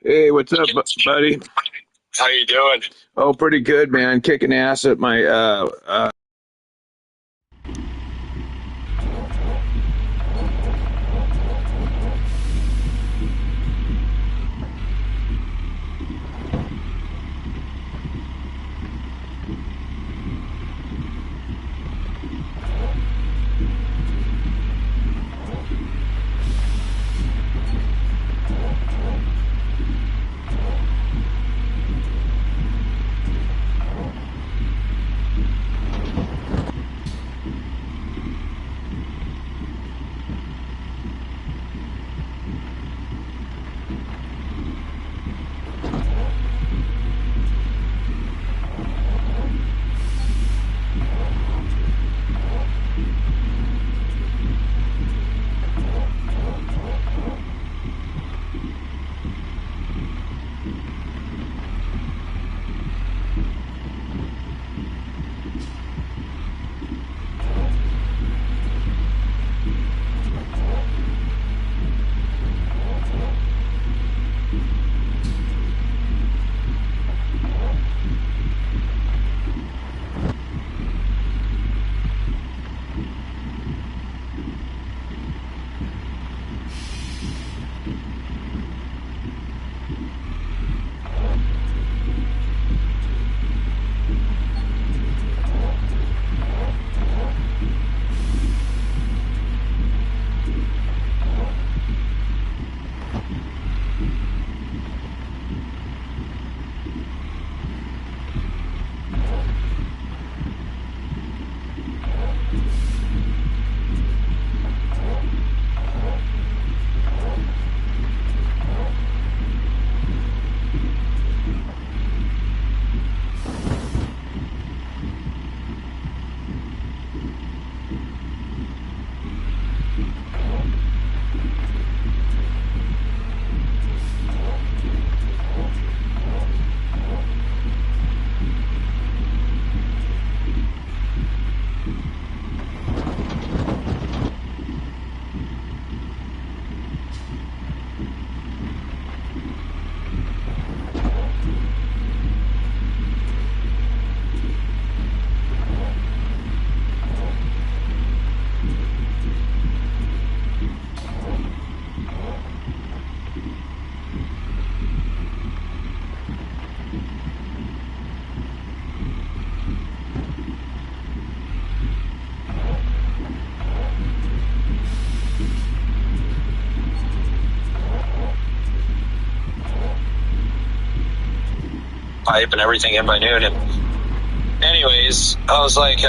Hey, what's up, buddy? How you doing? Oh, pretty good, man. Kicking ass at my pipe and everything in by noon. And anyways, I was like,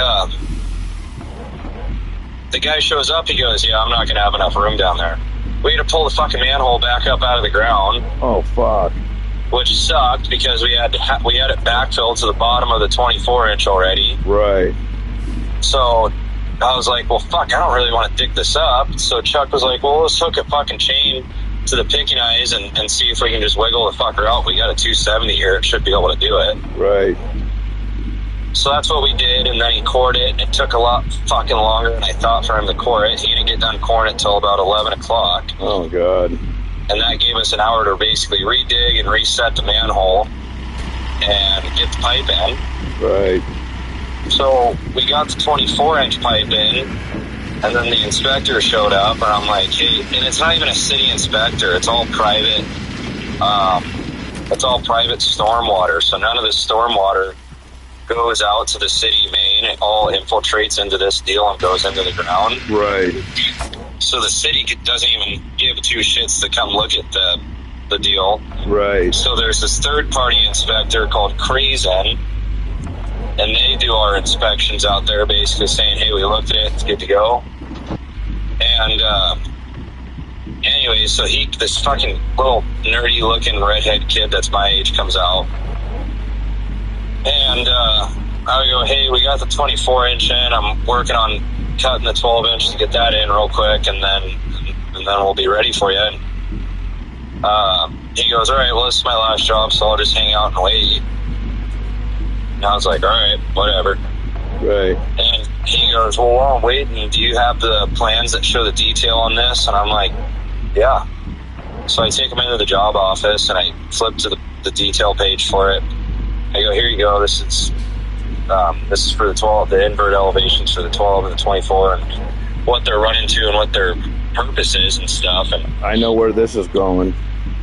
the guy shows up. He goes, "Yeah, I'm not gonna have enough room down there." We had to pull the fucking manhole back up out of the ground, oh fuck. which sucked because we had it backfilled to the bottom of the 24-inch already. Right. So I was like, "Well, fuck, I don't really want to dig this up." So Chuck was like, "Well, let's hook a fucking chain to the picking eyes and see if we can just wiggle the fucker out. We got a 270 here; it should be able to do it." Right. So that's what we did, and then he cored it. It took a lot fucking longer than I thought for him to core it. He didn't get done coring it till about 11 o'clock. Oh god. And that gave us an hour to basically redig and reset the manhole and get the pipe in. Right. So we got the 24-inch pipe in, and then the inspector showed up, and I'm like, "Hey," and it's not even a city inspector. It's all private. It's all private stormwater, so none of the stormwater goes out to the city main. It all infiltrates into this deal and goes into the ground. Right. So the city doesn't even give two shits to come look at the deal. Right. So there's this third-party inspector called Crazen, and they do our inspections out there, basically saying, "Hey, we looked at it, it's good to go." And anyway, so this fucking little nerdy-looking redhead kid that's my age comes out. And I would go, "Hey, we got the 24-inch in. I'm working on cutting the 12-inch to get that in real quick, and then we'll be ready for you." And he goes, "All right, well, this is my last job, so I'll just hang out and wait." And I was like, "All right, whatever." Right. And he goes, "Well, while I'm waiting, do you have the plans that show the detail on this?" And I'm like, "Yeah." So I take him into the job office, and I flip to the detail page for it. I go, here you go. This is for the 12, the invert elevations for the 12 and the 24, and what they're running to and what their purpose is and stuff. And I know where this is going.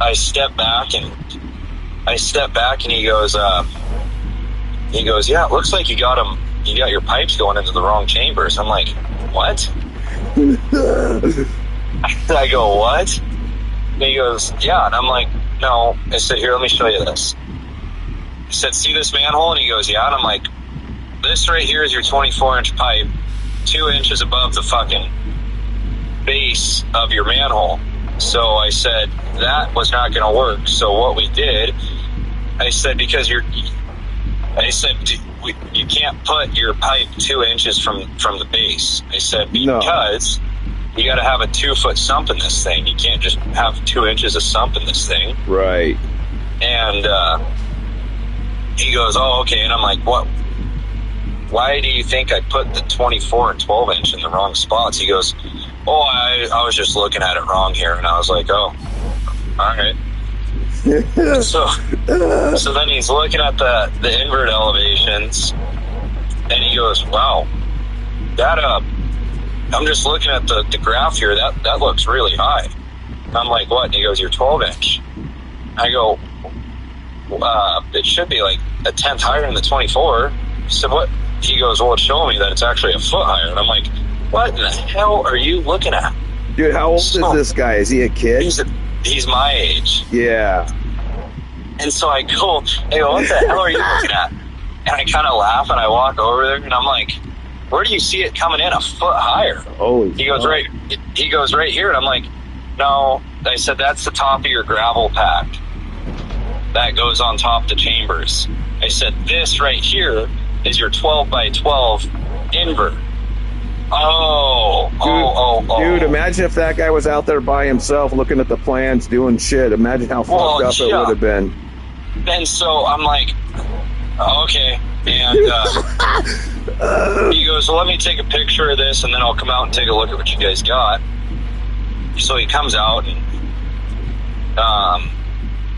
I step back, and he goes, yeah, it looks like you got your pipes going into the wrong chambers. I'm like, what? I go, what? And he goes, yeah. And I'm like, no. I said, here, let me show you this. I said, see this manhole? And he goes, yeah. And I'm like, this right here is your 24-inch pipe, 2 inches above the fucking base of your manhole. So I said, that was not going to work. So what we did, I said, because you can't put your pipe 2 inches from the base. I said, because you got to have a 2-foot sump in this thing. You can't just have 2 inches of sump in this thing. Right. And he goes, oh, okay. And I'm like, what? Why do you think I put the 24 and 12 inch in the wrong spots? He goes, oh, I was just looking at it wrong here. And I was like, oh, all right. So then he's looking at the invert elevations, and he goes, wow, that I'm just looking at the graph here, that looks really high. And I'm like, what? And he goes, you're 12 inch. I go, it should be like a tenth higher than the 24. So what? He goes, well, it's showing me that it's actually a foot higher. And I'm like, what in the hell are you looking at? Dude, how old is this guy? Is he a kid? He's my age. Yeah. And so I go, what the hell are you looking at? And I kind of laugh, and I walk over there, and I'm like, where do you see it coming in a foot higher? He goes, right here. And I'm like, no. I said, that's the top of your gravel pack. That goes on top of the chambers. I said, this right here is your 12 by 12 invert. Dude, imagine if that guy was out there by himself looking at the plans, doing shit. Imagine how fucked up it would have been. And so I'm like, okay. And he goes, well, let me take a picture of this, and then I'll come out and take a look at what you guys got. So he comes out, and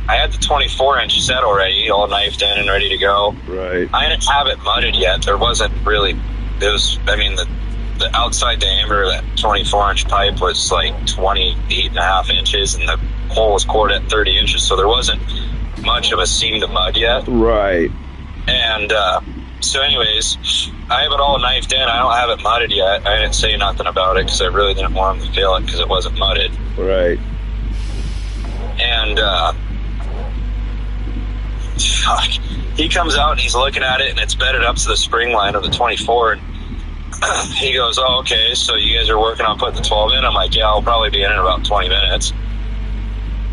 I had the 24-inch set already, all knifed in and ready to go. Right. I didn't have it mudded yet. There wasn't really, the outside diameter of that 24-inch pipe was like 28.5 inches, and the hole was cored at 30 inches, so there wasn't much of a seam to mud yet. Right. And so anyways, I have it all knifed in. I don't have it mudded yet. I didn't say nothing about it because I really didn't want him to feel it because it wasn't mudded. Right. And he comes out and he's looking at it, and it's bedded up to the spring line of the 24, and he goes, oh, okay, so you guys are working on putting the 12 in? I'm like, yeah, I'll probably be in about 20 minutes.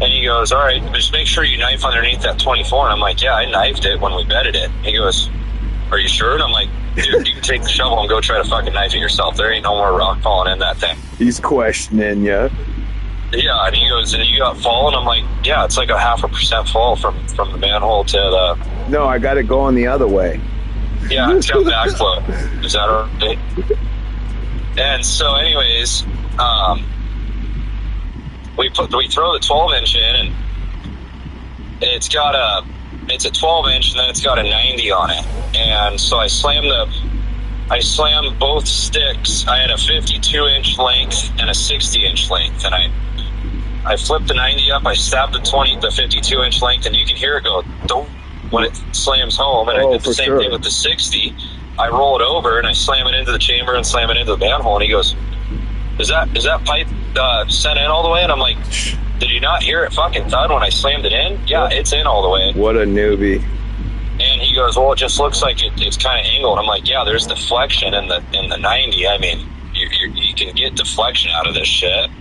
And he goes, all right, just make sure you knife underneath that 24. And I'm like, yeah, I knifed it when we bedded it. He goes, are you sure? And I'm like, dude, you can take the shovel and go try to fucking knife it yourself. There ain't no more rock falling in that thing. He's questioning you. Yeah, and he goes, and you got fall? And I'm like, yeah, it's like a 0.5% fall from the manhole to the... No, I got it going the other way. Yeah, it's got backflow. Is that right? And so anyways, we throw the 12-inch in, and it's a 12-inch, and then it's got a 90 on it. And so I slammed both sticks. I had a 52-inch length and a 60-inch length, and I flipped the 90 up. I stabbed the 52-inch length, and you can hear it go don't when it slams home. And I did the same thing with the 60. I roll it over and I slam it into the chamber and slam it into the manhole. And he goes, "Is that pipe sent in all the way?" And I'm like, "Did you not hear it fucking thud when I slammed it in?" Yeah, it's in all the way. What a newbie. And he goes, "Well, it just looks like it's kind of angled." I'm like, "Yeah, there's deflection in the 90. I mean, you can get deflection out of this shit."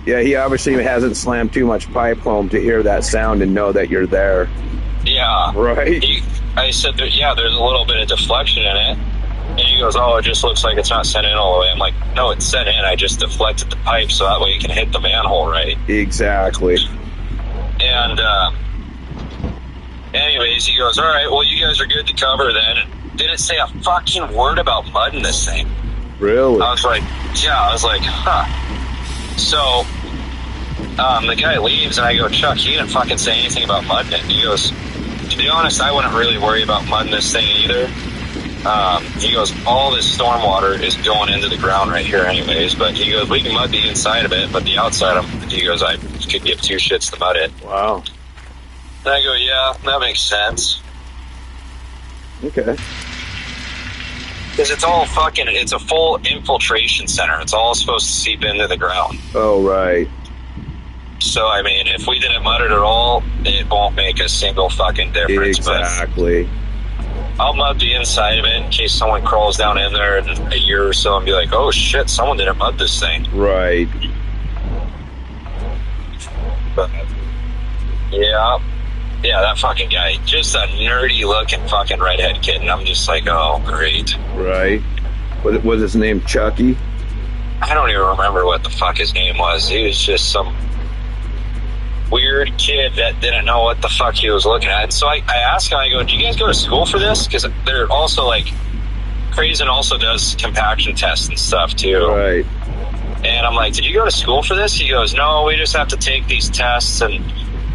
Yeah, he obviously hasn't slammed too much pipe home to hear that sound and know that you're there. Yeah. Right. I said, "Yeah, there's a little bit of deflection in it." And he goes, "Oh, it just looks like it's not sent in all the way." I'm like, "No, it's sent in. I just deflected the pipe so that way you can hit the manhole right." Exactly. And anyways, he goes, "All right, well, you guys are good to cover then." And didn't say a fucking word about mudding this thing. Really? I was like, huh. So the guy leaves, and I go, Chuck, he didn't fucking say anything about mudding it. He goes, to be honest, I wouldn't really worry about mudding this thing either. He goes, all this stormwater is going into the ground right here anyways, but he goes, we can mud the inside of it, but the outside of it, he goes, I could give two shits to mud it. Wow. And I go, yeah, that makes sense. Okay. Because it's all fucking, it's a full infiltration center. It's all supposed to seep into the ground. Oh, right. So, I mean, if we didn't mud it at all, it won't make a single fucking difference. Exactly. But I'll mud the inside of it in case someone crawls down in there in a year or so and be like, oh shit, someone didn't mud this thing. Right. But, yeah, that fucking guy, just a nerdy looking fucking redhead kid, and I'm just like, oh, great. Right. Was his name Chucky? I don't even remember what the fuck his name was. He was just some weird kid that didn't know what the fuck he was looking at. And so I asked him, I go, do you guys go to school for this? Because they're also like, Crazen also does compaction tests and stuff too. Right. And I'm like, did you go to school for this? He goes, no, we just have to take these tests and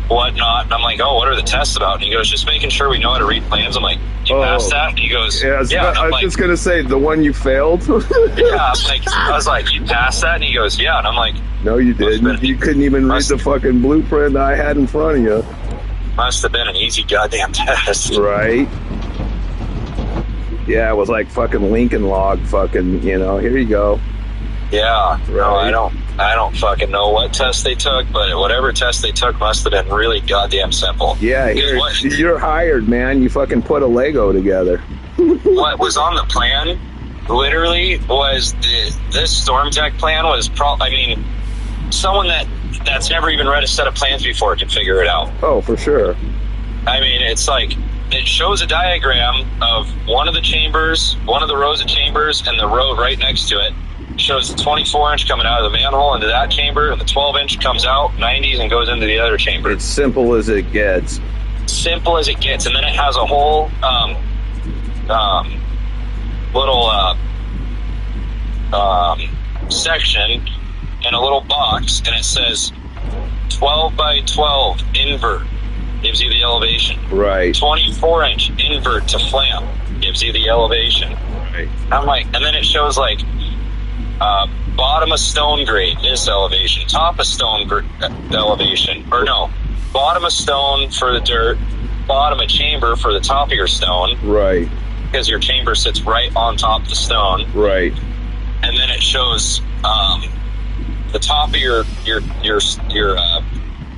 whatnot. And I'm like, oh, what are the tests about? And he goes, just making sure we know how to read plans. I'm like, you passed that? And he goes, yeah. I was just going to say, the one you failed? Yeah, I was like, you passed that? And he goes, yeah. And I'm like, no, you didn't. You couldn't even read the fucking blueprint I had in front of you. Must have been an easy goddamn test. Right. Yeah, it was like fucking Lincoln Log fucking, here you go. Yeah. Right. No, I don't fucking know what test they took, but whatever test they took must have been really goddamn simple. Yeah, you're hired, man. You fucking put a Lego together. What was on the plan, literally, was this storm tech plan was someone that's never even read a set of plans before can figure it out. Oh, for sure. I mean, it's like, it shows a diagram of one of the chambers, one of the rows of chambers, and the row right next to it. Shows the 24-inch coming out of the manhole into that chamber, and the 12-inch comes out 90s and goes into the other chamber. It's simple as it gets. Simple as it gets, and then it has a whole little section in a little box, and it says 12 by 12 invert, gives you the elevation. Right. 24-inch invert to flam, gives you the elevation. Right. I'm like, and then it shows like bottom of stone grade, this elevation, top of stone elevation, or no, bottom of stone for the dirt, bottom of chamber for the top of your stone. Right. Because your chamber sits right on top of the stone. Right. And then it shows the top of your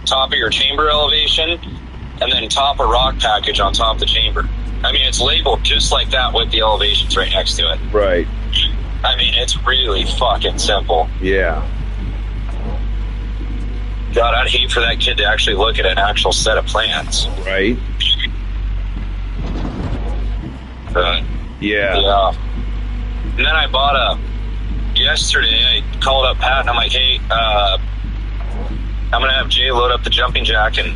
top of your chamber elevation, and then top of rock package on top of the chamber. I mean, it's labeled just like that with the elevations right next to it. Right. I mean, it's really fucking simple. Yeah. God, I'd hate for that kid to actually look at an actual set of plans. Right. Yeah. And then I bought yesterday, I called up Pat and I'm like, hey, I'm going to have Jay load up the jumping jack in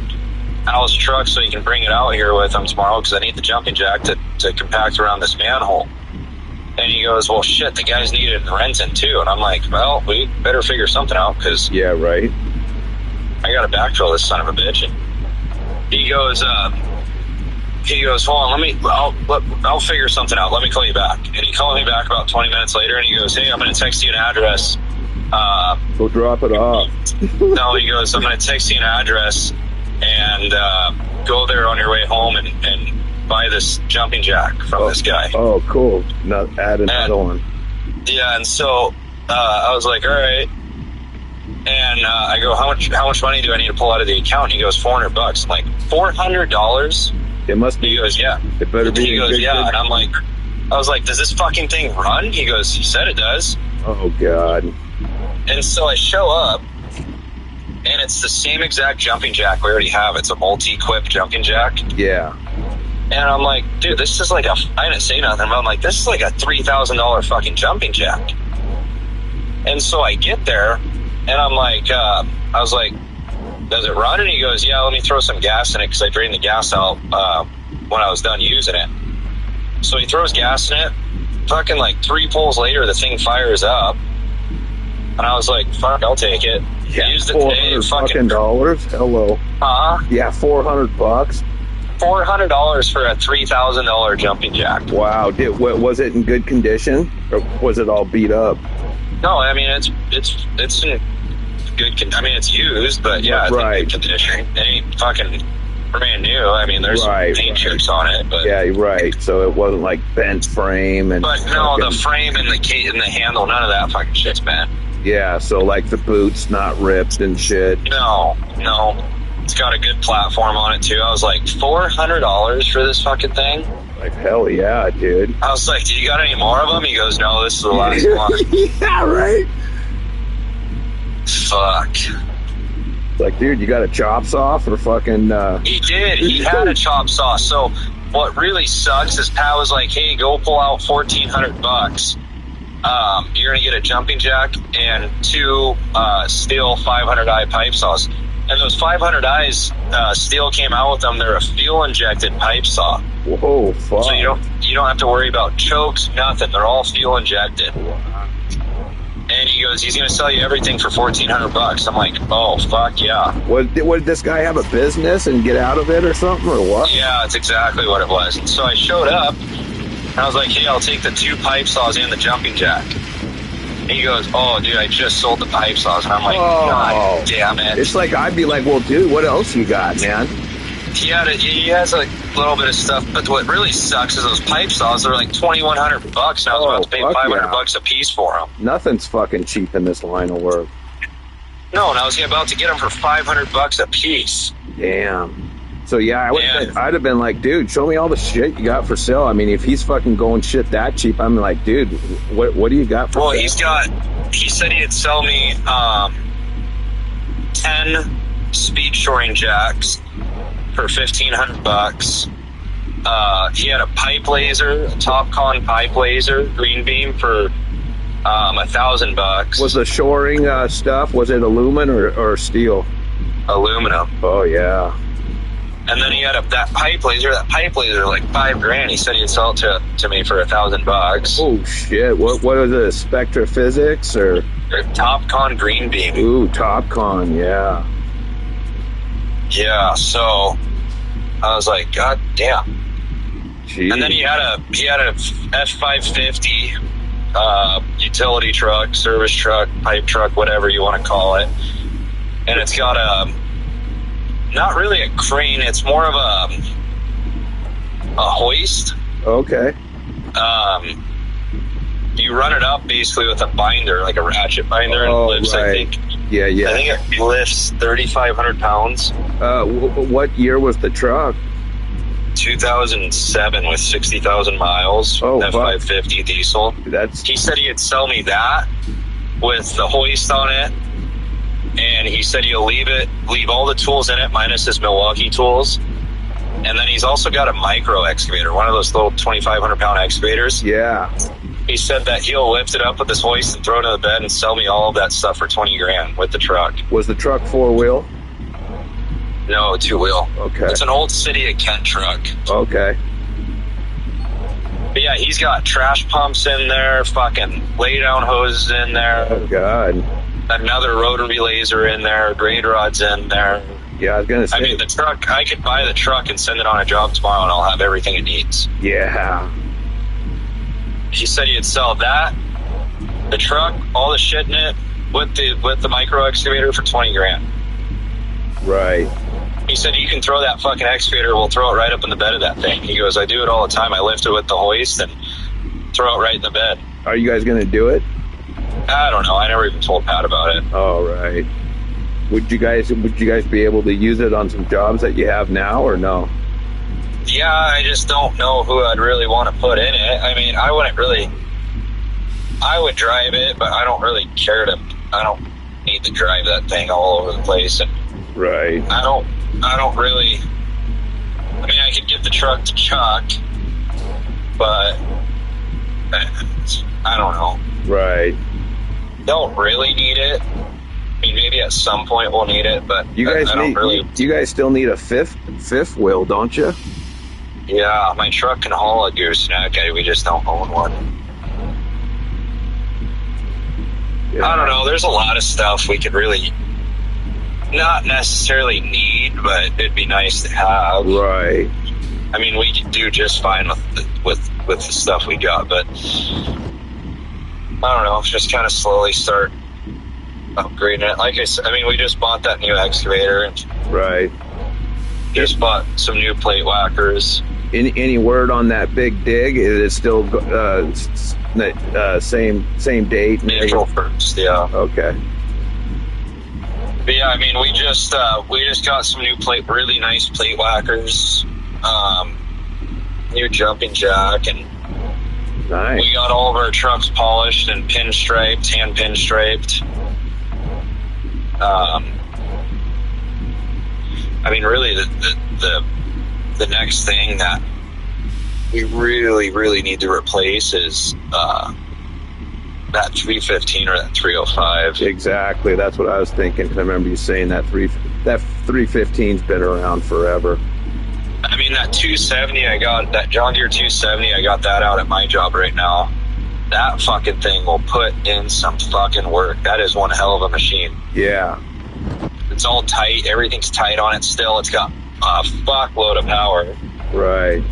Al's truck so he can bring it out here with him tomorrow because I need the jumping jack to compact around this manhole. And he goes, well, shit, the guys need it in Renton too. And I'm like, well, we better figure something out because yeah, right. I got to backfill this son of a bitch. And he goes, hold on, I'll figure something out. Let me call you back. And he called me back about 20 minutes later, and he goes, hey, I'm going to text you an address. Go drop it off. No, he goes, I'm going to text you an address and go there on your way home and buy this jumping jack from this guy. Oh, cool. Add another one. Yeah, and so I was like, all right. And I go, how much money do I need to pull out of the account? And he goes, $400. I'm like, $400? It must be. He goes, yeah. It better be. He goes, yeah. And I was like, does this fucking thing run? He goes, he said it does. Oh, God. And so I show up, and it's the same exact jumping jack we already have. It's a multi-equip jumping jack. Yeah. And I'm like, dude, this is like I didn't say nothing, but I'm like, this is like a $3,000 fucking jumping jack. And so I get there, and I'm like, I was like, does it run? And he goes, yeah, let me throw some gas in it because I drained the gas out when I was done using it. So he throws gas in it. Fucking like 3 pulls later, the thing fires up. And I was like, fuck, I'll take it. Yeah, used it today. $400 fucking dollars. Hello. Yeah, $400. $400 for a $3,000 jumping jack. Wow. Was it in good condition, or was it all beat up? No, I mean it's in good. I mean it's used, but yeah, it's in good condition. It ain't fucking brand new. I mean there's paint chips on it, but yeah, right. So it wasn't like bent frame and. But no, the frame and the handle, none of that fucking shit's bent. Yeah, so like the boot's not ripped and shit. No. It's got a good platform on it too. I was like, $400 for this fucking thing? Like, hell yeah, dude. I was like, you got any more of them? He goes, no, this is the last one. Yeah, right? Fuck. Like, dude, you got a chop saw for fucking... He did. He had a chop saw. So what really sucks is Pat was like, hey, go pull out $1,400. You're going to get a jumping jack and 2 steel 500i pipe saws. And those 500i's steel came out with them. They're a fuel-injected pipe saw. Whoa, fuck. So you don't have to worry about chokes, nothing. They're all fuel-injected. And he goes, he's going to sell you everything for $1,400. I'm like, oh, fuck, yeah. What, did this guy have a business and get out of it or something, or what? Yeah, that's exactly what it was. So I showed up, and I was like, hey, I'll take the 2 pipe saws and the jumping jack. And he goes, oh, dude, I just sold the pipe saws. And I'm like, God damn it. It's like, I'd be like, well, dude, what else you got, man? He has a little bit of stuff, but what really sucks is those pipe saws. They're like $2,100, and I was about to pay $500 a piece for them. Nothing's fucking cheap in this line of work. No, and I was about to get them for $500 a piece. Damn. So yeah, I'd have been like, dude, show me all the shit you got for sale. I mean, if he's fucking going shit that cheap, I'm like, dude, what do you got for sale? He said he'd sell me 10 speed shoring jacks for $1,500. He had a pipe laser, a Topcon pipe laser, green beam for $1,000. Was the shoring stuff, was it aluminum or steel? Aluminum. Oh yeah. And then he had that pipe laser like $5,000. He said he'd sell it to me for $1,000. Oh shit! What was it? Spectra Physics or Topcon green beam? Ooh, Topcon, yeah. Yeah. So I was like, God damn. Jeez. And then he had a F550 utility truck, service truck, pipe truck, whatever you want to call it, and it's got not really a crane, it's more of a hoist. Okay. You run it up basically with a binder, like a ratchet binder, and it lifts, right. I think. Yeah. I think it lifts 3,500 pounds. What year was the truck? 2007 with 60,000 miles. Oh, F550 diesel. He said he'd sell me that with the hoist on it. And he said he'll leave all the tools in it minus his Milwaukee tools. And then he's also got a micro excavator, one of those little 2,500 pound excavators. Yeah. He said that he'll lift it up with his hoist and throw it to the bed and sell me all of that stuff for $20,000 with the truck. Was the truck 4-wheel? No, 2-wheel. Okay. It's an old City of Kent truck. Okay. But yeah, he's got trash pumps in there, fucking lay down hoses in there. Oh God. Another rotary laser in there, grade rods in there. Yeah, I was gonna say. I mean, the truck, I could buy the truck and send it on a job tomorrow and I'll have everything it needs. Yeah. He said he'd sell that, the truck, all the shit in it, with the micro excavator for $20,000. Right. He said, you can throw that fucking excavator, we'll throw it right up in the bed of that thing. He goes, I do it all the time. I lift it with the hoist and throw it right in the bed. Are you guys gonna do it? I don't know. I never even told Pat about it. All right. Would you guys be able to use it on some jobs that you have now or no? Yeah, I just don't know who I'd really want to put in it. I mean, I would drive it, but I don't really care I don't need to drive that thing all over the place. And right. I don't really, I mean, I could give the truck to Chuck, but I don't know. Right. Don't really need it. I mean, maybe at some point we'll need it, but you guys you guys still need a fifth wheel, don't you? Yeah, my truck can haul a gooseneck. We just don't own one. Yeah. I don't know. There's a lot of stuff we could really not necessarily need, but it'd be nice to have. Right. I mean, we do just fine with the stuff we got, but I don't know, just kind of slowly start upgrading it. Like I said, I mean, we just bought that new excavator and right. Just bought some new plate whackers. Any word on that big dig? Is it still same date? April 1st, yeah. Okay. But yeah, I mean, we just got some new really nice plate whackers, new jumping jack, and nice. We got all of our trucks polished and pinstriped, hand pinstriped. I mean, really, the next thing that we really need to replace is that 315 or that 305. Exactly, that's what I was thinking. Cause I remember you saying that 315's been around forever. I mean, that 270 I got, that John Deere 270, I got that out at my job right now. That fucking thing will put in some fucking work. That is one hell of a machine. Yeah. It's all tight. Everything's tight on it still. It's got a fuckload of power. Right.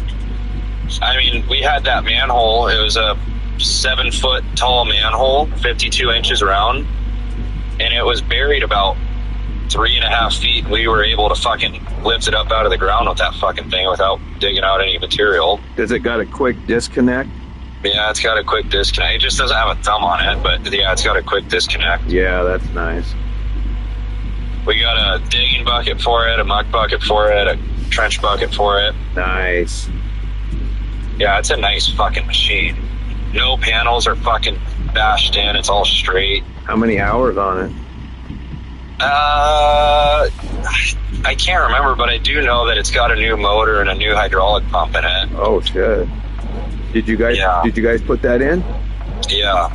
I mean, we had that manhole. It was a 7-foot tall manhole, 52 inches round, and it was buried about 3.5 feet. We were able to fucking lift it up out of the ground with that fucking thing without digging out any material. Does it got a quick disconnect? Yeah, it's got a quick disconnect. It just doesn't have a thumb on it, but yeah, it's got a quick disconnect. Yeah, that's nice. We got a digging bucket for it, a muck bucket for it, a trench bucket for it. Nice. Yeah, it's a nice fucking machine. No panels are fucking bashed in. It's all straight. How many hours on it? I can't remember, but I do know that it's got a new motor and a new hydraulic pump in it. Oh shit! Did you guys put that in? Yeah,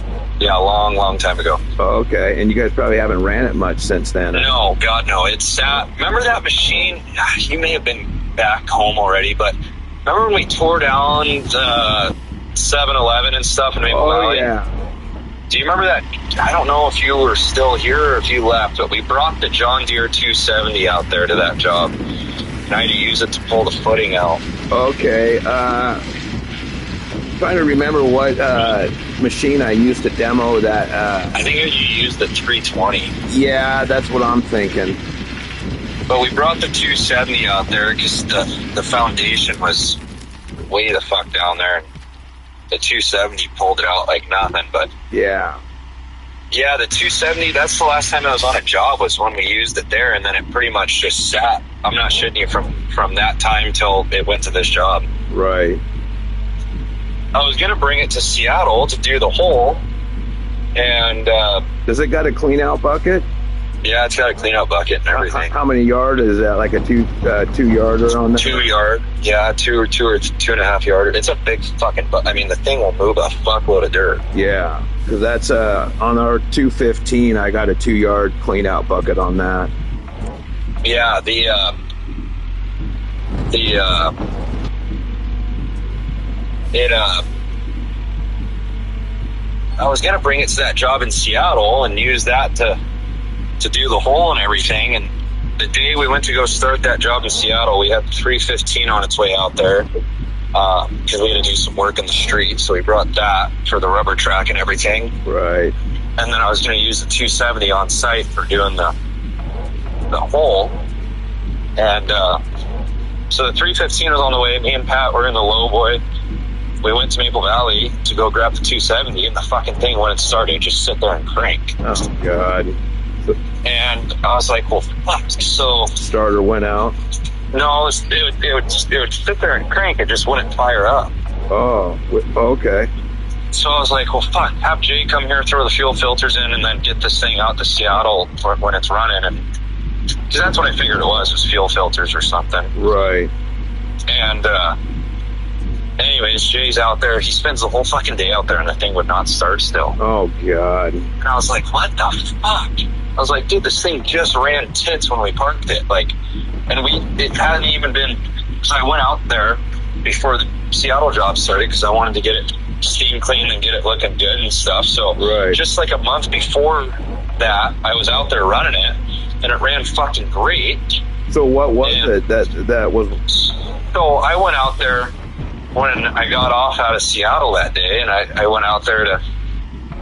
long time ago. Oh, okay. And you guys probably haven't ran it much since then. No, God, no. It's sat. Remember that machine? You may have been back home already, but remember when we tore down the 7-Eleven and stuff in Maple Valley? Yeah. Do you remember that? I don't know if you were still here or if you left, but we brought the John Deere 270 out there to that job. And I had to use it to pull the footing out. Okay. Trying to remember what machine I used to demo that. I think you used the 320. Yeah, that's what I'm thinking. But we brought the 270 out there because the foundation was way the fuck down there. The 270 pulled it out like nothing, but yeah, the 270. That's the last time I was on a job was when we used it there, and then it pretty much just sat. I'm not shitting you from that time till it went to this job. Right. I was gonna bring it to Seattle to do the hole, and does it got a clean out bucket? Yeah, it's got a clean out bucket and everything. How many yard is that? Like a 2 yarder on that? 2 yard. Yeah, 2 or 2.5 yarder. It's a big fucking. I mean, the thing will move a fuckload of dirt. Yeah, because that's on our 215. I got a 2 yard clean out bucket on that. Yeah, I was gonna bring it to that job in Seattle and use that to do the hole and everything. And the day we went to go start that job in Seattle, we had the 315 on its way out there because we had to do some work in the street. So we brought that for the rubber track and everything. Right. And then I was going to use the 270 on site for doing the hole. And so the 315 was on the way. Me and Pat were in the low boy. We went to Maple Valley to go grab the 270, and the fucking thing, when it started, it just sit there and crank. Oh, God. And I was like, well, fuck. So starter went out? No, it would sit there and crank. It just wouldn't fire up. Oh, okay. So I was like, well, fuck. Have Jay come here, throw the fuel filters in, and then get this thing out to Seattle for when it's running. And because that's what I figured it was fuel filters or something. Right. And anyways, Jay's out there. He spends the whole fucking day out there, and the thing would not start still. Oh, God. And I was like, what the fuck? I was like, dude, this thing just ran tits when we parked it. Like, and it hadn't even been, because I went out there before the Seattle job started because I wanted to get it steam clean and get it looking good and stuff. So right. Just like a month before that, I was out there running it, and it ran fucking great. So what was it that was? So I went out there when I got off out of Seattle that day, and I went out there to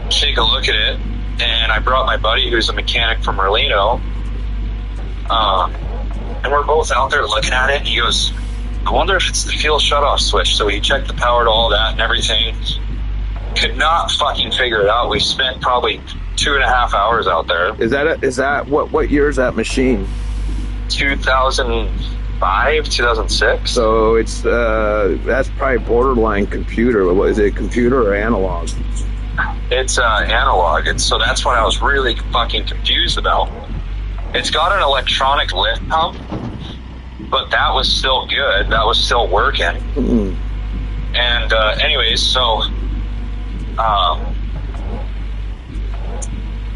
take a look at it, and I brought my buddy who's a mechanic from Merlino, and we're both out there looking at it, and he goes, I wonder if it's the fuel shutoff switch. So he checked the power to all that and everything. Could not fucking figure it out. We spent probably 2.5 hours out there. Is that what year is that machine? 2005, 2006. So it's that's probably borderline computer. What is it, computer or analog? It's analog, and so that's what I was really fucking confused about. It's got an electronic lift pump, but that was still good. That was still working. Mm-hmm. And anyways, so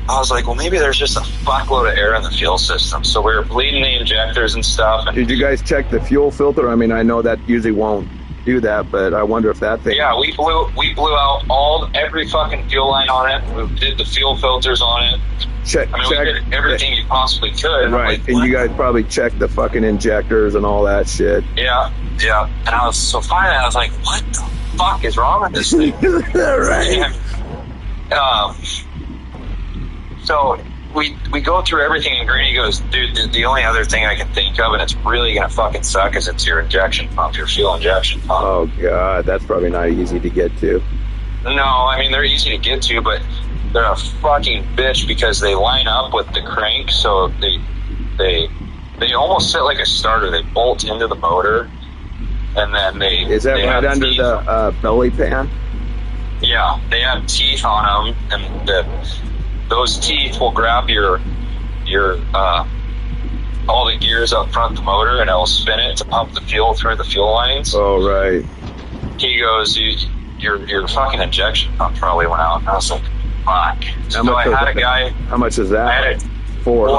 I was like, well, maybe there's just a fuckload of air in the fuel system. So we were bleeding the injectors and stuff. And did you guys check the fuel filter? I mean, I know that usually won't do that, but I wonder if that thing... Yeah, we blew out every fucking fuel line on it. We did the fuel filters on it. We did everything you possibly could. Right, like, and you guys probably checked the fucking injectors and all that shit. Yeah. And I was like, what the fuck is wrong with this thing? Right. So we go through everything, and Grady goes, dude, the only other thing I can think of, and it's really gonna fucking suck, is it's your injection pump, your fuel injection pump. Oh god, that's probably not easy to get to. No, I mean, they're easy to get to, but they're a fucking bitch because they line up with the crank, so they almost sit like a starter. They bolt into the motor, and then they... Is that right under the belly pan? Yeah, they have teeth on them, and those teeth will grab your all the gears up front of the motor, and it'll spin it to pump the fuel through the fuel lines. Oh, right. He goes, your fucking injection pump probably went out. And I was like, fuck. So I had a guy... How much is that? I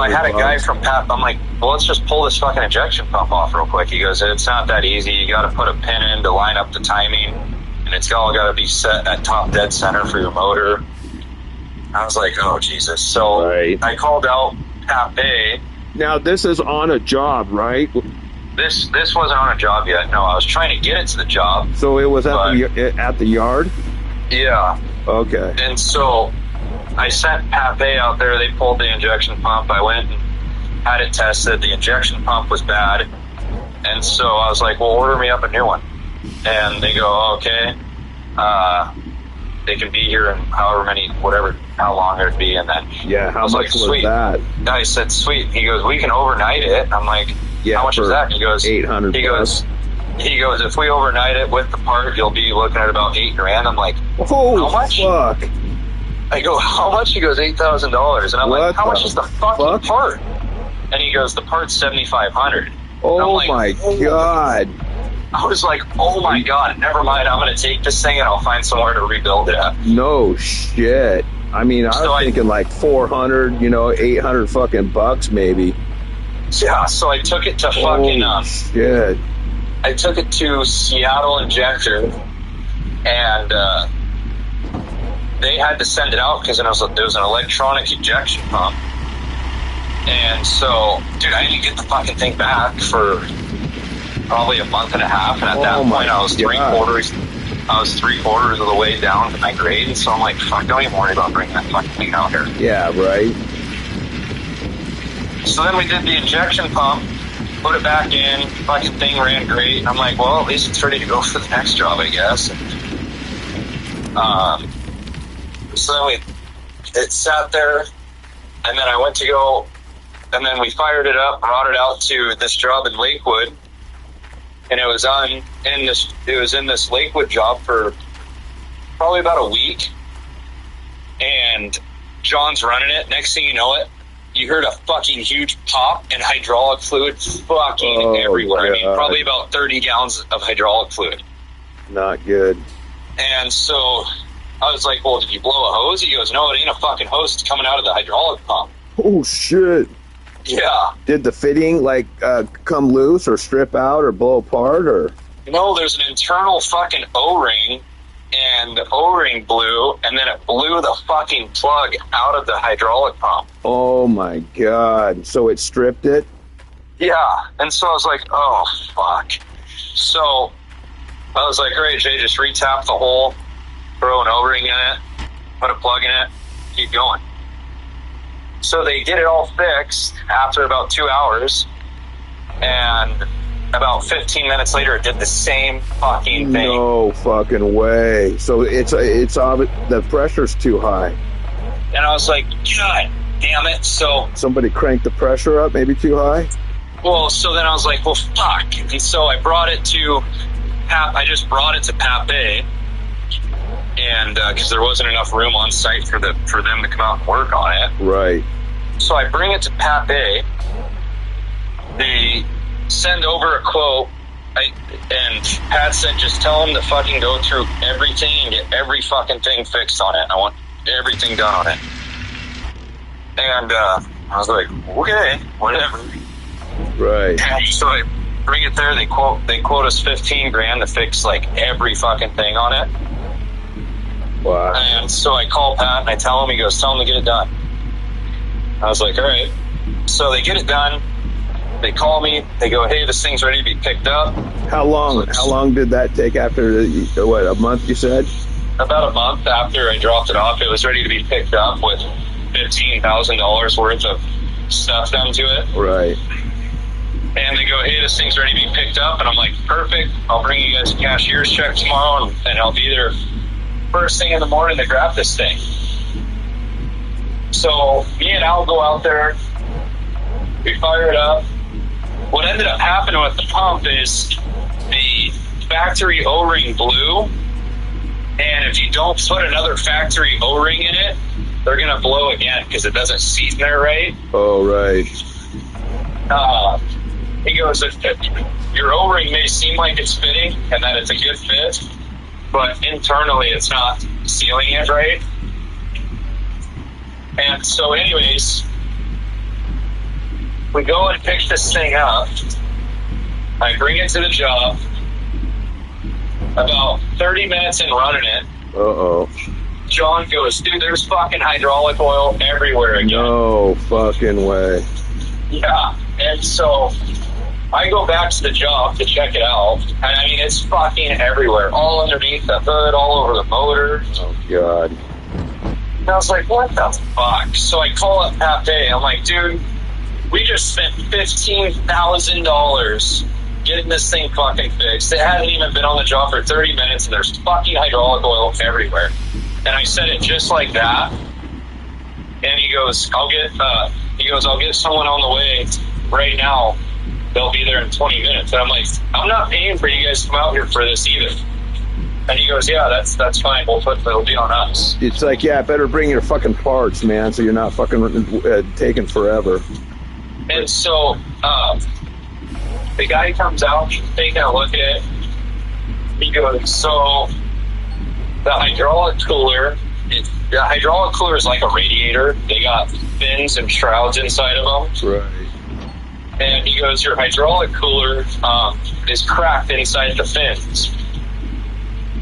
had a guy from Pat. I'm like, well, let's just pull this fucking injection pump off real quick. He goes, it's not that easy. You got to put a pin in to line up the timing, and it's all got to be set at top dead center for your motor. I was like, oh, Jesus. So I called out Pat Bay. Now, this is on a job, right? This wasn't on a job yet. No, I was trying to get it to the job. So it was at the yard? Yeah. Okay. And so I sent Pat Bay out there. They pulled the injection pump. I went and had it tested. The injection pump was bad. And so I was like, well, order me up a new one. And they go, okay. They can be here in how long it'd be, and then how much was that? I said, sweet. He goes, we can overnight it. And I'm like, how much is that? And he goes, $800. He goes, if we overnight it with the part, you'll be looking at about $8,000. I'm like, how much? Fuck. I go, how much? He goes, $8,000. And I'm like, how much is the fucking part? And he goes, the part's $7,500. Oh my god. I was like, oh my god, never mind, I'm going to take this thing and I'll find somewhere to rebuild it at. No shit. I mean, I was thinking like 400, 800 fucking bucks maybe. Yeah, so I took it to fucking... shit. I took it to Seattle Injector, and they had to send it out because there was an electronic ejection pump. And so, dude, I didn't get the fucking thing back for probably a month and a half, and at that point I was three-quarters of the way down to my grade, and so I'm like, fuck, don't even worry about bringing that fucking thing out here. Yeah, right. So then we did the injection pump, put it back in, fucking thing ran great, and I'm like, well, at least it's ready to go for the next job, I guess. So then it sat there, and then I went to go, and then we fired it up, brought it out to this job in Lakewood, and it was in this Lakewood job for probably about a week, and John's running it. Next thing you know it, you heard a fucking huge pop and hydraulic fluid fucking everywhere. God. I mean, probably about 30 gallons of hydraulic fluid. Not good. And so I was like, well, did you blow a hose? He goes, no, it ain't a fucking hose. It's coming out of the hydraulic pump. Oh, shit. Yeah. Did the fitting, come loose or strip out or blow apart, or? No, there's an internal fucking O-ring and the O-ring blew, and then it blew the fucking plug out of the hydraulic pump. Oh my God. So it stripped it? Yeah. And so I was like, oh, fuck. So I was like, all right, Jay, just retap the hole, throw an O-ring in it, put a plug in it, keep going. So they get it all fixed after about 2 hours, and about 15 minutes later, it did the same fucking thing. No fucking way. So it's the pressure's too high. And I was like, God damn it. So somebody cranked the pressure up, maybe too high? Well, so then I was like, well, fuck. And so I brought it to I just brought it to Pape, and because there wasn't enough room on site for them to come out and work on it. Right. So I bring it to Pape. They send over a quote, and Pat said, just tell them to fucking go through everything and get every fucking thing fixed on it. I want everything done on it. And I was like, okay, whatever. Right. And so I bring it there. They quote us $15,000 to fix like every fucking thing on it. Wow. And so I call Pat and I tell him. He goes, tell him to get it done. I was like, all right. So they get it done. They call me. They go, hey, this thing's ready to be picked up. How long did that take after, what, a month you said? About a month after I dropped it off, it was ready to be picked up with $15,000 worth of stuff done to it. Right. And they go, hey, this thing's ready to be picked up. And I'm like, perfect. I'll bring you guys a cashier's check tomorrow, and I'll be there first thing in the morning to grab this thing. So me and Al go out there. We fire it up. What ended up happening with the pump is the factory O-ring blew, and if you don't put another factory O-ring in it, they're going to blow again because it doesn't seat in there right. Oh, right. He goes, your O-ring may seem like it's fitting and that it's a good fit, but internally it's not sealing it right. And so anyways, we go and pick this thing up. I bring it to the job. About 30 minutes in running it. Uh-oh. John goes, dude, there's fucking hydraulic oil everywhere again. No fucking way. Yeah. And so I go back to the job to check it out. And I mean, it's fucking everywhere. All underneath the hood, all over the motor. Oh, God. And I was like, what the fuck? So I call up Pape. I'm like, dude, we just spent $15,000 getting this thing fucking fixed. It hadn't even been on the job for 30 minutes, and there's fucking hydraulic oil everywhere. And I said it just like that. And he goes, I'll get someone on the way right now. They'll be there in 20 minutes. And I'm like, I'm not paying for you guys to come out here for this either. And he goes, yeah, that's fine. It'll be on us. It's like, yeah, better bring your fucking parts, man, so you're not fucking taking forever. And so the guy comes out, he's taking a look at it. He goes, so the hydraulic cooler is like a radiator. They got fins and shrouds inside of them. Right. And he goes, your hydraulic cooler is cracked inside the fins.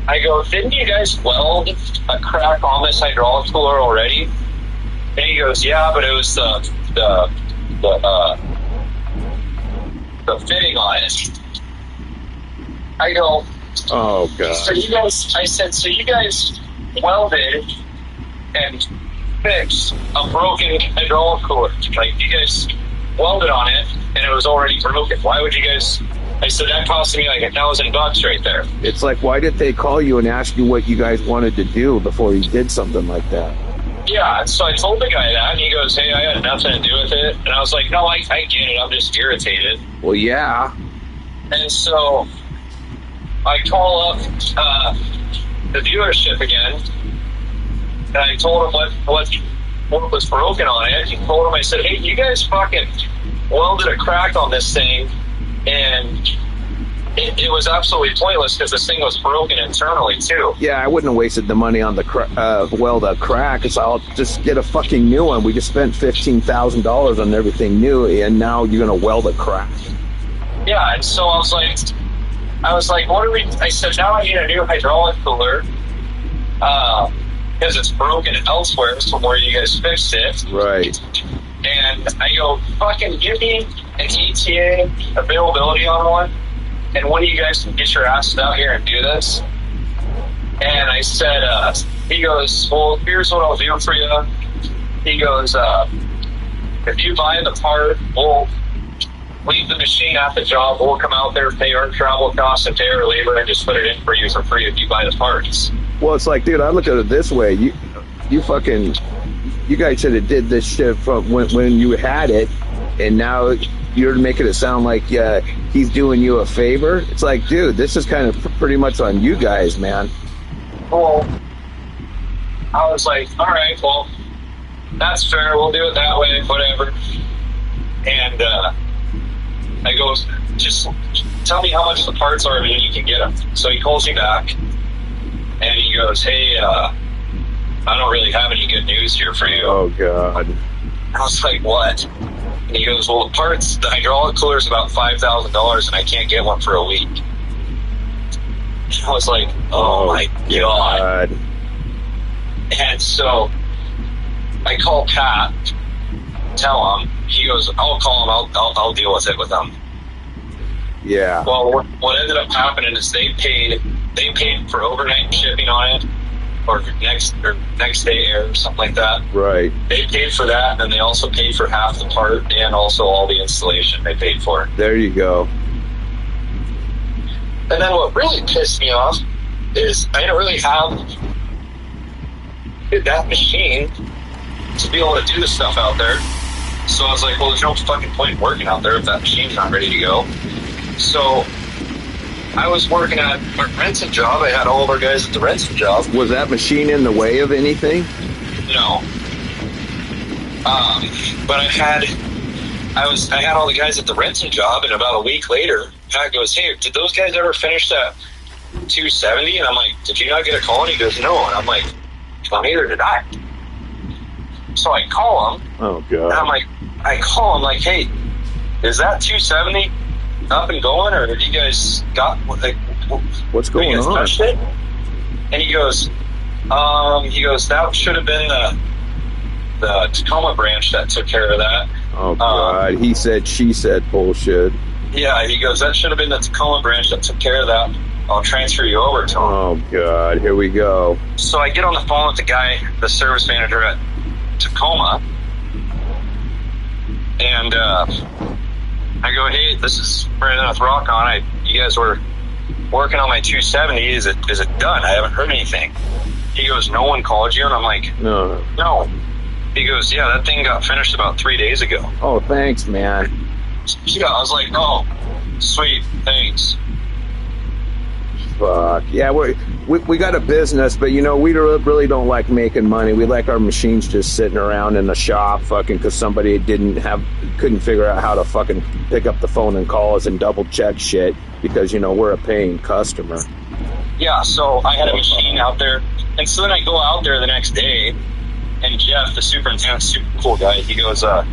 I go, didn't you guys weld a crack on this hydraulic cooler already? And he goes, yeah, but it was the fitting on it. I go, oh, God. so you guys welded and fixed a broken hydraulic cooler. Like, you guys welded on it and it was already broken. Why would you guys? I said, that cost me like $1,000 right there. It's like, why did they call you and ask you what you guys wanted to do before you did something like that? Yeah, so I told the guy that, and he goes, hey, I had nothing to do with it. And I was like, no, I get it. I'm just irritated. Well, yeah. And so I call up the dealership again, and I told him what was broken on it. He told him, I said, hey, you guys fucking welded a crack on this thing, and it was absolutely pointless because this thing was broken internally too. Yeah, I wouldn't have wasted the money on the weld a crack. It's I'll just get a fucking new one. We just spent $15,000 on everything new, and now you're gonna weld a crack. Yeah, and so I was like, what do we? I said, now I need a new hydraulic cooler. because it's broken elsewhere from where you guys fixed it. Right. And I go, fucking give me an ETA availability on one, and when you guys can get your asses out here and do this. And I said, he goes, well, here's what I'll do for you. He goes, if you buy the part, we'll leave the machine at the job. We'll come out there, pay our travel costs and pay our labor, and just put it in for you for free if you buy the parts. Well, it's like, dude, I look at it this way. You guys should have did this shit from when you had it, and now you're making it sound like he's doing you a favor. It's like, dude, this is kind of pretty much on you guys, man. Well, I was like, all right, well, that's fair. We'll do it that way, whatever. And I go, just tell me how much the parts are and you can get them. So he calls me back, and he goes, hey, I don't really have any good news here for you. Oh, God. I was like, what? And he goes, well, the parts, the hydraulic cooler is about $5,000, and I can't get one for a week. I was like, oh my God. And so I call Pat, tell him. He goes, I'll call him. I'll deal with it with him. Yeah. Well, what ended up happening is they paid for overnight shipping on it, or next day air or something like that. Right. They paid for that, and then they also paid for half the part and also all the installation they paid for. There you go. And then what really pissed me off is I didn't really have that machine to be able to do the stuff out there. So I was like, well, there's no fucking point working out there if that machine's not ready to go. So I was working at a Renson job. I had all of our guys at the Renson job. Was that machine in the way of anything? No. But I had all the guys at the Renson job, and about a week later, Pat goes, hey, did those guys ever finish that 270? And I'm like, did you not get a call? And he goes, no. And I'm like, well, neither did I. So I call him. Oh, God. And I call him like, hey, is that 270 up and going, or have you guys got, like, what's going on? Touched it? And he goes, that should have been the Tacoma branch that took care of that. Oh, God. He said, she said bullshit. Yeah, he goes, that should have been the Tacoma branch that took care of that. I'll transfer you over to him. Oh, God. Here we go. So I get on the phone with the guy, the service manager at Tacoma, and I go, hey, this is Brandon with Rock On. You guys were working on my 270. Is it done? I haven't heard anything. He goes, no one called you? And I'm like, no. He goes, yeah, that thing got finished about 3 days ago. Oh, thanks, man. Yeah, I was like, oh, sweet, thanks. Fuck. Yeah, we got a business, but, we really don't like making money. We like our machines just sitting around in the shop fucking because somebody couldn't figure out how to fucking pick up the phone and call us and double check shit because, we're a paying customer. Yeah, so I had a machine out there, and so then I go out there the next day, and Jeff, the superintendent, super cool guy, he goes, I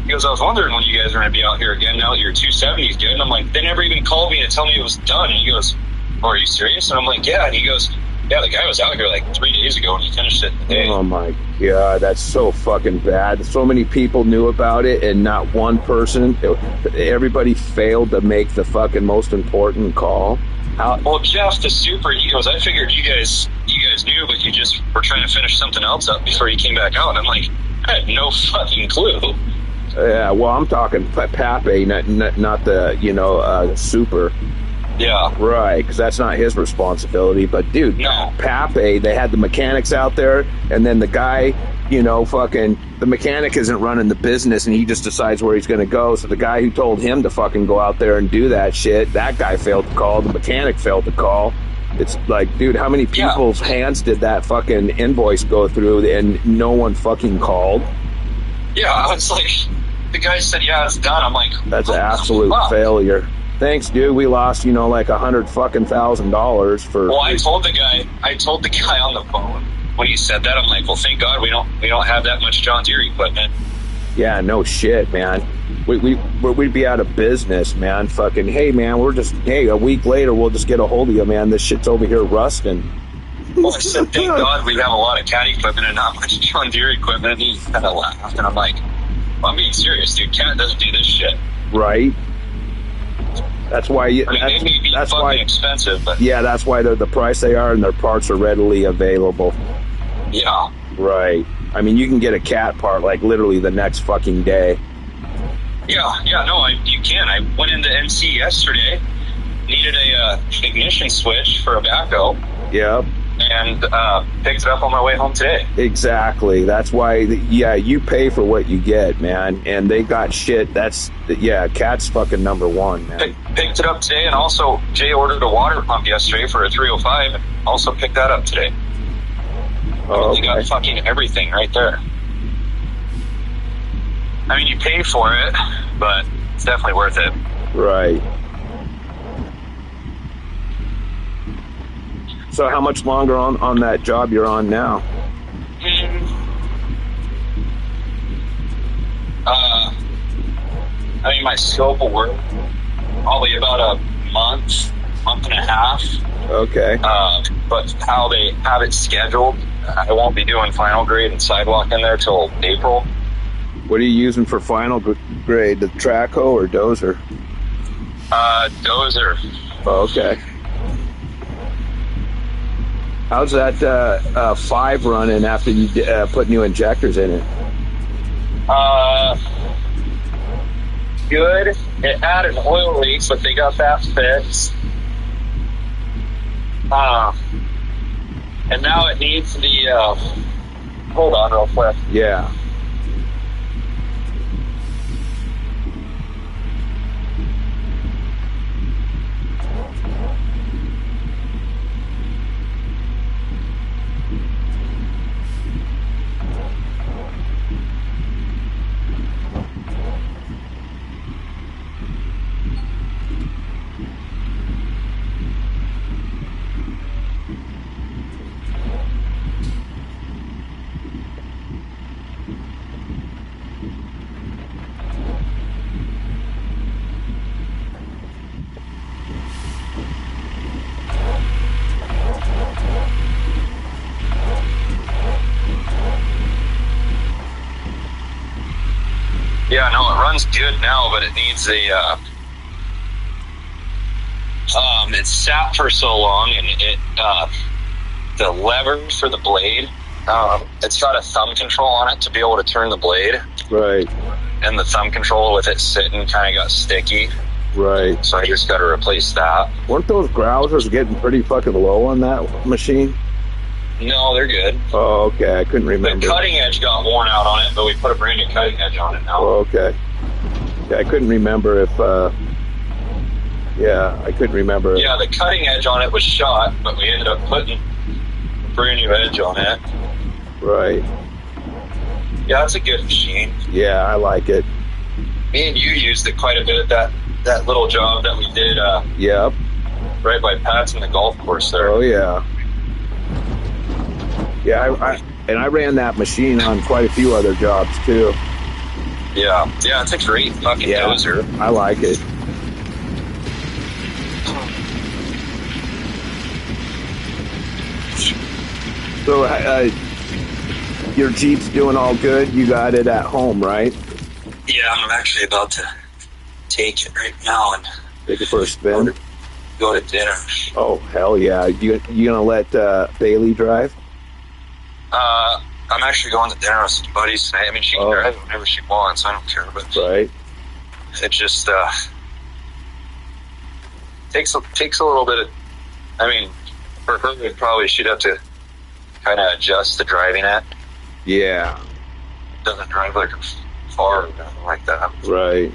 was wondering when you guys are going to be out here again now that your 270 is good. And I'm like, they never even called me to tell me it was done. And he goes, oh, are you serious? And I'm like, yeah. And he goes, yeah, the guy was out here like 3 days ago and he finished it in a day. Oh, my God. That's so fucking bad. So many people knew about it and not one person. Everybody failed to make the fucking most important call. Well, Jeff, the super, he goes, I figured you guys knew, but you just were trying to finish something else up before you came back out. And I'm like, I had no fucking clue. Yeah, well, I'm talking Pape, not the, super. Yeah. Right, because that's not his responsibility. But, dude, no. Pape, they had the mechanics out there, and then the guy, the mechanic isn't running the business, and he just decides where he's going to go. So the guy who told him to fucking go out there and do that shit, that guy failed to call. The mechanic failed to call. It's like, dude, how many people's hands did that fucking invoice go through, and no one fucking called? Yeah, I was like... The guy said, yeah, it's done. I'm like, that's an absolute failure. Thanks, dude. We lost, like $100,000 for. Well, I told the guy on the phone when he said that. I'm like, well, thank God we don't have that much John Deere equipment. Yeah, no shit, man. We'd be out of business, man. Fucking, hey, man, a week later we'll just get a hold of you, man. This shit's over here rusting. Well, I said, thank God we have a lot of cat equipment and not much John Deere equipment. And he kind of laughed, and I'm like, well, I'm being serious, dude. Cat doesn't do this shit. Right. That's why you. I mean, they may be That's fucking why. expensive, but Yeah, that's why they're the price they are, and their parts are readily available. yeah. Right. I mean, you can get a cat part like literally the next fucking day. Yeah, no, you can. I went into NC yesterday, needed a ignition switch for a backhoe, Yep. and picked it up on my way home today. Exactly. That's why. You pay for what you get, man. And they got shit. Cat's fucking number one, man. Picked it up today, and also Jay ordered a water pump yesterday for a 305, and also picked that up today. Oh, You got fucking everything right there. I mean, you pay for it, but it's definitely worth it. right. So, how much longer on that job you're on now? I mean, my scope of work, probably about a month and a half. Okay. But how they have it scheduled, I won't be doing final grade and sidewalk in there till April. What are you using for final grade? The Traco or Dozer? Dozer. Oh, okay. How's that 5 running after you put new injectors in it? Good. It had an oil leak, but they got that fixed. And now it needs the, hold on real quick. Yeah. Yeah, no, it runs good now, but it needs it's sat for so long, and it, the lever for the blade, it's got a thumb control on it to be able to turn the blade. Right. And the thumb control with it sitting kind of got sticky. Right. So I just got to replace that. Weren't those grousers getting pretty fucking low on that machine? No, they're good. Oh, okay. I couldn't remember. The cutting edge got worn out on it, but we put a brand new cutting edge on it now. Oh, okay. Yeah, I couldn't remember if. I couldn't remember. Yeah, the cutting edge on it was shot, but we ended up putting a brand new edge on it. Right. Yeah, it's a good machine. Yeah, I like it. Me and you used it quite a bit at that little job that we did Yep. right by Pat's in the golf course there. Oh, yeah. Yeah, I ran that machine on quite a few other jobs, too. Yeah, it's a great fucking dozer. I like it. So, your Jeep's doing all good? You got it at home, right? Yeah, I'm actually about to take it right now and Take it for a spin? go to dinner. Oh, hell yeah. You gonna let Bailey drive? I'm actually going to dinner with some buddies tonight. I mean, she can drive whenever she wants. I don't care, but Right. it just takes a little bit of. I mean, for her, she'd have to kind of adjust the driving at. Yeah. Doesn't drive like far or nothing like that. Right.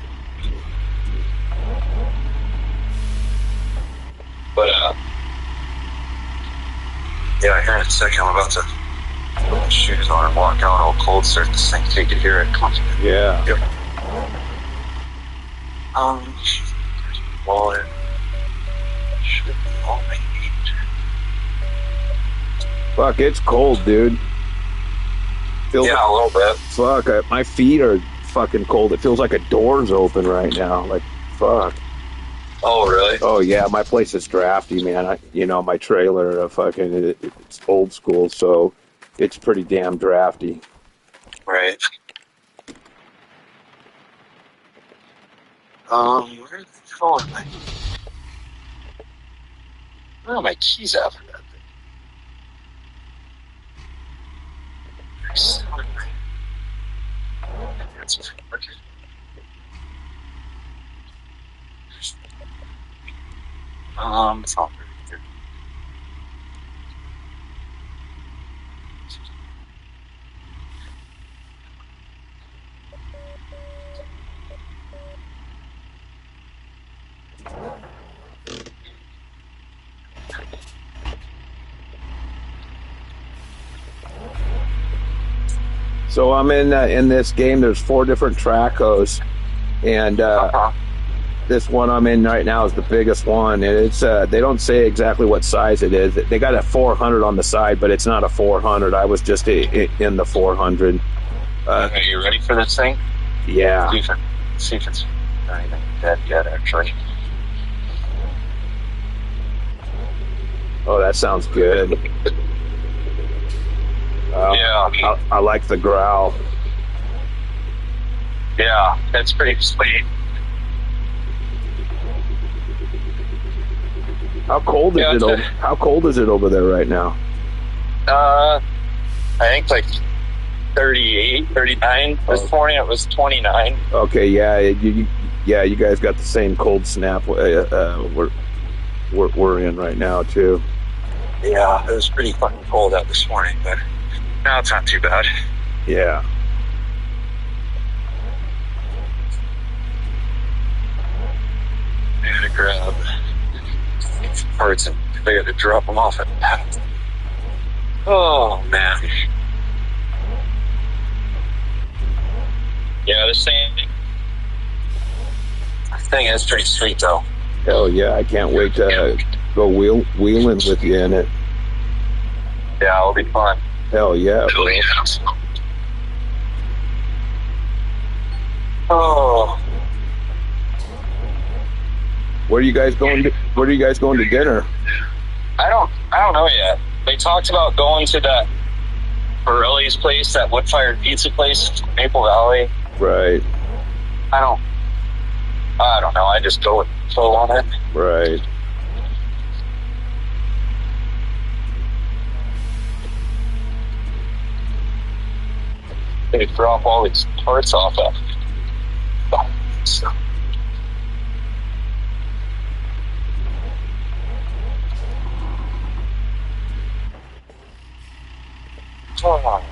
But here in a second, I'm about to put my shoes on and walk out all cold, start this thing, take it here and come. Yeah. Yep. Wallet. Should be all I need. Fuck, it's cold, dude. Feels Yeah, a little bit. Fuck, my feet are fucking cold. It feels like a door's open right now. Like, fuck. Oh, really? Oh yeah, my place is drafty, man. My trailer, it's old school, so it's pretty damn drafty. Right. Where the hell am I? Where are my keys at for that thing? That's okay. It's not very good. So I'm in this game. There's 4 different Tracos, and this one I'm in right now is the biggest one. And it's they don't say exactly what size it is. They got a 400 on the side, but it's not a 400. I was just in the 400. Are you ready for this thing? Yeah. See if it's not even dead yet, actually. Oh, that sounds good. Yeah. I like the growl. Yeah, that's pretty sweet. How cold is it? How cold is it over there right now? I think like 38, 39. This morning it was 29. Okay, yeah, you guys got the same cold snap we're in right now too. Yeah, it was pretty fucking cold out this morning, but now it's not too bad. Yeah. I gotta grab parts and I gotta drop them off at that. Oh man. Yeah, this thing is pretty sweet though. Hell yeah, I can't wait to go wheeling with you in it. Yeah, it'll be fun. Hell yeah. Oh. Where are you guys going to dinner? I don't know yet. They talked about going to that Borelli's place, that wood-fired pizza place, Maple Valley. Right. I don't know. I just go with the flow on it. Right. They drop all these parts off of. So. Oh.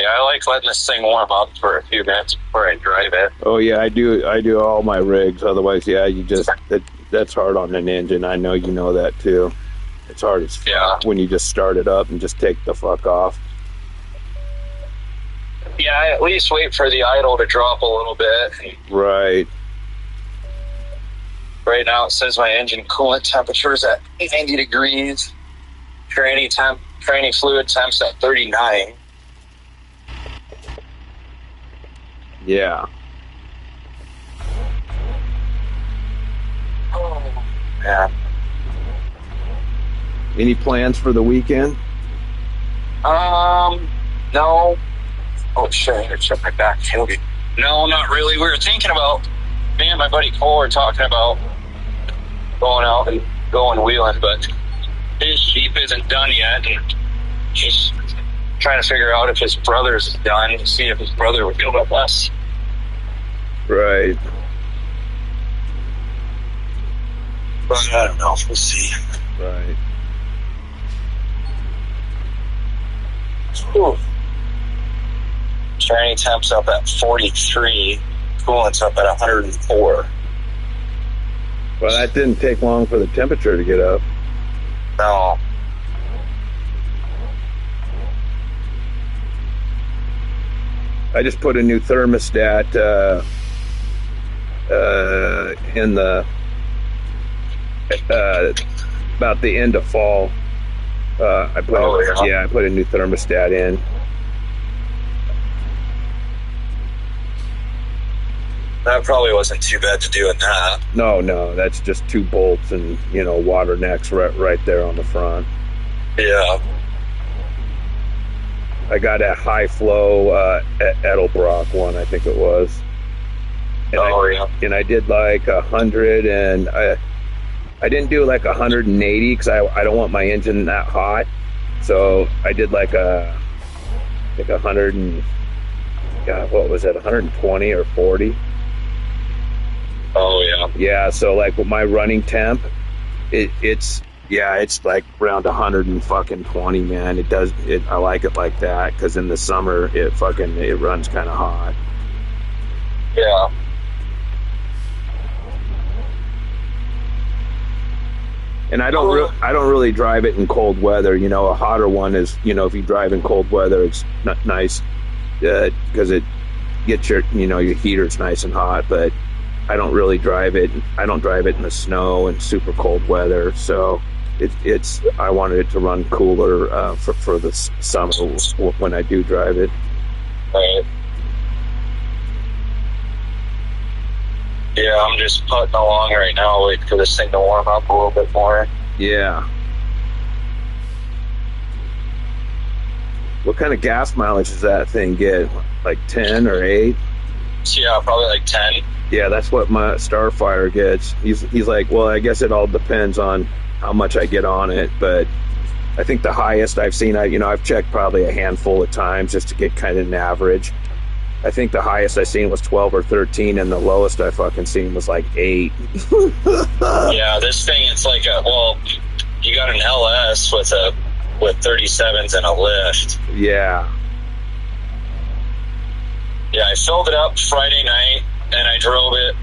Yeah, I like letting this thing warm up for a few minutes before I drive it. Oh yeah, I do all my rigs. Otherwise, yeah, that's hard on an engine. I know you know that too. It's hard as fuck when you just start it up and just take the fuck off. Yeah, I at least wait for the idle to drop a little bit. Right. Right now it says my engine coolant temperature is at 90 degrees. Training fluid temps at 39. Yeah. Oh, man. Any plans for the weekend? No. Oh shit, I gotta check my back tailgate. No, not really. We were thinking about, me and my buddy Cole were talking about going out and going wheeling, but his Jeep isn't done yet, and he's trying to figure out if his brother's done, to see if his brother would go with us. Right. But I don't know. We'll see. Right. Whew. Training temps up at 43. Coolant's up at 104. Well, that didn't take long for the temperature to get up. No. I just put a new thermostat in the about the end of fall. I put I put a new thermostat in. That probably wasn't too bad to do in that. No, that's just 2 bolts and water necks right there on the front. Yeah. I got a high flow Edelbrock one, I think it was. And and I did like 100, and I didn't do like 180 because I don't want my engine that hot. So I did like a 100 and what was it, 120 or 40? Oh yeah. Yeah, so like with my running temp, it's like around 120, man. I like it like that because in the summer it runs kind of hot. Yeah. And I don't really drive it in cold weather. A hotter one is, if you drive in cold weather, it's not nice because it gets your heater's nice and hot. But I don't really drive it. I don't drive it in the snow and super cold weather. So I wanted it to run cooler for the summer when I do drive it. Right. Yeah, I'm just putting along right now, waiting for this thing to warm up a little bit more. Yeah. What kind of gas mileage does that thing get? Like 10 or 8? Yeah, probably like 10. Yeah, that's what my Starfire gets. He's like, well, I guess it all depends on how much I get on it, but I think the highest I've seen, I've checked probably a handful of times just to get kind of an average. I think the highest I seen was 12 or 13, and the lowest I fucking seen was like 8. Yeah, this thing, it's like you got an LS with 37s and a lift. Yeah. Yeah, I filled it up Friday night, and I drove it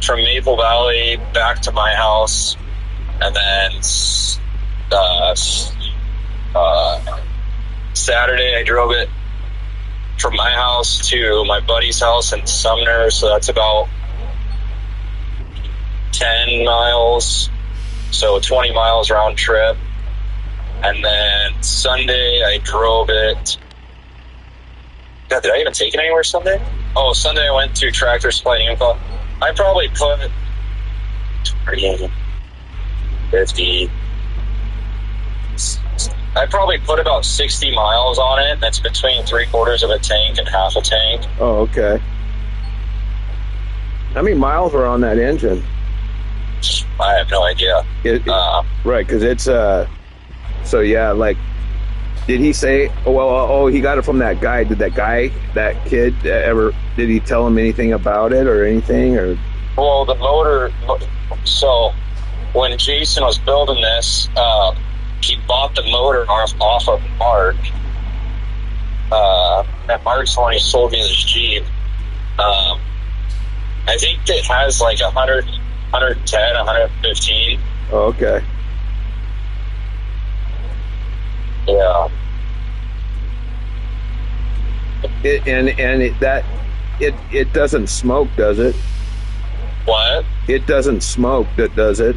from Maple Valley back to my house, and then Saturday I drove it from my house to my buddy's house in Sumner, so that's about 10 miles, so 20 miles round trip. And then Sunday I drove it. God, did I even take it anywhere Sunday? Oh, Sunday I went to Tractor Supply Info. I probably put 50. I probably put about 60 miles on it. That's between 3/4 of a tank and half a tank. Oh, okay. How many miles are on that engine? I have no idea. Right, because it's so yeah, like, did he say? Oh, he got it from that guy. Did that kid ever? Did he tell him anything about it or anything? Or well, the motor. So when Jason was building this, he bought the motor off of Mark. And Mark's the one he sold me this Jeep. I think it has like 100, 110, 115. Oh, okay. Yeah. It doesn't smoke, does it? What? It doesn't smoke, does it?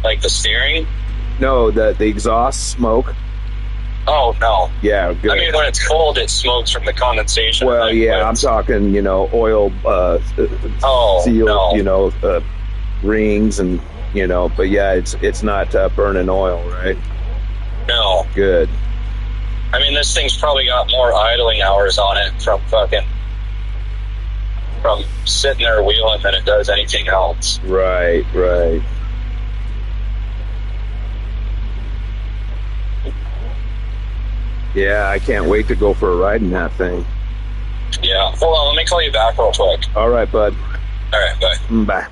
Like the steering? No, the exhaust smoke. Oh, no. Yeah, good. I mean, when it's cold, it smokes from the condensation. Well, yeah, I'm talking, oil seal, no. Rings and, but yeah, it's not burning oil, right? No. Good. I mean, this thing's probably got more idling hours on it from sitting there wheeling than it does anything else. Right. Yeah, I can't wait to go for a ride in that thing. Yeah. Hold on, let me call you back real quick. All right, bud. All right, bye. Bye.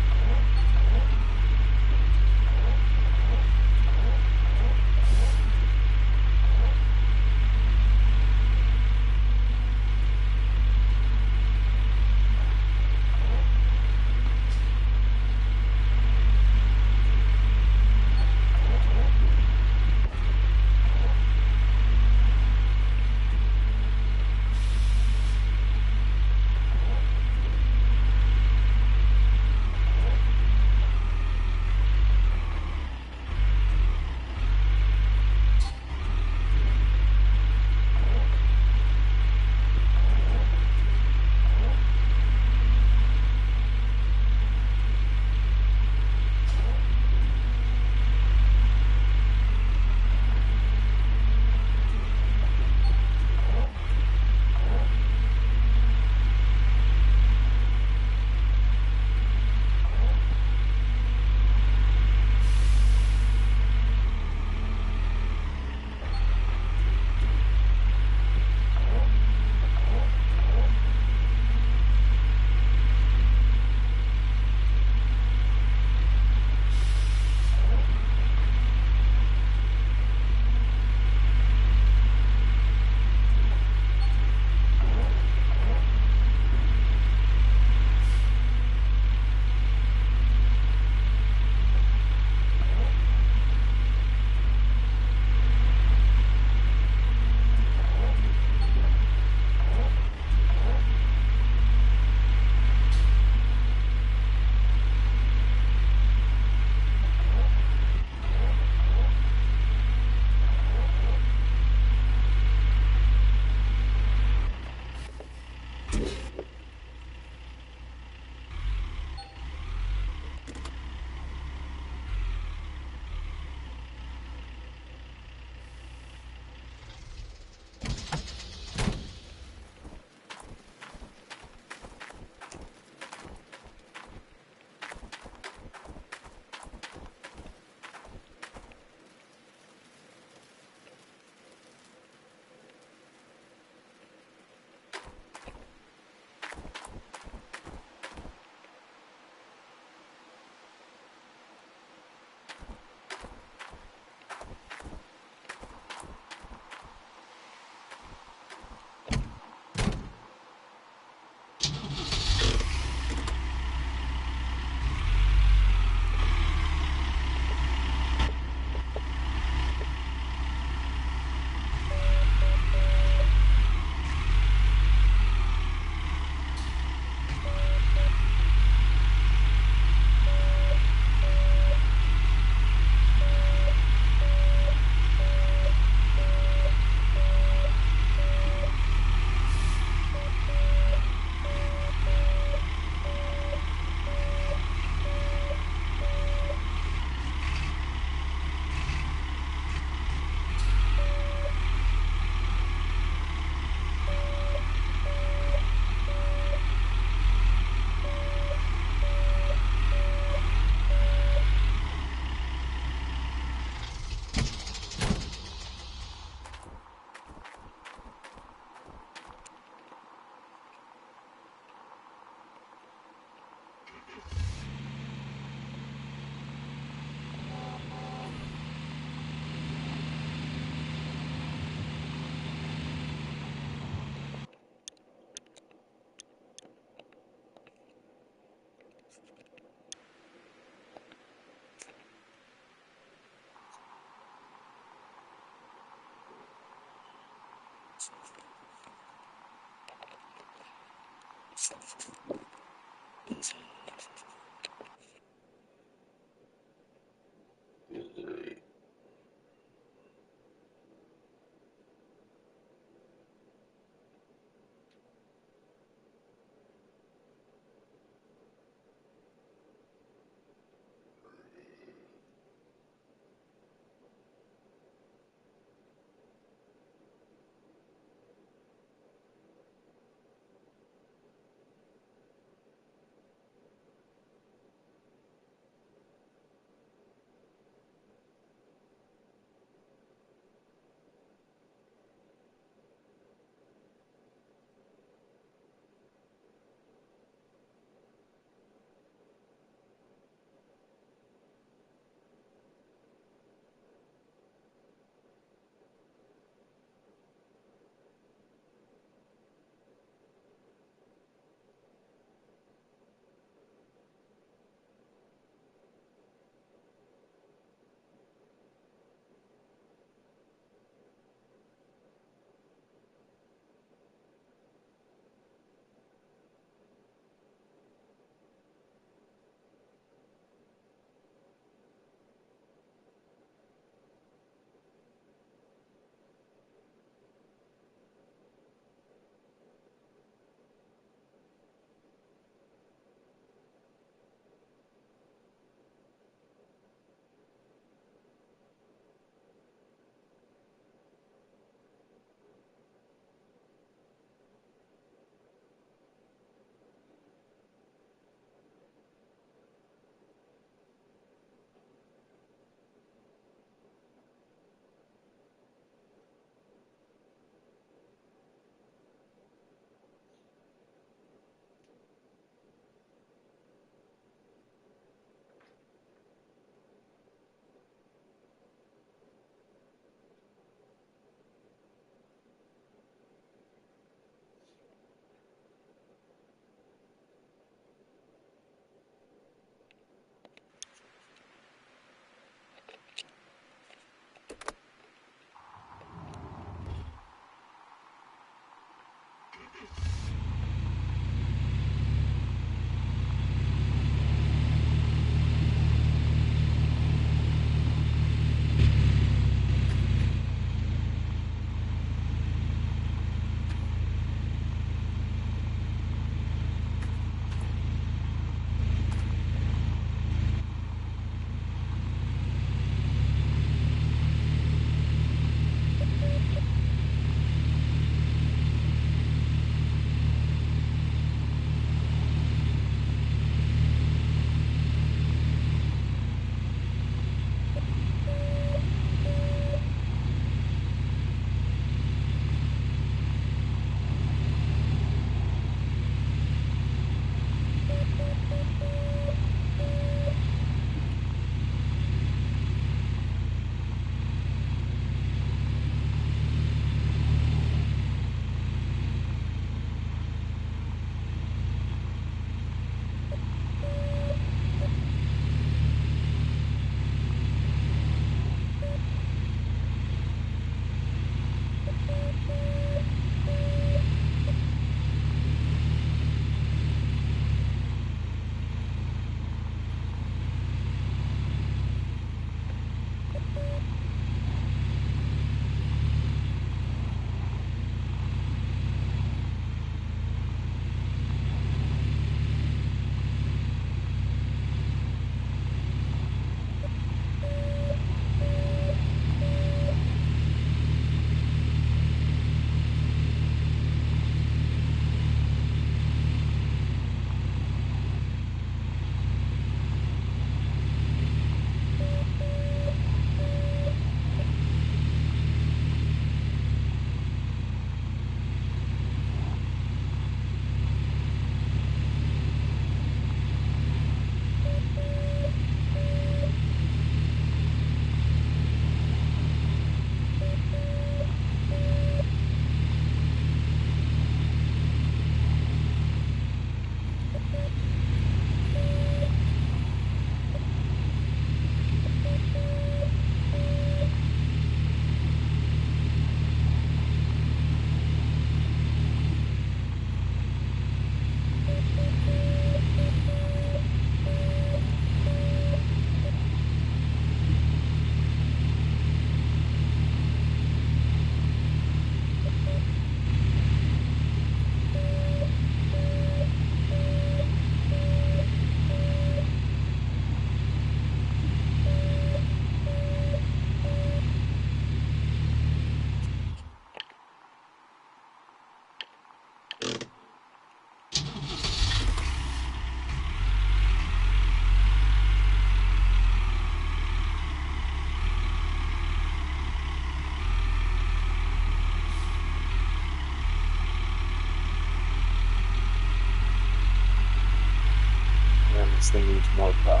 This thing needs more power.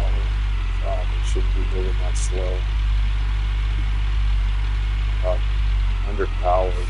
It shouldn't be moving that slow. Underpowered.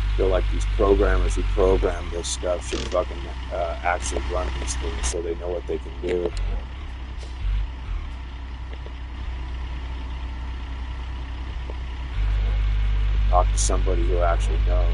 I feel like these programmers who program this stuff should fucking actually run these things so they know what they can do. Talk to somebody who actually knows.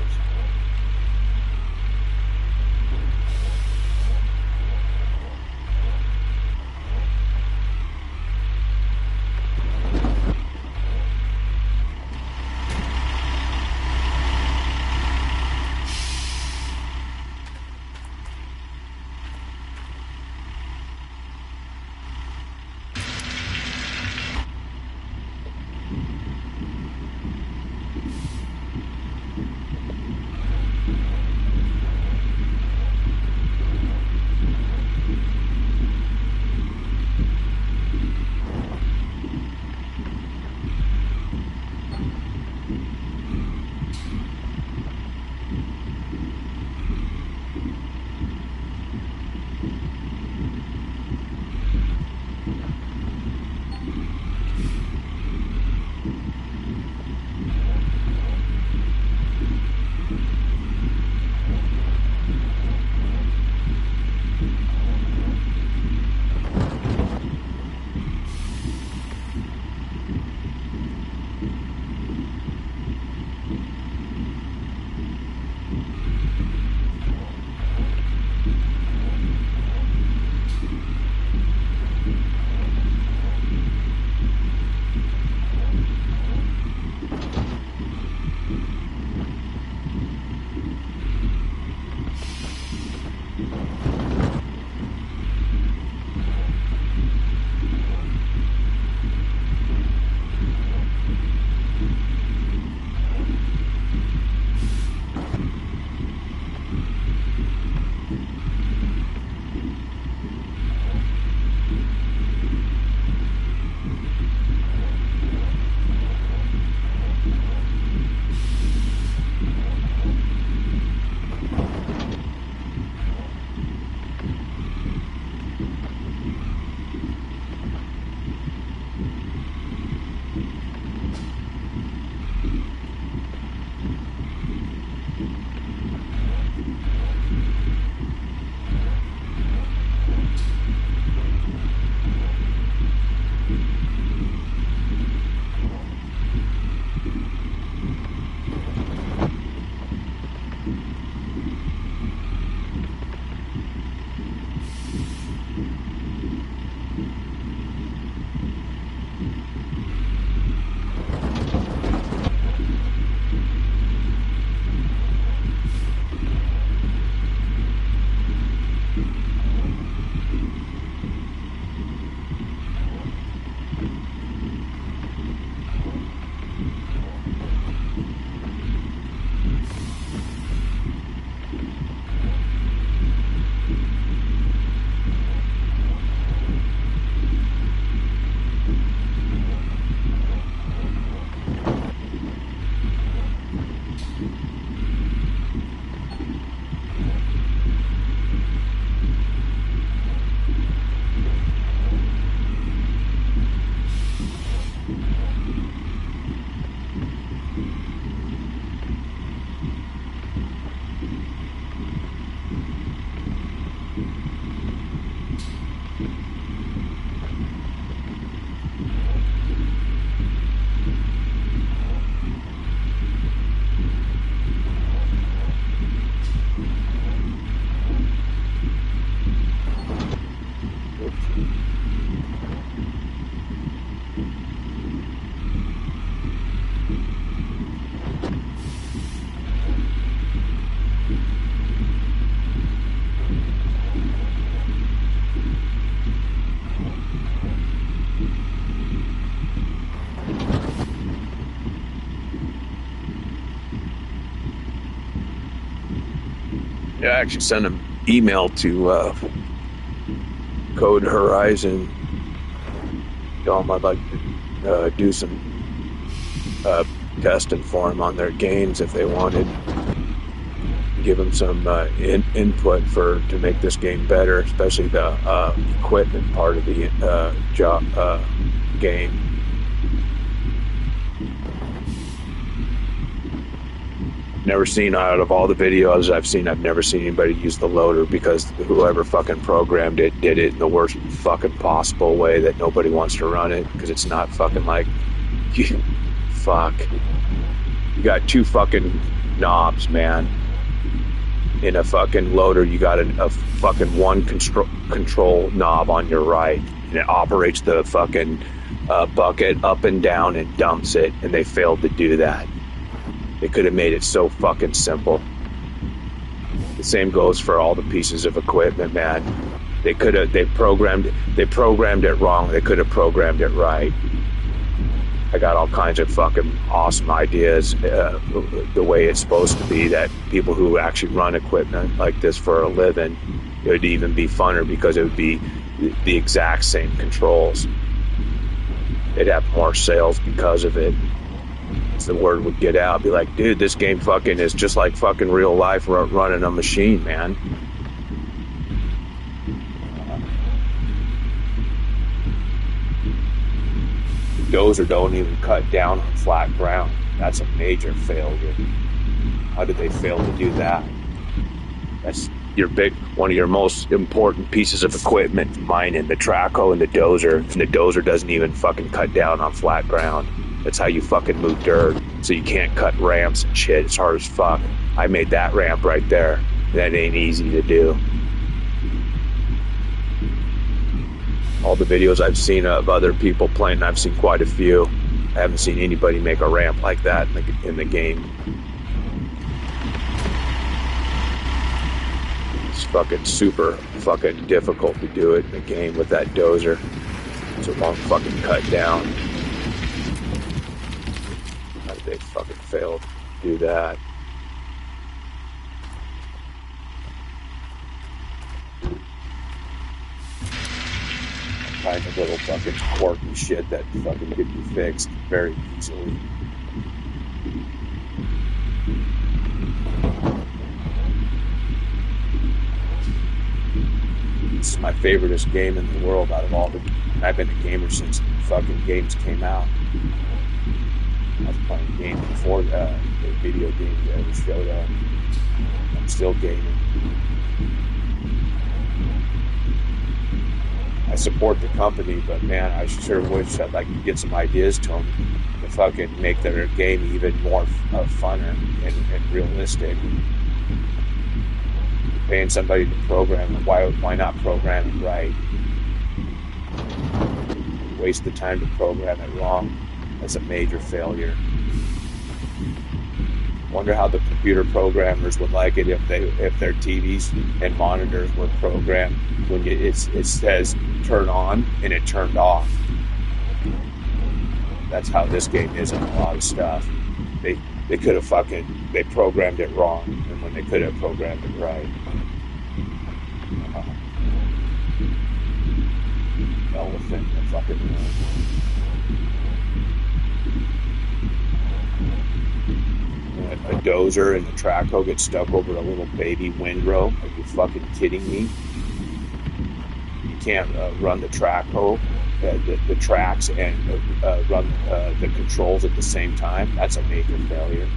Yeah, I actually sent an email to Code Horizon. I'd like to do some testing for them on their games if they wanted. Give them some input to make this game better, especially the equipment part of the game. Never seen, out of all the videos I've seen, I've never seen anybody use the loader, because whoever fucking programmed it did it in the worst fucking possible way that nobody wants to run it, because it's not fucking like, fuck. You got two fucking knobs, man. In a fucking loader, you got a fucking one control knob on your right, and it operates the fucking bucket up and down and dumps it, and they failed to do that. They could have made it so fucking simple. The same goes for all the pieces of equipment, man. They programmed it wrong. They could have programmed it right. I got all kinds of fucking awesome ideas, the way it's supposed to be, that people who actually run equipment like this for a living, it would even be funner, because it would be the exact same controls. They'd have more sales because of it. The word would get out, be like, dude, this game fucking is just like fucking real life running a machine, man. Dozer don't even cut down on flat ground. That's a major failure. How did they fail to do that? That's one of your most important pieces of equipment, mining, the Traco and the Dozer. And the Dozer doesn't even fucking cut down on flat ground. That's how you fucking move dirt. So you can't cut ramps and shit. It's hard as fuck. I made that ramp right there. That ain't easy to do. All the videos I've seen of other people playing, I've seen quite a few. I haven't seen anybody make a ramp like that in the game. It's fucking super fucking difficult to do it in the game with that Dozer. It's a long fucking cut down. How did they fucking fail to do that? Kind of little fucking quirky shit that fucking could be fixed very easily. This is my favoriteest game in the world out of all the. I've been a gamer since the fucking games came out. I was playing games before the video game ever showed up. I'm still gaming. I support the company, but man, I sure wish I'd like to get some ideas to them to fucking make their game even more funner and realistic. Paying somebody to program it, why not program it right? Waste the time to program it wrong. That's a major failure. Wonder how the computer programmers would like it if their TVs and monitors were programmed when it says turn on and it turned off. That's how this game is in a lot of stuff. They could have they programmed it wrong, and when they could have programmed it right. Elephant in the fucking room. A Dozer and the Traco get stuck over a little baby windrow. Are you fucking kidding me? You can't run the Traco, the tracks, and run the controls at the same time. That's a major failure.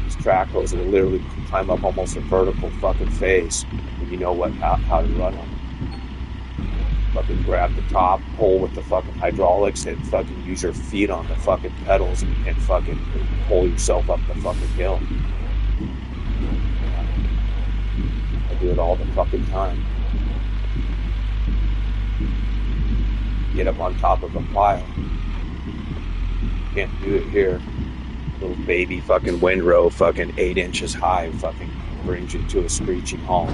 These Tracos will literally climb up almost a vertical fucking face when you know how to run them. Fucking grab the top, pull with the fucking hydraulics, and fucking use your feet on the fucking pedals and fucking pull yourself up the fucking hill. I do it all the fucking time. Get up on top of a pile. Can't do it here. Little baby fucking windrow, fucking 8 inches high, fucking brings you to a screeching halt.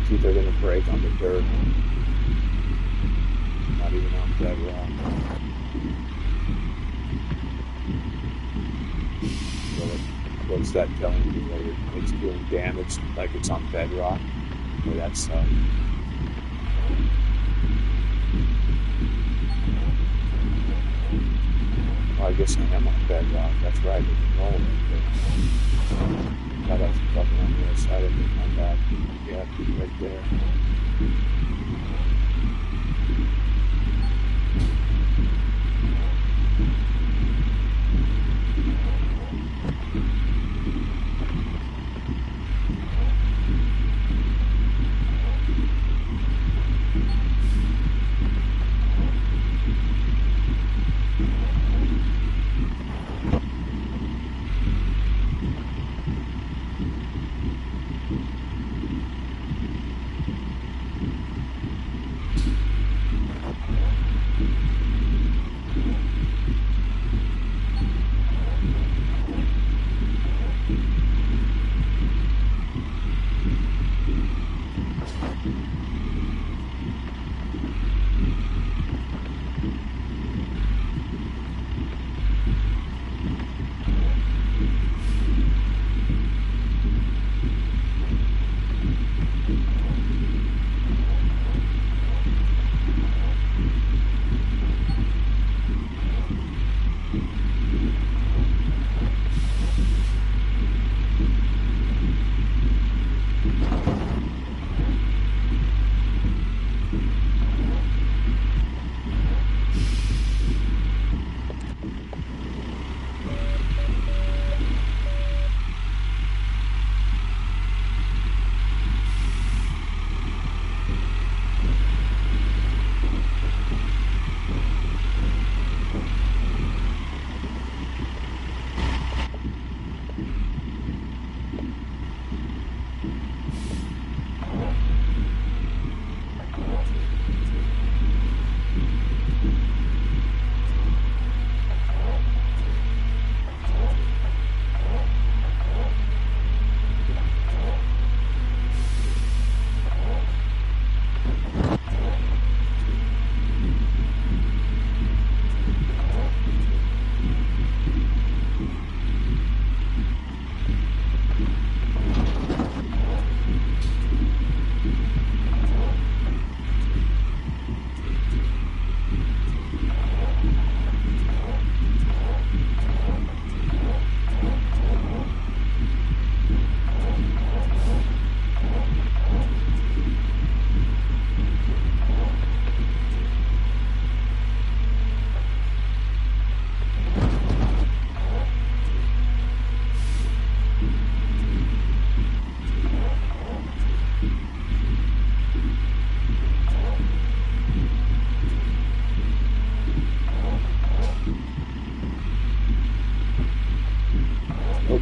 teeth are going to break on the dirt. Not even on bedrock. What's that telling you? That it's doing damage like it's on bedrock? Well, that sucks. Well, I guess I am on bedrock. That's right. It's rolling. Thought I was fucking on the other side of it. My bad. Yeah, right there.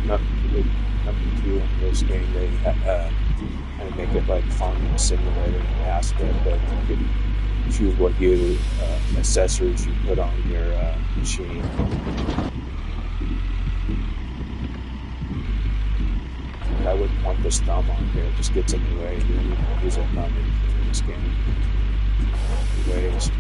Number two in this game, they kind of make it like farming simulator aspect, but you can choose what you accessories you put on your machine. I wouldn't want this thumb on here; it just gets in the way. You don't even use a thumb in this game. Anyways.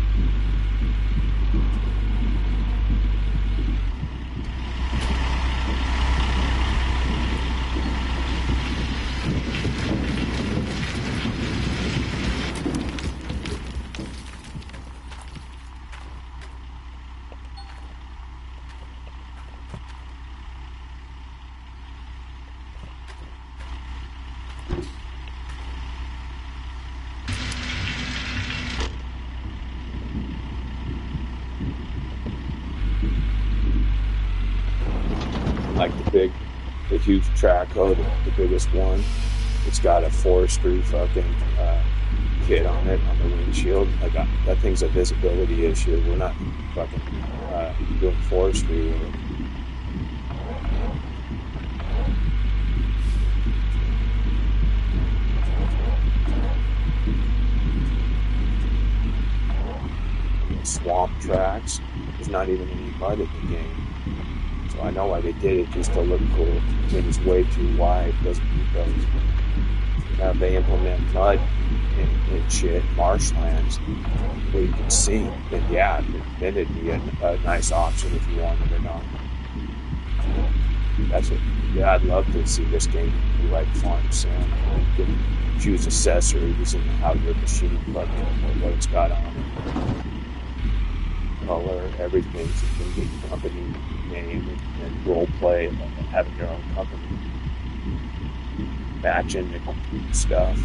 Like the huge track code, the biggest one. It's got a forestry fucking kit on it on the windshield. That thing's a visibility issue. We're not fucking doing forestry with it. Swamp tracks. There's not even any mud in the game. So I know why they did it, just to look cool. I mean, it's way too wide, doesn't need those. Now if they implement mud and shit, marshlands where you can see. And yeah, then it'd be a nice option if you wanted it on. That's what. Yeah, I'd love to see this game be like Farm Sim. You can choose accessories and how your machine fucking what it's got on it, color, everything. So you can get your company name and role play and having your own company, matching and stuff.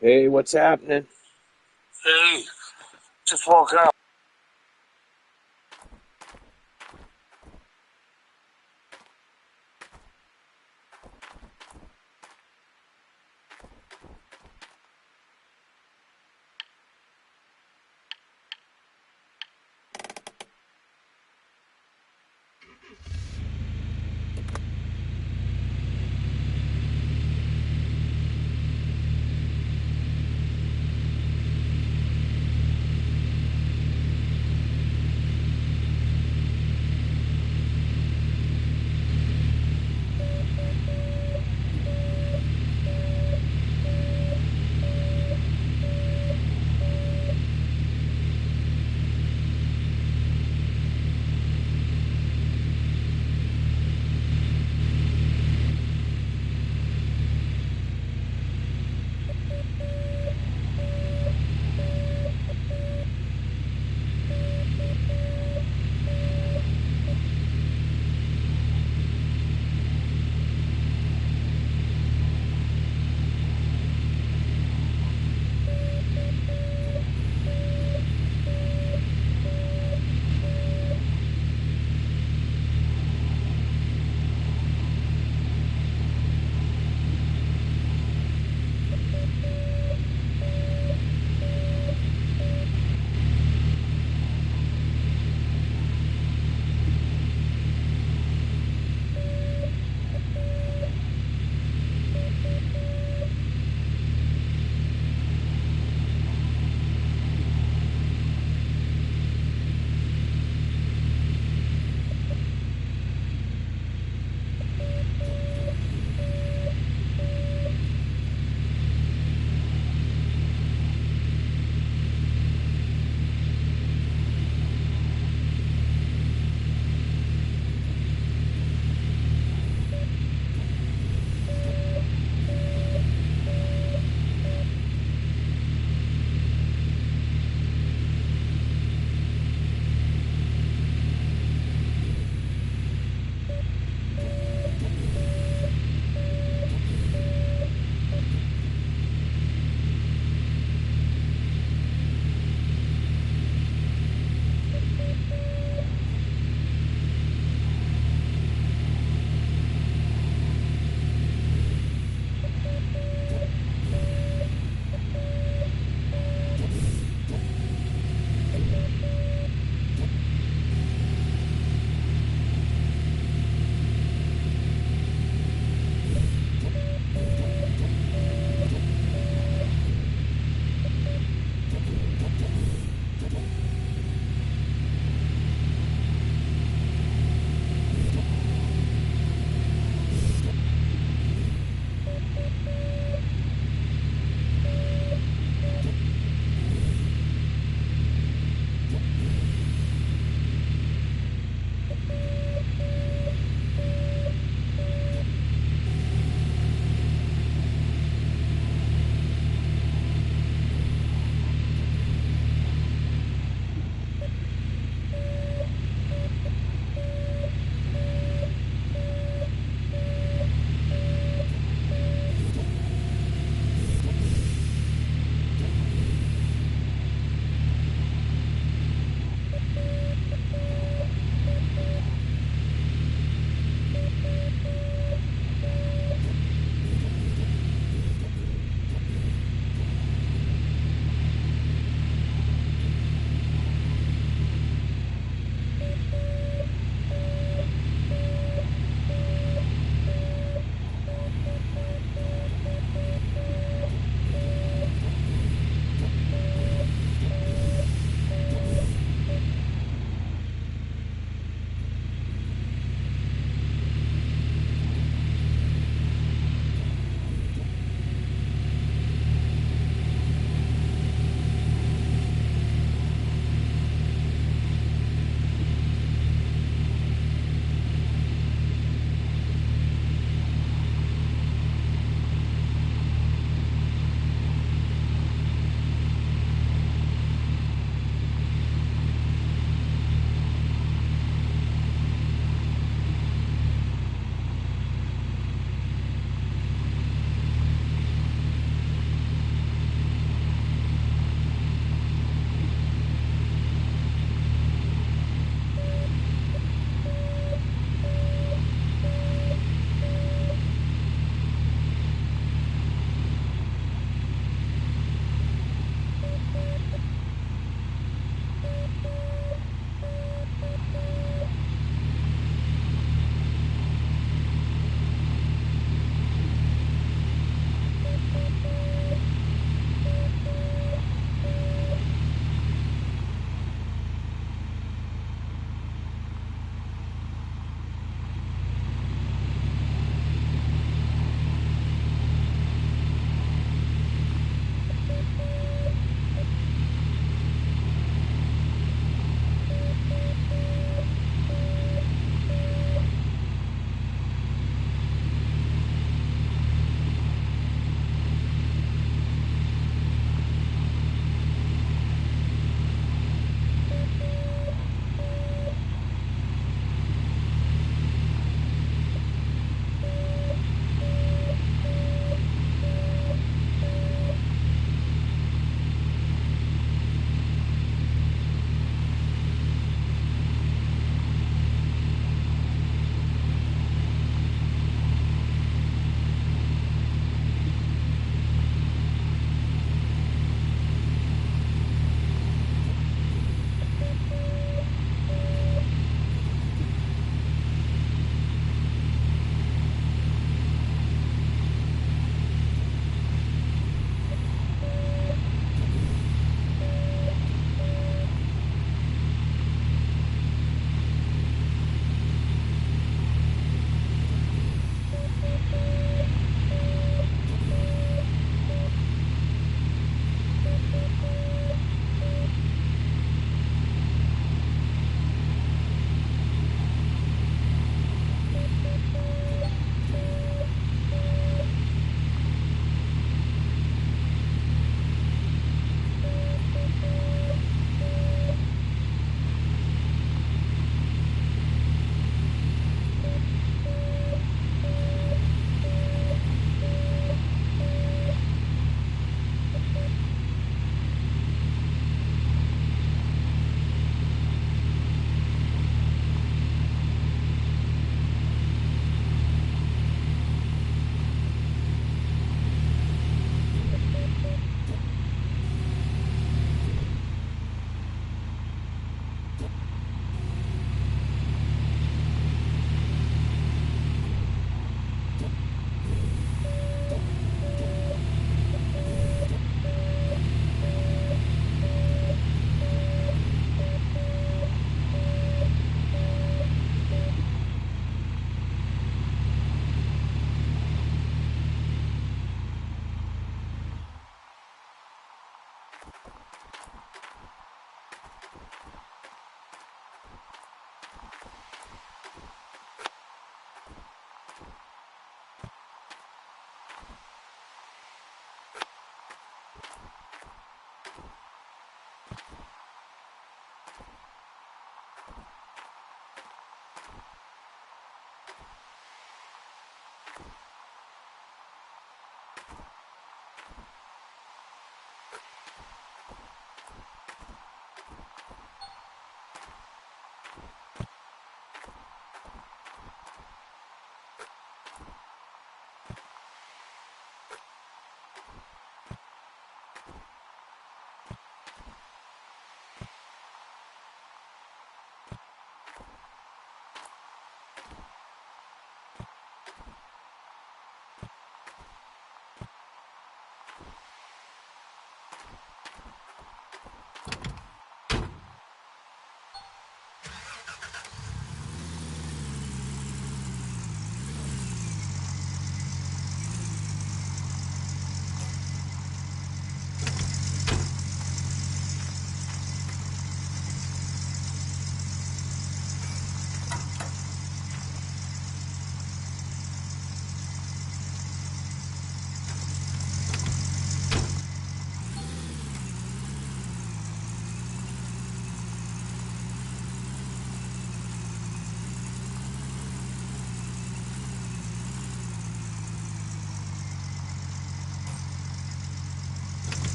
Hey, what's happening? Hey, just woke up.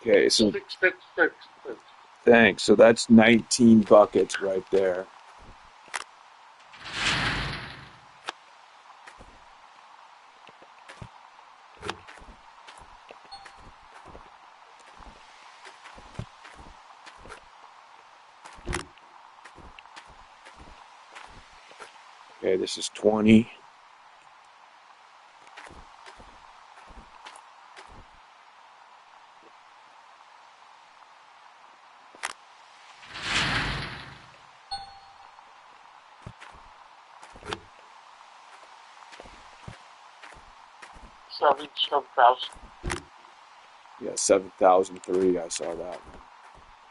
Okay, so 666. thanks. So that's 19 buckets right there. Okay, this is 20. Seven thousand. Yeah, 7,003. I saw that one.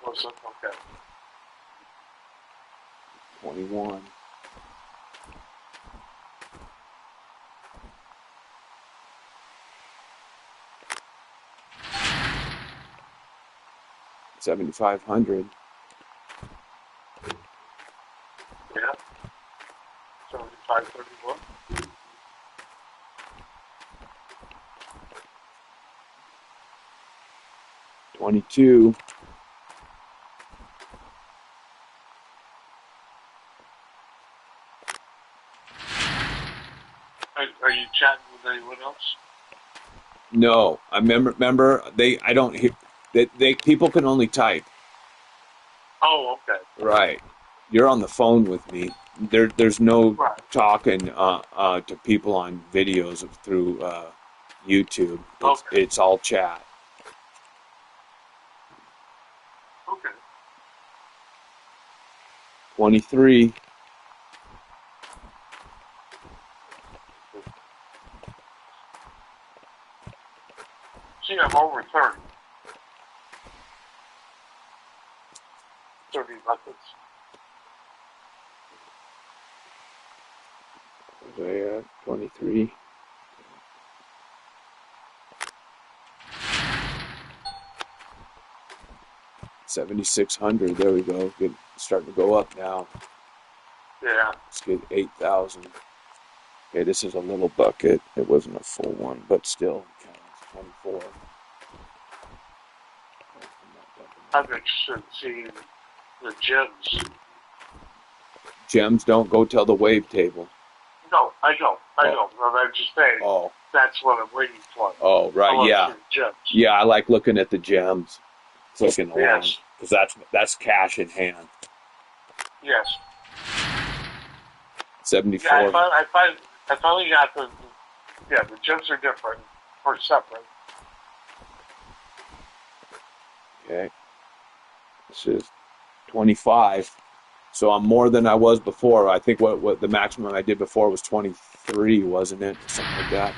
Was it? Okay. 21. $7,500. Yeah. 7531. $22. Are you chatting with anyone else? No, I remember they. I don't hear. They people can only type. Oh, okay. Right. You're on the phone with me. There's no Right. talking to people on videos through YouTube. Okay. It's all chat. Okay. 23. See, I'm over 30. 30 buckets. Yeah, 23. $7,600. There we go. Starting to go up now. Yeah. Let's get 8,000. Okay, this is a little bucket. It wasn't a full one, but still counts. 24. I'm interested in seeing the gems. Gems don't go till the wave table. No, I know. But I'm just saying. Oh. That's what I'm waiting for. Oh, right, yeah. Gems. Yeah, I like looking at the gems. Clicking along. Yes. Because that's cash in hand. Yes. 74. Yeah, I finally got the gems are different or separate. Okay. This is 25. So I'm more than I was before. I think what the maximum I did before was 23, wasn't it? Something like that.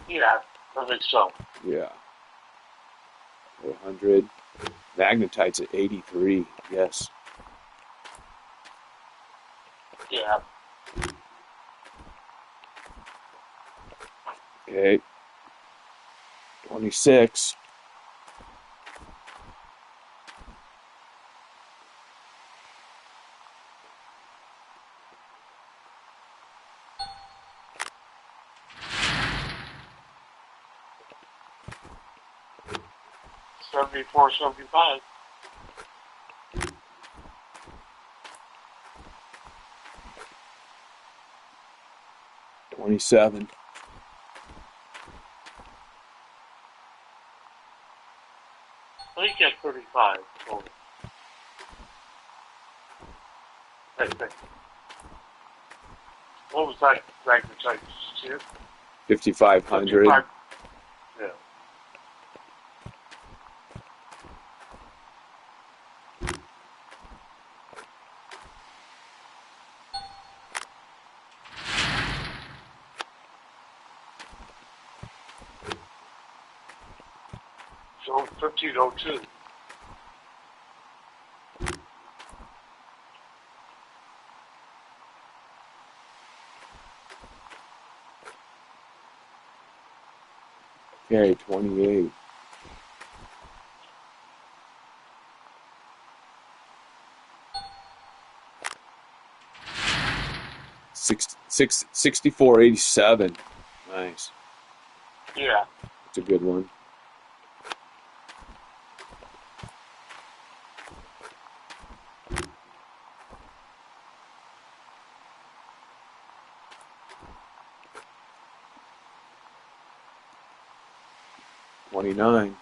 Yeah, I think so. Yeah. 400. Magnetite's at 83. Yes. Yeah. Okay. 26. $74, $75. $27. I think at 35 total. I think. What was that magnetite? 5,500. Yeah. So 1502. Okay, 28. Six, 64.87. Nice. Yeah. It's a good one. 29.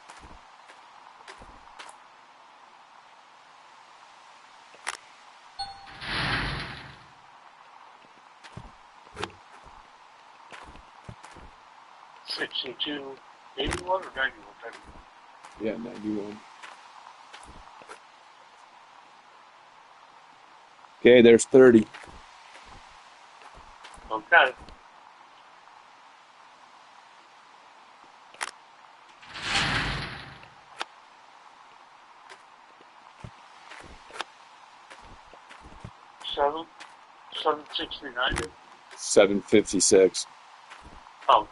$62, 81 or 91? Yeah, 91. Okay, there's 30. Okay. Seven, 769. 756. Okay.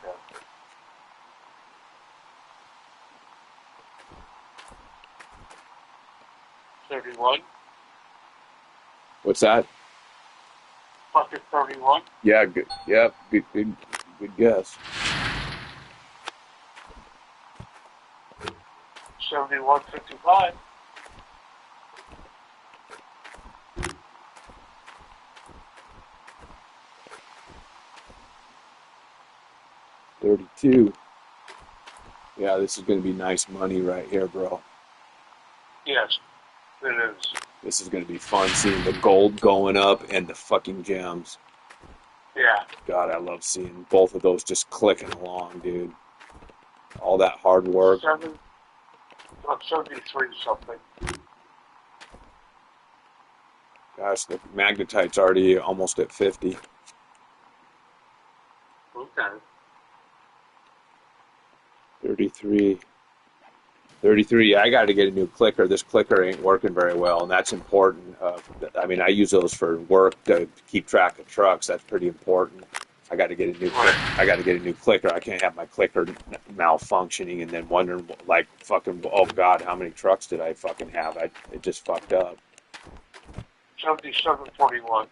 $31. What's that? Bucket 31. Yeah, good. Yep, good guess. 71.55. $32. Yeah, this is going to be nice money right here, bro. Yes, it is. This is going to be fun seeing the gold going up and the fucking gems. Yeah. God, I love seeing both of those just clicking along, dude. All that hard work. 73 something. Gosh, the magnetite's already almost at 50. Okay. 33. 33. I got to get a new clicker. This clicker ain't working very well, and that's important. I mean, I use those for work to keep track of trucks. That's pretty important. I got to get a new. I got to get a new clicker. I can't have my clicker malfunctioning and then wondering, like, fucking, oh God, how many trucks did I fucking have? It just fucked up. 77.41.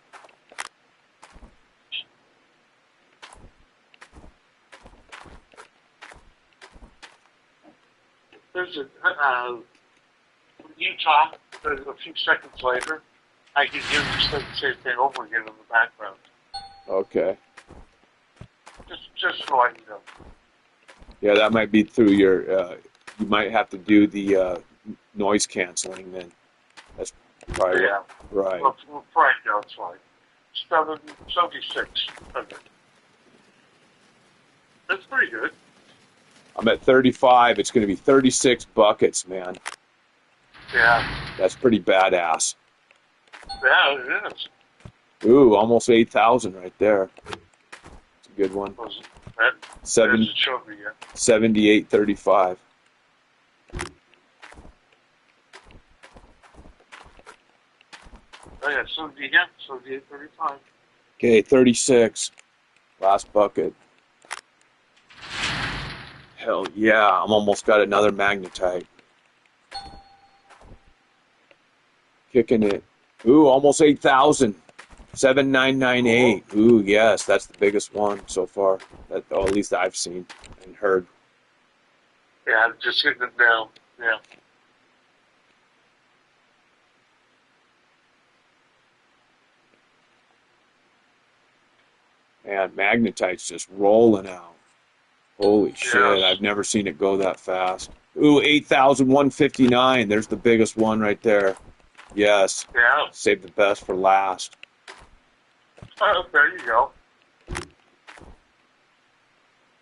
There's Utah. There's a few seconds later, I can hear the same thing over again in the background. Okay. Just so I know. Yeah, that might be through your. You might have to do the noise canceling then. That's probably right. Well, right now it's fine. 76. Okay. That's pretty good. I'm at 35. It's going to be 36 buckets, man. Yeah. That's pretty badass. Yeah, it is. Ooh, almost 8,000 right there. It's a good one. 78.35. Oh, yeah, 78.35. Okay, 36. Last bucket. Hell yeah, I'm almost got another magnetite. Kicking it. Ooh, almost 8,000. 7,998. Ooh, yes, that's the biggest one so far. That, at least I've seen and heard. Yeah, just hitting it down. Yeah. Man, magnetite's just rolling out. Holy shit, Yes. I've never seen it go that fast. Ooh, 8,159. There's the biggest one right there. Yes. Yeah. Save the best for last. There you go.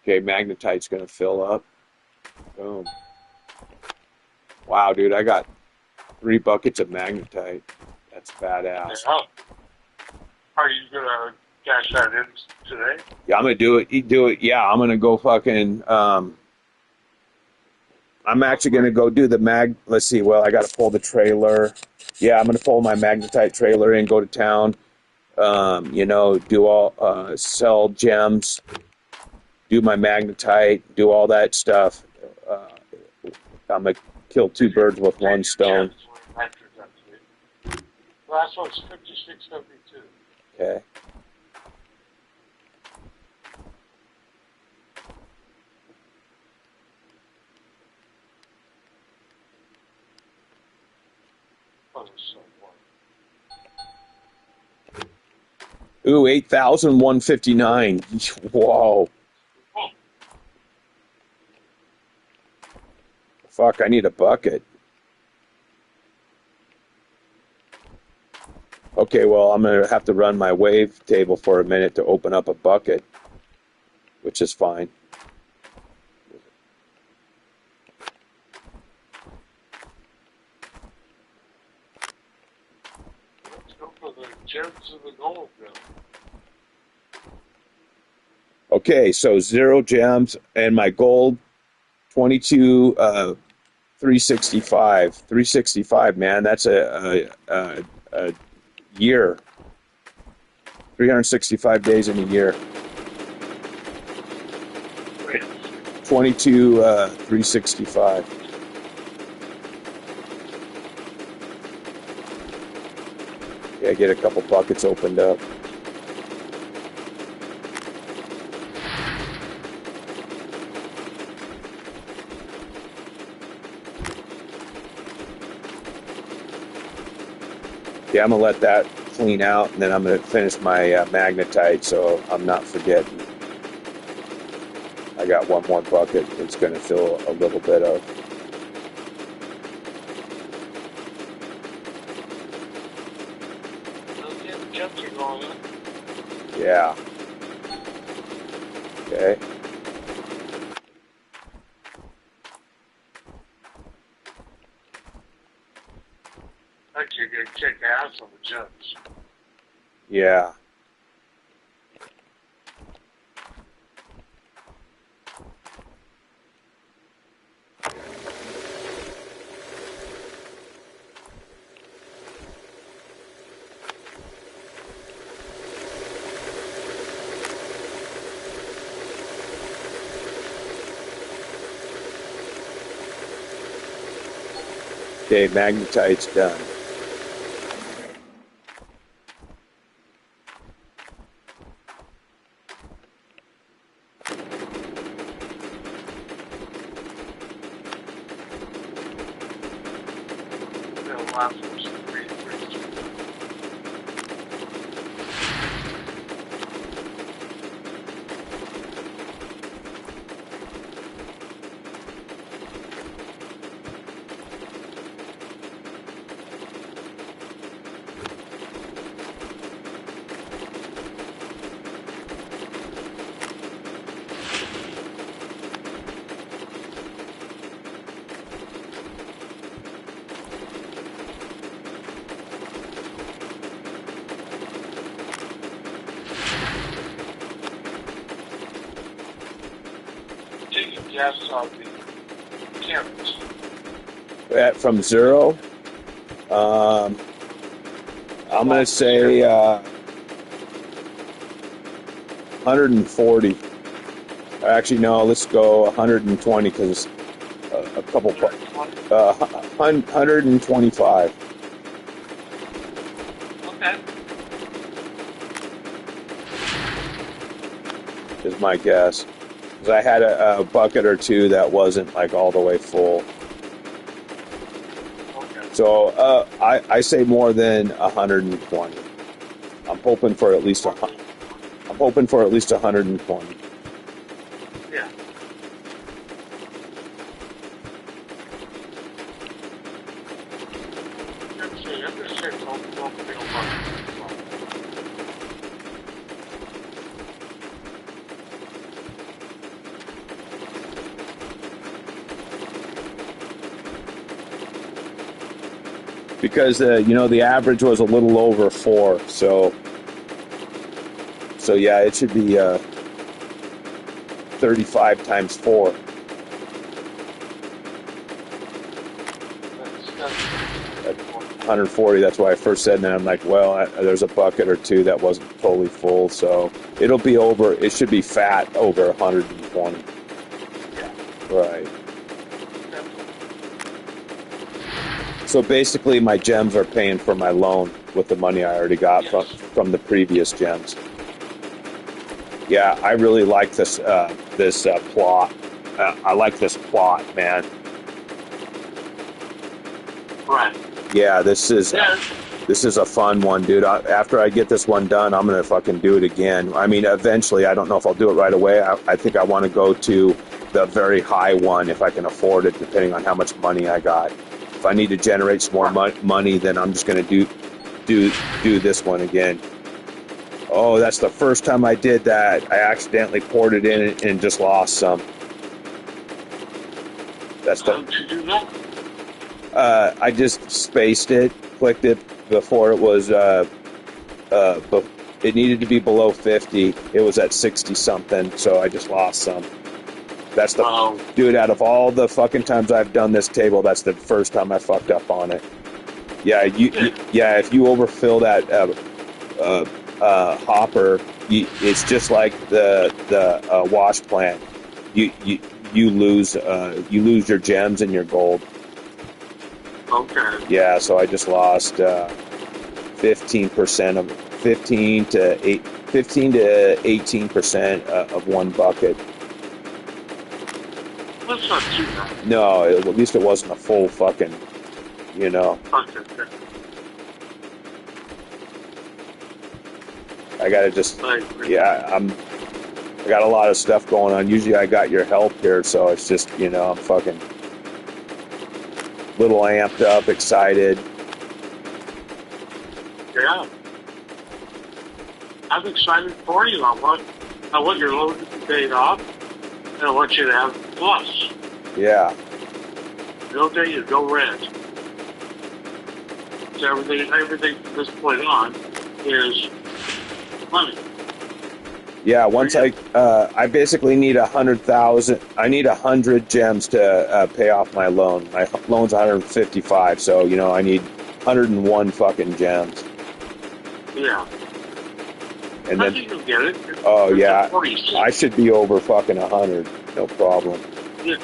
Okay, magnetite's going to fill up. Boom. Wow, dude, I got 3 buckets of magnetite. That's badass. Yeah. Are you going to cash that in today? Yeah, I'm going to do it. Yeah, I'm going to go fucking, I'm actually going to go do the let's see, well, I got to pull the trailer. Yeah, I'm going to pull my magnetite trailer in, go to town, do all, sell gems, do my magnetite, do all that stuff. I'm going to kill 2 birds with 1 stone. Last one's 56.72. Okay. Ooh, 8,159. Whoa. Fuck, I need a bucket. Okay, well, I'm going to have to run my wave table for a minute to open up a bucket, which is fine. Let's go for the gems of the gold bill. Okay, so 0 gems and my gold, 22, 365. 365, man, that's a year. 365 days in a year. Wait, 22, 365. Yeah, get a couple buckets opened up. Yeah, I'm gonna let that clean out, and then I'm gonna finish my magnetite, so I'm not forgetting. I got one more bucket that's gonna fill a little bit of. okay, the gems are going up. Yeah. Okay. Actually, you're going to kick ass on the gems. Yeah. Okay, magnetite's done. The last one's 3. Taking gas off the cameras. From 0, I'm gonna say 140. Actually, no, let's go 120 because a couple. 125 Okay. is my guess. Because I had a bucket or two that wasn't like all the way full. Okay. So I say more than 120. I'm hoping for at least I'm hoping for at least 120. Yeah. I'm going to say don't feel much. Because the average was a little over 4, so yeah, it should be 35 times 4. That's 140. That's why I first said that. I'm like, well, there's a bucket or two that wasn't fully full, so it'll be over. It should be fat over 120. yeah. Right. So basically, my gems are paying for my loan with the money I already got from the previous gems. Yeah, I really like this plot. I like this plot, man. Right. Yeah, this is Yeah. a fun one, dude. After I get this one done, I'm gonna fucking do it again. I mean, eventually. I don't know if I'll do it right away. I think I want to go to the very high one if I can afford it, depending on how much money I got. If I need to generate some more money, then I'm just going to do this one again. Oh, that's the first time I did that. I accidentally poured it in and just lost some. That's How did you do that? I just spaced it, clicked it before it was, it needed to be below 50. It was at 60 something, so I just lost some. That's the, dude, out of all the fucking times I've done this table, that's the first time I fucked up on it. Yeah, yeah, if you overfill that, hopper, it's just like the wash plant. You lose your gems and your gold. Okay. Yeah, so I just lost 15% of 15 to 18% of one bucket. That's not too bad. No, at least it wasn't a full fucking, you know. Okay. I gotta just, I agree. yeah, I got a lot of stuff going on. Usually I got your help here, so it's just, you know, I'm fucking little amped up, excited. Yeah. I'm excited for you. I want your load to be paid off, and I want you to have plus. Yeah. No days, no rent. So everything from this point on is money. Yeah, once I basically need 100,000. I need 100 gems to pay off my loan. My loan's 155, so you know I need 101 fucking gems. Yeah. And I then, think you'll get it. oh It's yeah, a 46. I should be over fucking 100, no problem. Yeah.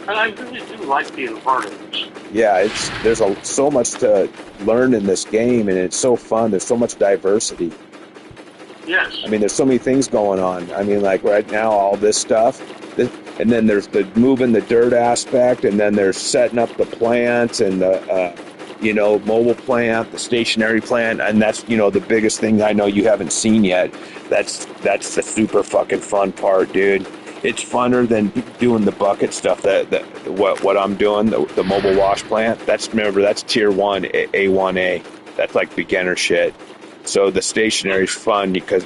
And I really do like being a part of this. Yeah, there's so much to learn in this game, and it's so fun. There's so much diversity. Yes. I mean, there's so many things going on. I mean, like right now, all this stuff, and then there's the moving the dirt aspect, and then there's setting up the plants and the, you know, mobile plant, the stationary plant, and that's, you know, the biggest thing I know you haven't seen yet. That's the super fucking fun part, dude. It's funner than doing the bucket stuff. What I'm doing, the mobile wash plant. That's tier 1, A1A. That's like beginner shit. So the stationary is fun because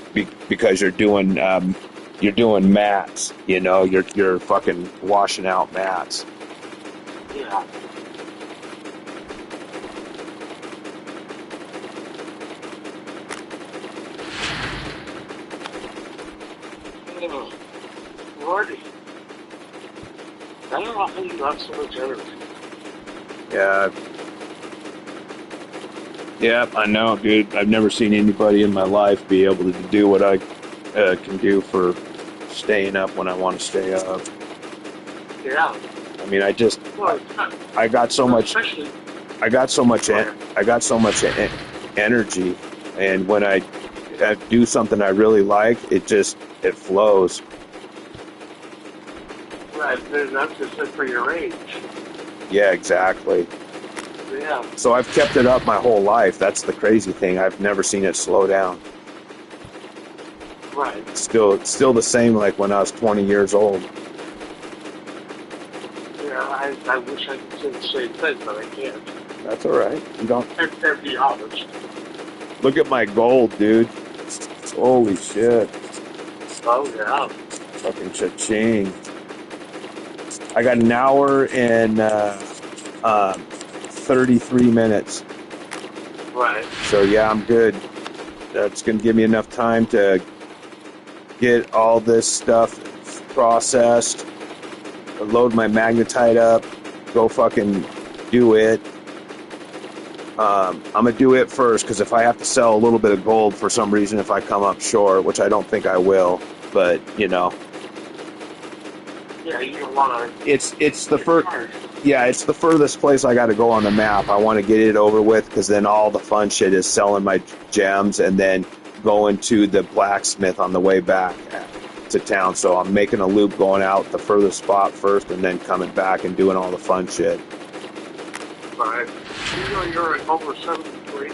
you're doing mats. You know, you're fucking washing out mats. Yeah. Oh, Lordy. I don't know how you got so much energy. Yeah. Yeah, I know, dude. I've never seen anybody in my life be able to do what I can do for staying up when I want to stay up. Yeah. I mean, I got so much energy, and when I do something I really like, it flows. Right, that's just it for your age. Yeah, exactly. Yeah. So I've kept it up my whole life. That's the crazy thing. I've never seen it slow down. Right. Still the same like when I was 20 years old. Yeah, I wish I could say the same thing, but I can't. That's all right. You don't. And be honest. Look at my gold, dude. Holy shit. Oh, yeah. Fucking cha-ching. I got an hour and 33 minutes. Right. So yeah, I'm good. That's going to give me enough time to get all this stuff processed, load my magnetite up, go fucking do it. I'm going to do it first, because if I have to sell a little bit of gold for some reason, if I come up short, which I don't think I will, but, you know. Yeah, you don't want to... It's the first... Yeah, it's the furthest place I got to go on the map. I want to get it over with, because then all the fun shit is selling my gems and then going to the blacksmith on the way back to town. So I'm making a loop going out the furthest spot first and then coming back and doing all the fun shit. Right. You know you're at over 73?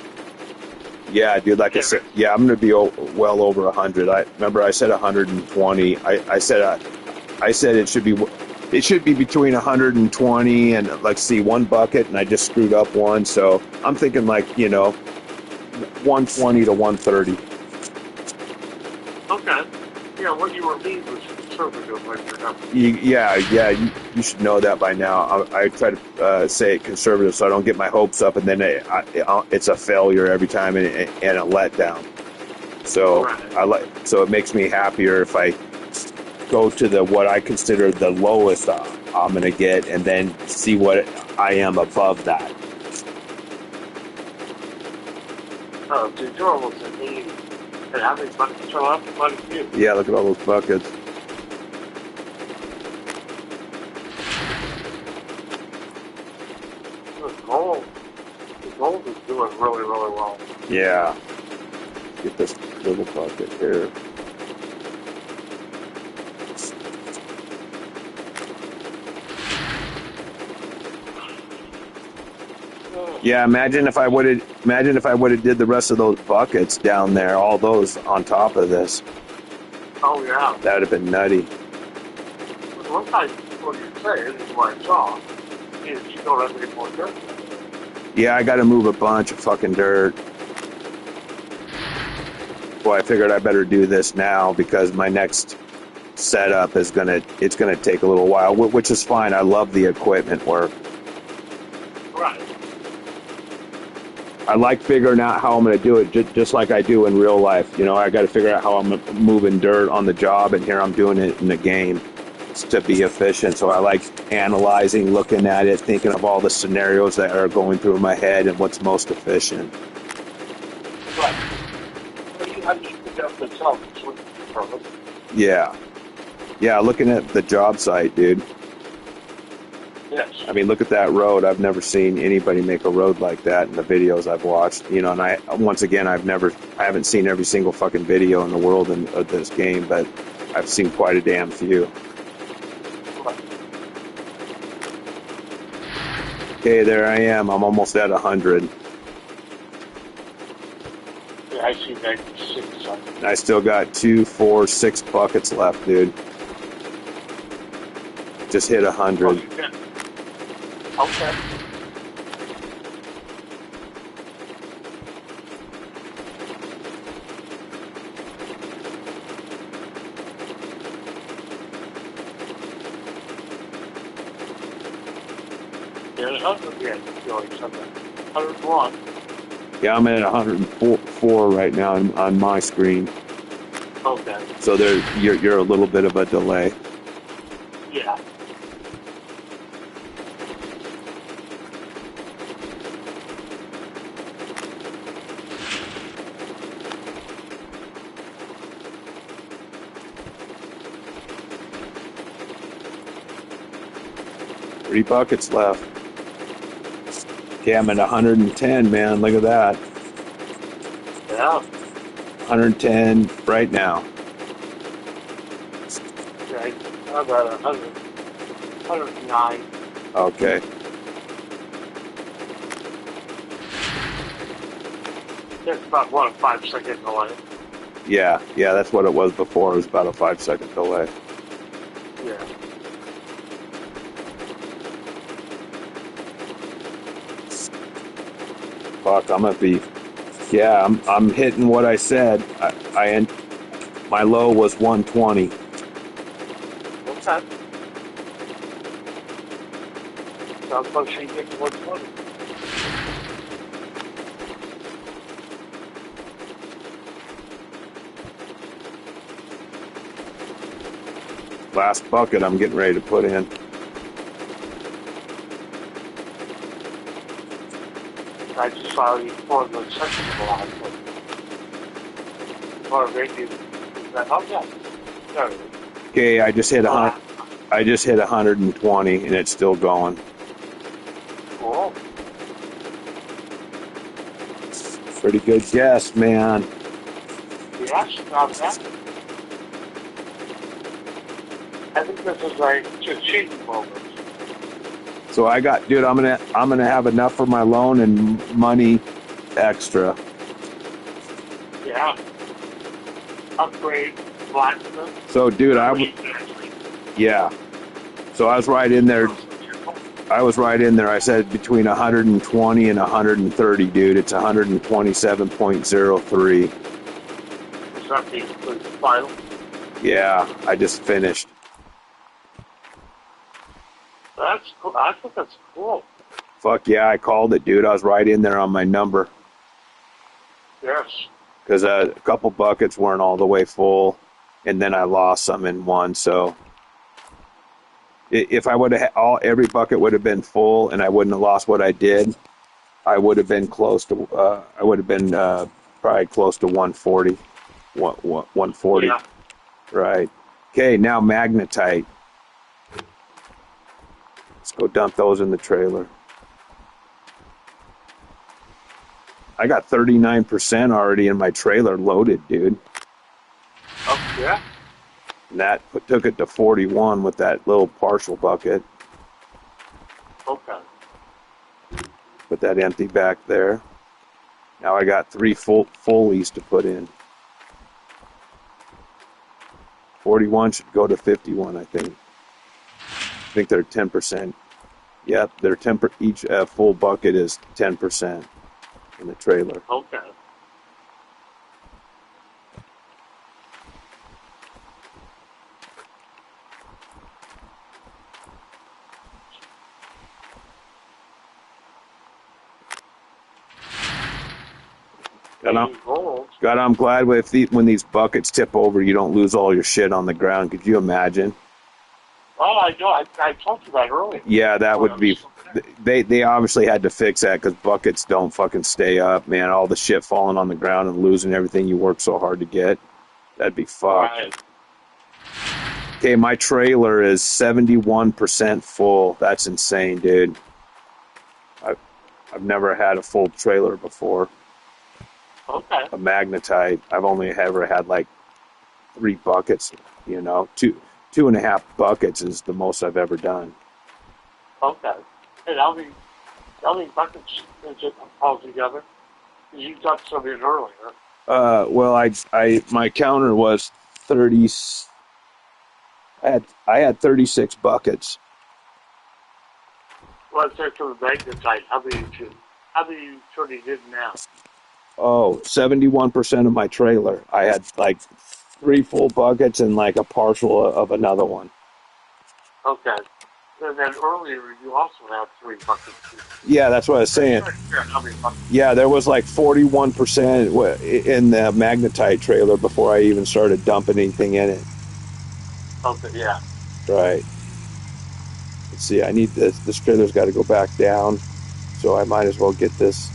Yeah, dude. Like I said, yeah, I'm gonna be well over 100. I remember I said 120. I said it should be between 120 and like see one bucket, and I just screwed up one. So I'm thinking like 120 to 130. Okay. Yeah, what you were being was conservative, like your number. You should know that by now. I try to say it conservative so I don't get my hopes up, and then it's a failure every time and a letdown. So Right. so it makes me happier if I go to what I consider the lowest I'm gonna get, and then see what I am above that. Oh, dude, you're almost at 80. And how many buckets are left? Quite a few. Yeah, look at all those buckets. The gold is doing really, really well. Yeah. Get this little bucket here. Yeah, imagine if I would have did the rest of those buckets down there, all those on top of this. Oh, yeah. That would have been nutty. But one thing, what you're saying is what I saw, is you don't have any more dirt. Yeah, I got to move a bunch of fucking dirt. Well, I figured I better do this now because my next setup it's gonna take a little while, which is fine. I love the equipment work. Right. I like figuring out how I'm going to do it, just like I do in real life. I got to figure out how I'm moving dirt on the job, and here I'm doing it in the game to be efficient. So I like analyzing, looking at it, thinking of all the scenarios that are going through my head and what's most efficient. Right. How do you pick up the top? It's what you determine. Yeah, looking at the job site, dude. Yes. I mean, look at that road. I've never seen anybody make a road like that in the videos I've watched. And I haven't seen every single fucking video in the world of this game, but I've seen quite a damn few. Right. Okay, there I am. I'm almost at 100. Yeah, I see 96 something. I still got 2, 4, 6 buckets left, dude. Just hit 100. Oh, you can. Okay. Yeah, 100, yeah, feeling something. 101. Yeah, I'm at 104 right now on my screen. Okay. So you're a little bit of a delay. Yeah. Three buckets left. Okay, I'm at 110, man. Look at that. Yeah. 110 right now. Okay. How about 100? 109. Okay. That's about, what, a 5-second delay? Yeah, that's what it was before. It was about a 5-second delay. Yeah. Fuck, I'm gonna be. Yeah, I'm hitting what I said. My low was 120. What's that? Sounds like she gets 120. Last bucket I'm getting ready to put in. I just saw you pour the second line. Or maybe oh yeah. There it is. Okay, I just hit 120 and it's still going. Cool. Pretty good guess, man. Yes, not bad. I think this is like a cheating moment. So I got, dude, I'm gonna have enough for my loan and money extra. upgrade platinum. So, dude, yeah. So I was right in there. I said between 120 and 130, dude. It's 127.03. Is that the final? Yeah, I just finished. That's cool. I think that's cool. Fuck yeah, I called it, dude. I was right in there on my number. Yes. Because a couple buckets weren't all the way full, and then I lost some in one. So if I would have every bucket would have been full, and I wouldn't have lost what I did, I would have been close to. I would have been probably close to 140. 140. Yeah. Right. Okay, now magnetite. Let's go dump those in the trailer. I got 39% already in my trailer loaded, dude. Oh, yeah? And that took it to 41 with that little partial bucket. Okay. Put that empty back there. Now I got 3 fullies to put in. 41 should go to 51, I think. I think they're 10%. Yep, they're 10 each full bucket is 10% in the trailer. Okay. God, I'm glad when these buckets tip over, you don't lose all your shit on the ground. Could you imagine? Well, I know. I talked about that earlier. Yeah, that would be. They obviously had to fix that because buckets don't fucking stay up, man. All the shit falling on the ground and losing everything you worked so hard to get. That'd be fucked. Right. Okay, my trailer is 71% full. That's insane, dude. I've never had a full trailer before. Okay. A magnetite. I've only ever had like 3 buckets. You know, 2.5 buckets is the most I've ever done. Okay. And how many buckets is it all together? You got some in earlier. Well, my counter was 30. I had 36 buckets. Well, let's say for the magnetite, how many you turning in now? Oh, 71% of my trailer. I had like 3 full buckets and like a partial of another one. Okay. And then earlier you also had 3 buckets. Yeah, that's what I was saying. Yeah, there was like 41% in the magnetite trailer before I even started dumping anything in it. Okay, yeah. Right. Let's see, I need this. This trailer's got to go back down, so I might as well get this.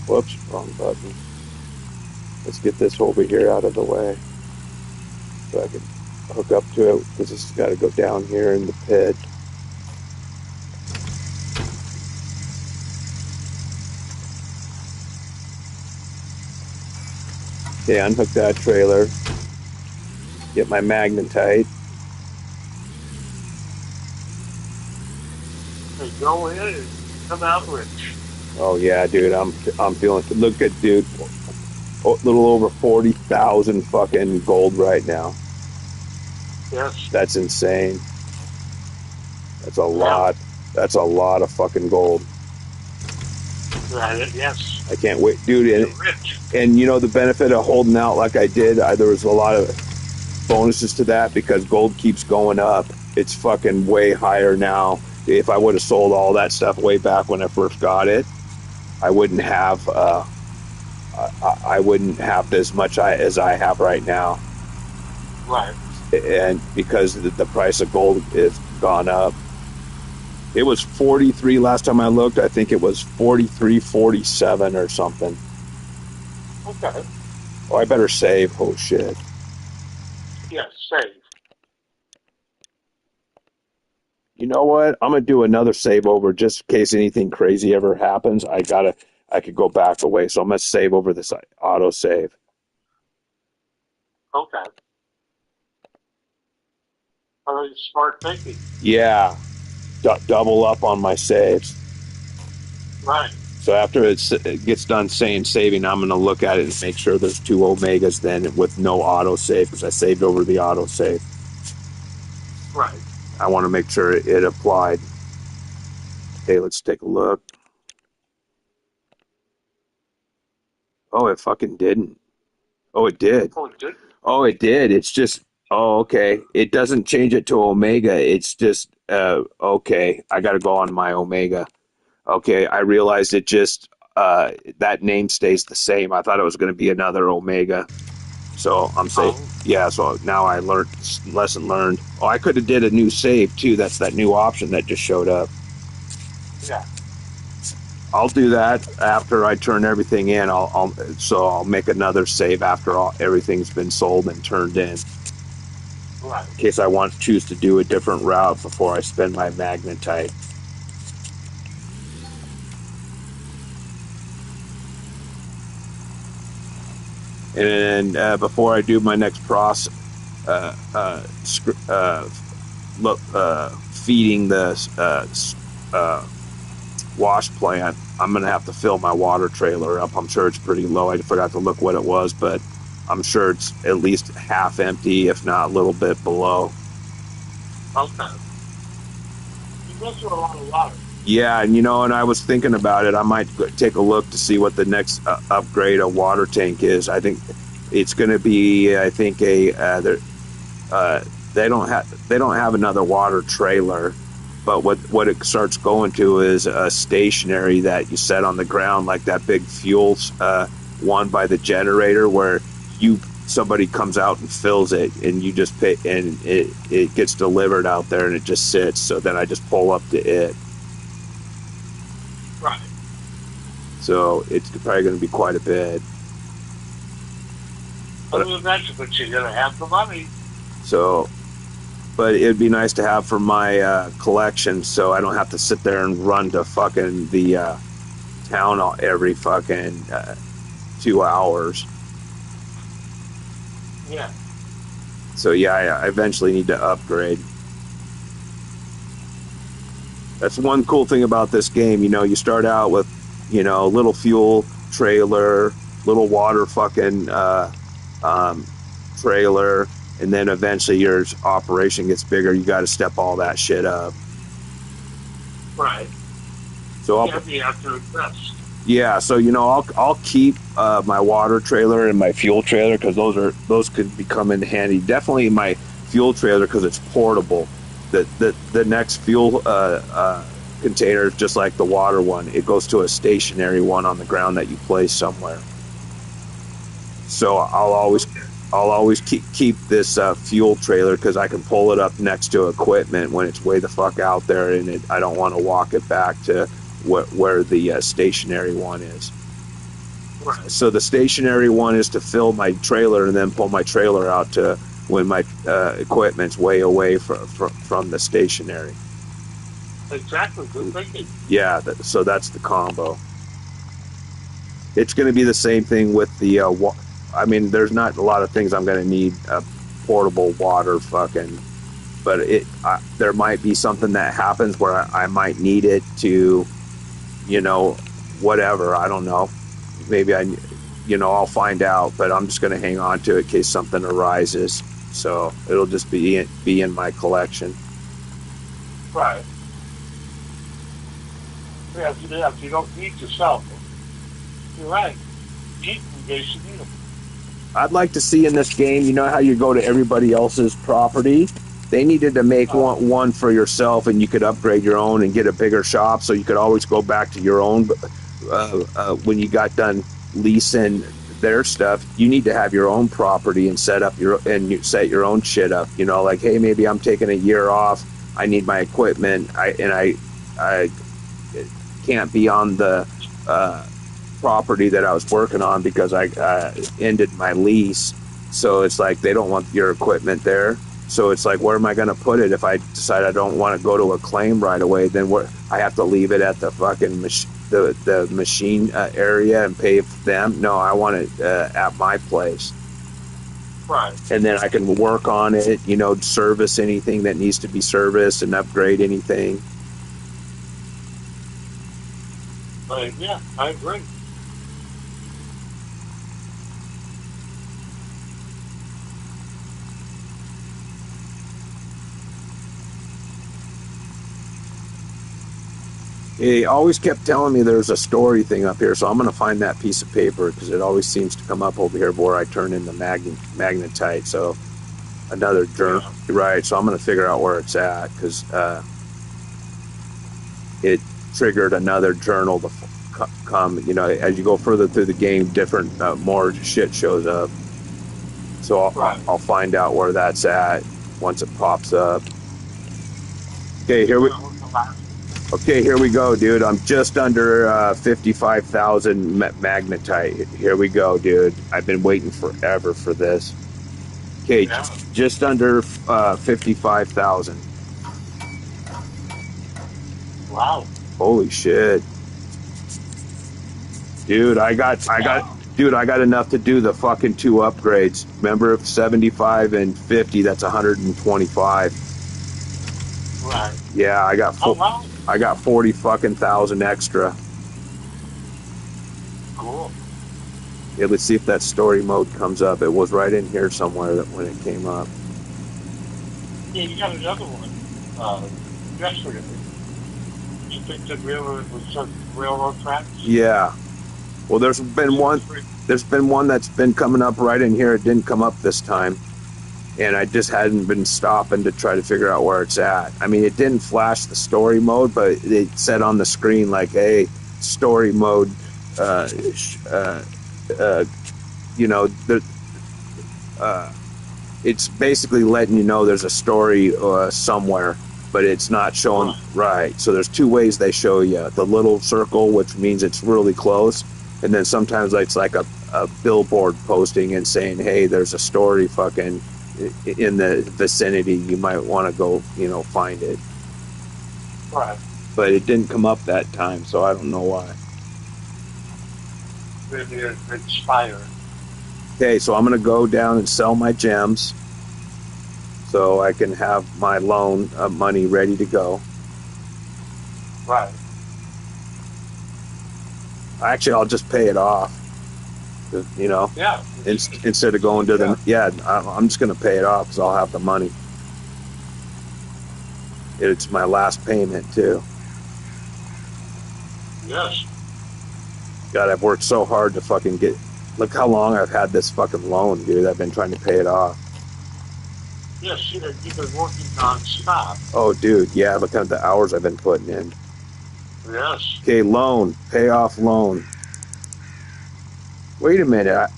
Whoops, wrong button. Let's get this over here out of the way so I can hook up to it because it's got to go down here in the pit. Okay, unhook that trailer. Get my magnetite. So go in and come out rich. Oh yeah, dude, I'm feeling. Look at dude, a little over 40,000 fucking gold right now. Yes. That's insane. That's a lot. That's a lot of fucking gold. Right. Yes. I can't wait, dude. And you know the benefit of holding out like I did. There was a lot of bonuses to that because gold keeps going up. It's fucking way higher now. If I would have sold all that stuff way back when I first got it, I wouldn't have. I wouldn't have as much as I have right now. Right. And because the price of gold has gone up. It was 43 last time I looked. I think it was 43, 47 or something. Okay. Oh, I better save. Oh, shit. Yes, save. You know what? I'm going to do another save over just in case anything crazy ever happens. I could go back away. So I'm going to save over this auto save. Okay. Oh, smart thinking. Yeah. Double up on my saves. Right. So after it gets done saying saving, I'm going to look at it and make sure there's 2 Omegas then with no autosave, because I saved over the autosave. Right. I want to make sure it applied. Okay, let's take a look. Oh, it fucking didn't. Oh, it did. Oh, it did? Oh, it did. It's just, oh, okay. It doesn't change it to Omega. It's just, okay. I got to go on my Omega. Okay, I realized it just, that name stays the same. I thought it was going to be another Omega. So I'm safe. Yeah, so now I learned, lesson learned. Oh, I could have did a new save too. That's that new option that just showed up. Yeah. I'll do that after I turn everything in. I'll make another save after everything's been sold and turned in. Right. In case I want to choose to do a different route before I spend my magnetite. And before I do my next feeding the wash plant, I'm going to have to fill my water trailer up. I'm sure it's pretty low. I forgot to look what it was, but I'm sure it's at least half empty, if not a little bit below. Okay. You go through a lot of water. Yeah, and I was thinking about it. I might take a look to see what the next upgrade a water tank is. I think it's going to be. I think they don't have another water trailer, but what it starts going to is a stationary that you set on the ground, like that big fuel one by the generator, where somebody comes out and fills it, and you just pay, and it gets delivered out there, and it just sits. So then I just pull up to it. Right. So it's probably going to be quite a bit. Other than that, but you're going to have the money. So, but it'd be nice to have for my collection, so I don't have to sit there and run to fucking the town every fucking 2 hours. Yeah. So yeah, I eventually need to upgrade. That's one cool thing about this game. You start out with, a little fuel trailer, little water fucking trailer, and then eventually your operation gets bigger. You got to step all that shit up. Right. So you have to invest. Yeah, so I'll keep my water trailer and my fuel trailer, because those could become in handy. Definitely my fuel trailer, because it's portable. The next fuel container is just like the water one. It goes to a stationary one on the ground that you place somewhere. So I'll always keep this fuel trailer, because I can pull it up next to equipment when it's way the fuck out there, and I don't want to walk it back to where the stationary one is. Right. So the stationary one is to fill my trailer and then pull my trailer out to when my equipment's way away from the stationary. Exactly. Good thinking. Yeah, so that's the combo. It's going to be the same thing with the there's not a lot of things I'm going to need portable water fucking, but there might be something that happens where I might need it to, whatever, I don't know. Maybe I'll find out, but I'm just going to hang on to it in case something arises. So it'll just be in my collection. Right. Yeah, if you don't need to sell them, you're right. Keep them in case you need them. I'd like to see in this game, how you go to everybody else's property? They needed to make one for yourself, and you could upgrade your own and get a bigger shop, so you could always go back to your own. When you got done leasing their stuff, you need to have your own property and set your own shit up. Like, hey, maybe I'm taking a year off. I need my equipment. I can't be on the property that I was working on because I ended my lease. So it's like they don't want your equipment there. So it's like, where am I going to put it if I decide I don't want to go to a claim right away? Then I have to leave it at the fucking the machine area and pay them? No, I want it at my place. Right. And then I can work on it, service anything that needs to be serviced and upgrade anything. But yeah, I agree. He always kept telling me there's a story thing up here, so I'm going to find that piece of paper because it always seems to come up over here where I turn into magnetite. So another journal, right? So I'm going to figure out where it's at because it triggered another journal to come. You know, as you go further through the game, different more shit shows up. So I'll find out where that's at once it pops up. Okay, here we go, dude. I'm just under 55,000 magnetite. Here we go, dude. I've been waiting forever for this. Okay, just under 55,000. Wow. Holy shit. Dude, I got enough to do the fucking 2 upgrades. Remember, 75 and 50, that's 125. Right. Yeah, I got wow. I got 40 fucking thousand extra. Cool. Yeah, let's see if that story mode comes up. It was right in here somewhere that when it came up. Yeah, you got another one. Yesterday. You picked the railroad tracks? Yeah. Well, there's been one that's been coming up right in here. It didn't come up this time. And I just hadn't been stopping to try to figure out where it's at. I mean, it didn't flash the story mode, but it said on the screen like, hey, story mode, you know, it's basically letting you know there's a story somewhere, but it's not showing right. So there's 2 ways they show you. The little circle, which means it's really close, and then sometimes it's like a billboard posting and saying, hey, there's a story fucking in the vicinity, you might want to go, you know, find it. Right. But it didn't come up that time, so I don't know why. Maybe it expired. Okay, so I'm going to go down and sell my gems so I can have my loan money ready to go. Right. Actually, I'll just pay it off. You know, yeah. Instead of going to the I'm just going to pay it off because I'll have the money. It's my last payment too. Yes. God, I've worked so hard to fucking get. Look how long I've had this fucking loan, dude. I've been trying to pay it off. Yes, you've been working non-stop. Oh, dude, yeah. Look at the hours I've been putting in. Yes. Okay, loan, pay off loan. Wait a minute.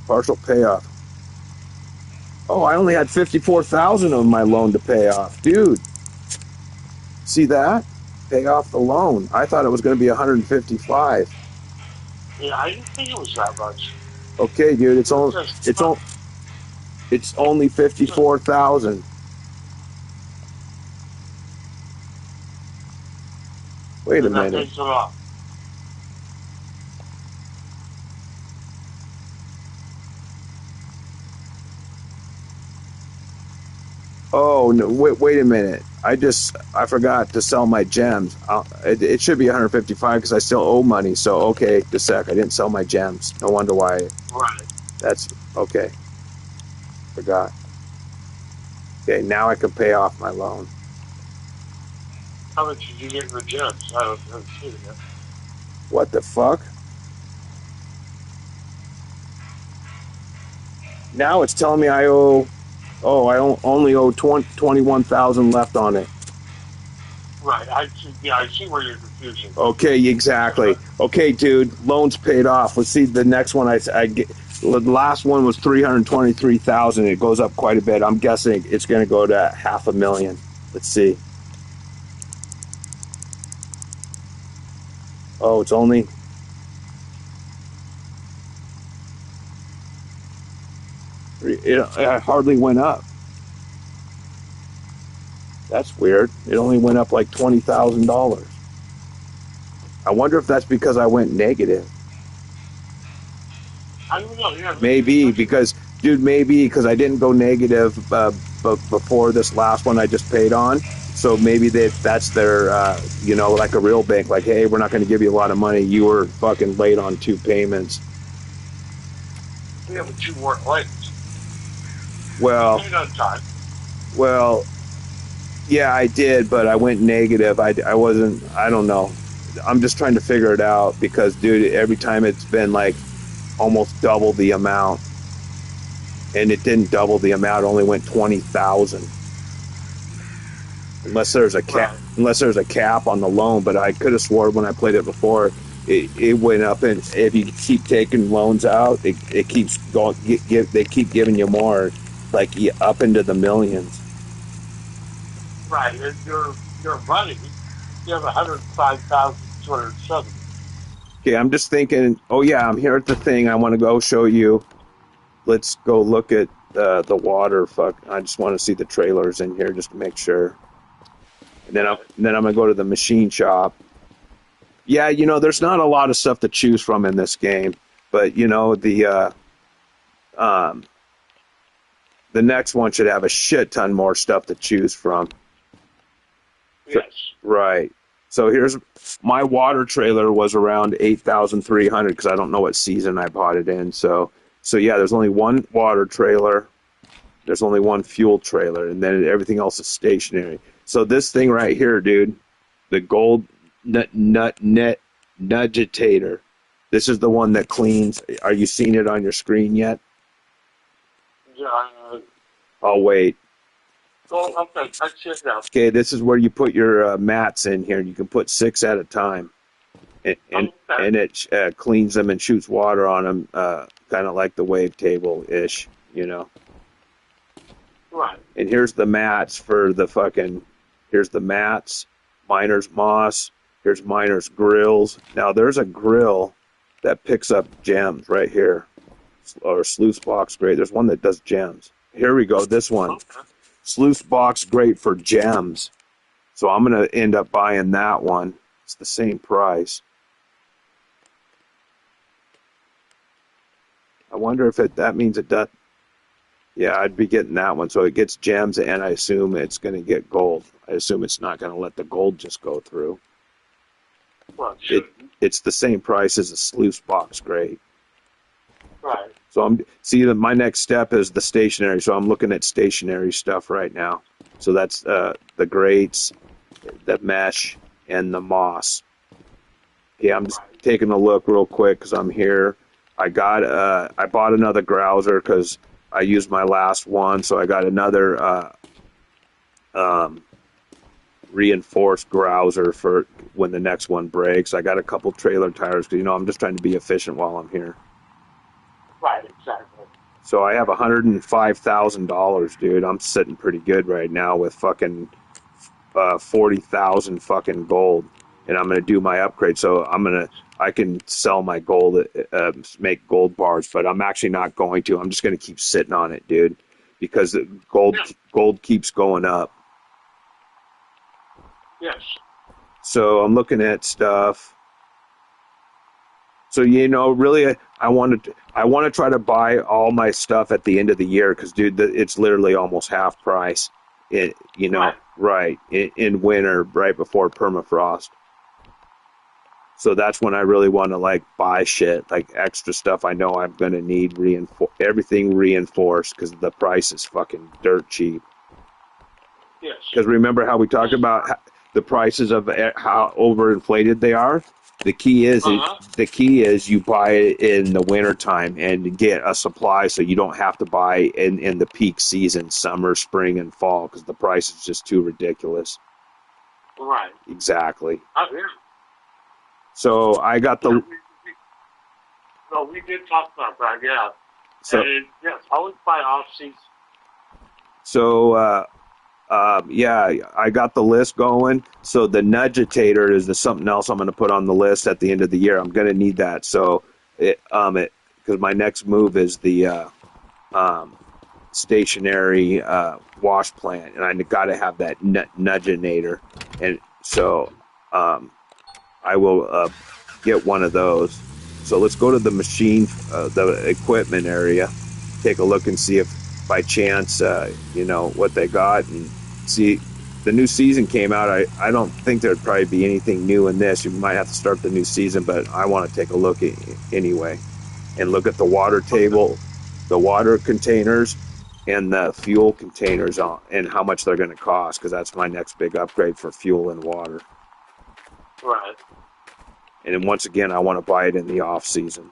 Partial payoff. Oh, I only had 54,000 of my loan to pay off. Dude. See that? Pay off the loan. I thought it was going to be 155. Yeah, I didn't think it was that much. Okay, dude, it's only 54,000. Wait a minute. That takes it off. Oh, no, wait a minute. I forgot to sell my gems. It should be 155 because I still owe money. So, okay, just a sec. I didn't sell my gems. No wonder why. Right. That's, okay. Forgot. Okay, now I can pay off my loan. How much did you get in the gems? I haven't seen it yet. What the fuck? Now it's telling me I owe... Oh, I only owe 21,000 left on it. Right. I see where you're confusing. Okay, exactly. Okay, dude, loan's paid off. Let's see the next one. I get. The last one was 323,000. It goes up quite a bit. I'm guessing it's going to go to 500,000. Let's see. Oh, it's only. It hardly went up. That's weird. It only went up like $20,000. I wonder if that's because I went negative. I don't know. Yeah, maybe because I didn't go negative before this last one I just paid on. So maybe that's their, like a real bank. Like, hey, we're not going to give you a lot of money. You were fucking late on 2 payments. Yeah, but you weren't late. Well, You got time. well, yeah, I did, but I went negative. I wasn't. I don't know. I'm just trying to figure it out because, dude, every time it's been like almost double the amount, and it didn't double the amount. It only went 20,000. Unless there's a cap, Right. unless there's a cap on the loan, but I could have sworn when I played it before, it went up, and if you keep taking loans out, it keeps going. They keep giving you more, like up into the millions. Right. And your money, you have 105,270. Okay, I'm just thinking. Oh yeah, I'm here at the thing. I want to go show you. Let's go look at the water. Fuck, I just want to see the trailers in here just to make sure. And then I'm gonna go to the machine shop. Yeah, there's not a lot of stuff to choose from in this game, but the next one should have a shit ton more stuff to choose from. Yes. Right. So here's my water trailer was around 8,300 because I don't know what season I bought it in. So yeah, there's only one water trailer. There's only one fuel trailer, and then everything else is stationary. So this thing right here, dude, the gold nudgitator. This is the one that cleans. Are you seeing it on your screen yet? Yeah. I'll wait. Oh, okay. I see it now. Okay, this is where you put your mats in here. You can put 6 at a time, and it cleans them and shoots water on them, kind of like the wave ish, Right. And here's the mats for the fucking. Here's the mats, miner's moss. Here's miner's grills. Now there's a grill that picks up gems right here, or sluice box grate. There's one that does gems. Here we go. This one. Okay. Sluice box great for gems. So I'm going to end up buying that one. It's the same price. I wonder if that means it does. Yeah, I'd be getting that one. So it gets gems, and I assume it's going to get gold. I assume it's not going to let the gold just go through. Well, sure. It's the same price as a sluice box grate. Right. So my next step is the stationary. So I'm looking at stationary stuff right now. So that's the grates, the mesh, and the moss. Yeah, I'm just taking a look real quick because I'm here. I bought another grouser because I used my last one, so I got another reinforced grouser for when the next one breaks. I got a couple trailer tires because I'm just trying to be efficient while I'm here. Right, exactly. So I have $105,000, dude. I'm sitting pretty good right now with fucking 40,000 fucking gold, and I'm gonna do my upgrade. So I can sell my gold, make gold bars, but I'm actually not going to. I'm just gonna keep sitting on it, dude, because the gold keeps going up. Yes. So I'm looking at stuff. So really, I want to try to buy all my stuff at the end of the year because, dude, it's literally almost half price. Right in winter, right before permafrost. So that's when I really want to buy shit, like extra stuff. I know I'm gonna need everything reinforced because the price is fucking dirt cheap. Yes. Because remember how we talked about the prices of how overinflated they are? The key is you buy it in the wintertime and get a supply so you don't have to buy in the peak season, summer, spring, and fall, because the price is just too ridiculous. Right. Exactly. Yeah. So I got the... No, we did talk about that, yeah. So, yes, always buy off-season. So, yeah, I got the list going. So the nudgitator is something else I'm going to put on the list at the end of the year. I'm going to need that. So because my next move is the stationary wash plant, and I got to have that nudginator. And so I will get one of those. So let's go to the machine, the equipment area, take a look and see if by chance, what they got, and see the new season came out, I don't think there'd probably be anything new in this. You might have to start the new season, but I want to take a look anyway and look at the water table, the water containers, and the fuel containers on, and how much they're going to cost, because that's my next big upgrade for fuel and water. Right. And then once again, I want to buy it in the off season,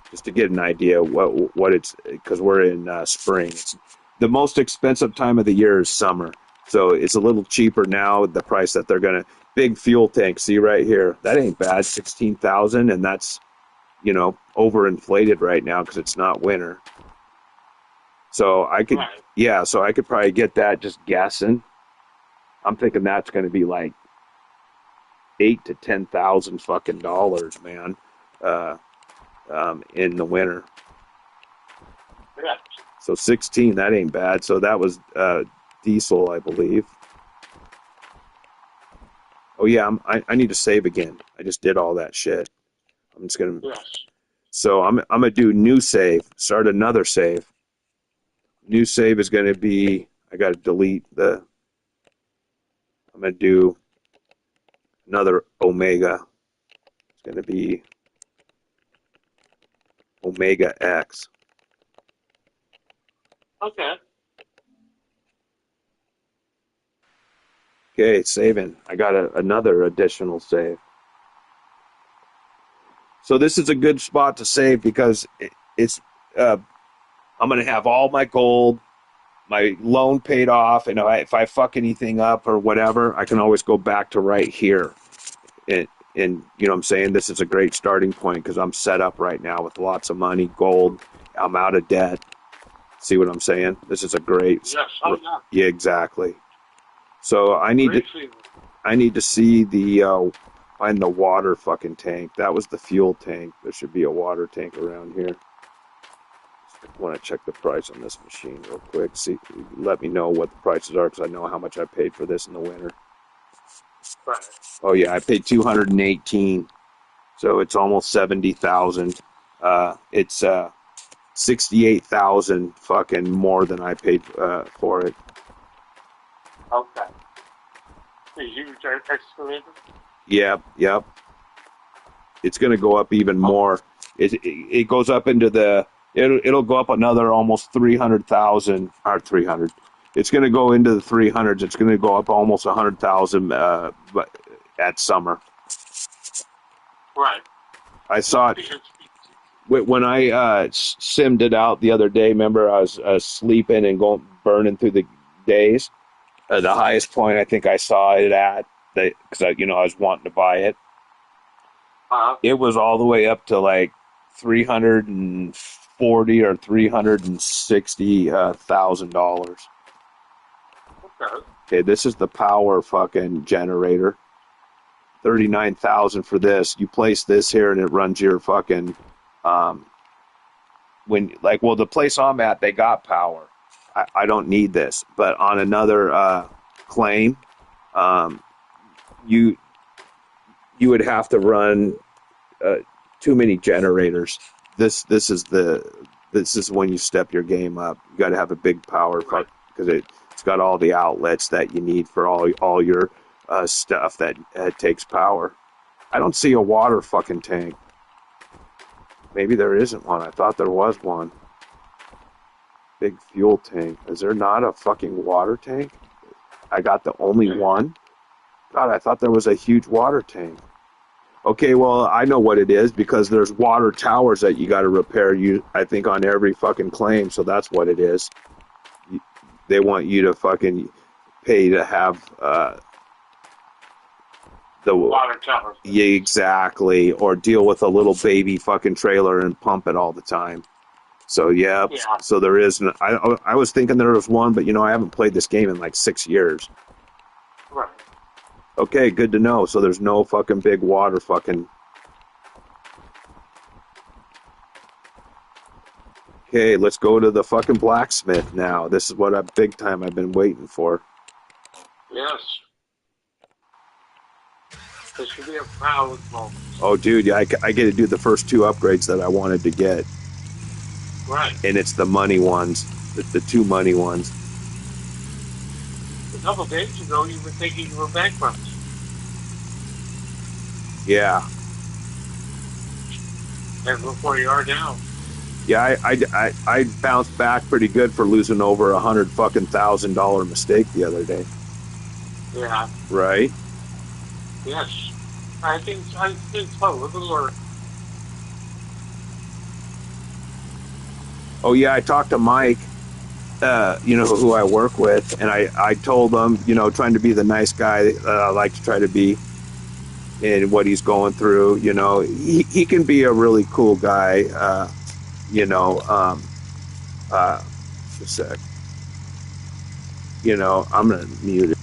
just to get an idea what it's, because we're in spring. It's, the most expensive time of the year is summer, so it's a little cheaper now. The price that they're gonna, big fuel tank. See right here, that ain't bad, 16,000, and that's, you know, overinflated right now because it's not winter. So I could, Right. yeah, so I could probably get that, just guessing. I'm thinking that's going to be like $8,000 to $10,000 fucking dollars, man, in the winter. Yeah. So 16, that ain't bad. So that was diesel, I believe. Oh yeah, I need to save again. I just did all that shit. I'm just gonna. Yes. So I'm gonna do new save. Start another save. New save is gonna be. I gotta delete the. I'm gonna do another Omega. It's gonna be Omega X. Okay. Okay, saving. I got another additional save. So this is a good spot to save because it's. I'm gonna have all my gold, my loan paid off, and if I fuck anything up or whatever, I can always go back to right here. And you know what I'm saying? This is a great starting point because I'm set up right now with lots of money, gold. I'm out of debt. See what I'm saying? This is a great. Yes. Oh, yeah. Yeah, exactly. So I need Great to. feeling. I need to see the find the water fucking tank. That was the fuel tank. There should be a water tank around here. I want to check the price on this machine real quick. See, let me know what the prices are because I know how much I paid for this in the winter. Right. Oh yeah, I paid 218, so it's almost 70,000. It's 68,000 fucking more than I paid for it. Okay. The huge excavator. Yep. It's gonna go up even more. It goes up into the. It'll go up another almost 300,000 or 300. It's going to go into the 300s. It's going to go up almost 100,000 but at summer. Right. I saw it when I simmed it out the other day. Remember, I was sleeping and burning through the days. The highest point I think I saw it at, because I was wanting to buy it. It was all the way up to like 340 or $360,000. Okay, this is the power fucking generator. 39,000 for this. You place this here and it runs your fucking the place I'm at, they got power. I don't need this, but on another claim, you would have to run too many generators. This is when you step your game up. You got to have a big power because it's got all the outlets that you need for all your stuff that takes power. I don't see a water fucking tank. Maybe there isn't one. I thought there was one. Big fuel tank. Is there not a fucking water tank? I got the only one. God, I thought there was a huge water tank. Okay, well, I know what it is because there's water towers that you got to repair. I think on every fucking claim, so that's what it is. They want you to fucking pay to have the Water towers. Yeah, exactly, or deal with a little baby fucking trailer and pump it all the time. So yeah. So there is. I was thinking there was one, but I haven't played this game in like 6 years. Right. Okay, good to know. So there's no fucking big water fucking. Okay, let's go to the fucking blacksmith now. This is what I've been waiting for. Yes. This should be a proud moment. Oh, dude, yeah, I get to do the first 2 upgrades that I wanted to get. Right. And it's the money ones, the 2 money ones. A couple days ago, you were thinking you were bankrupt. Yeah. And look where you are now. Yeah, I bounced back pretty good for losing over $100,000 mistake the other day. Yeah. Right? Yes. I think so. A little or Oh yeah, I talked to Mike, who I work with, and I told him, trying to be the nice guy I like to try to be, and what he's going through. He can be a really cool guy. You know, um, just a sec. I'm gonna mute it.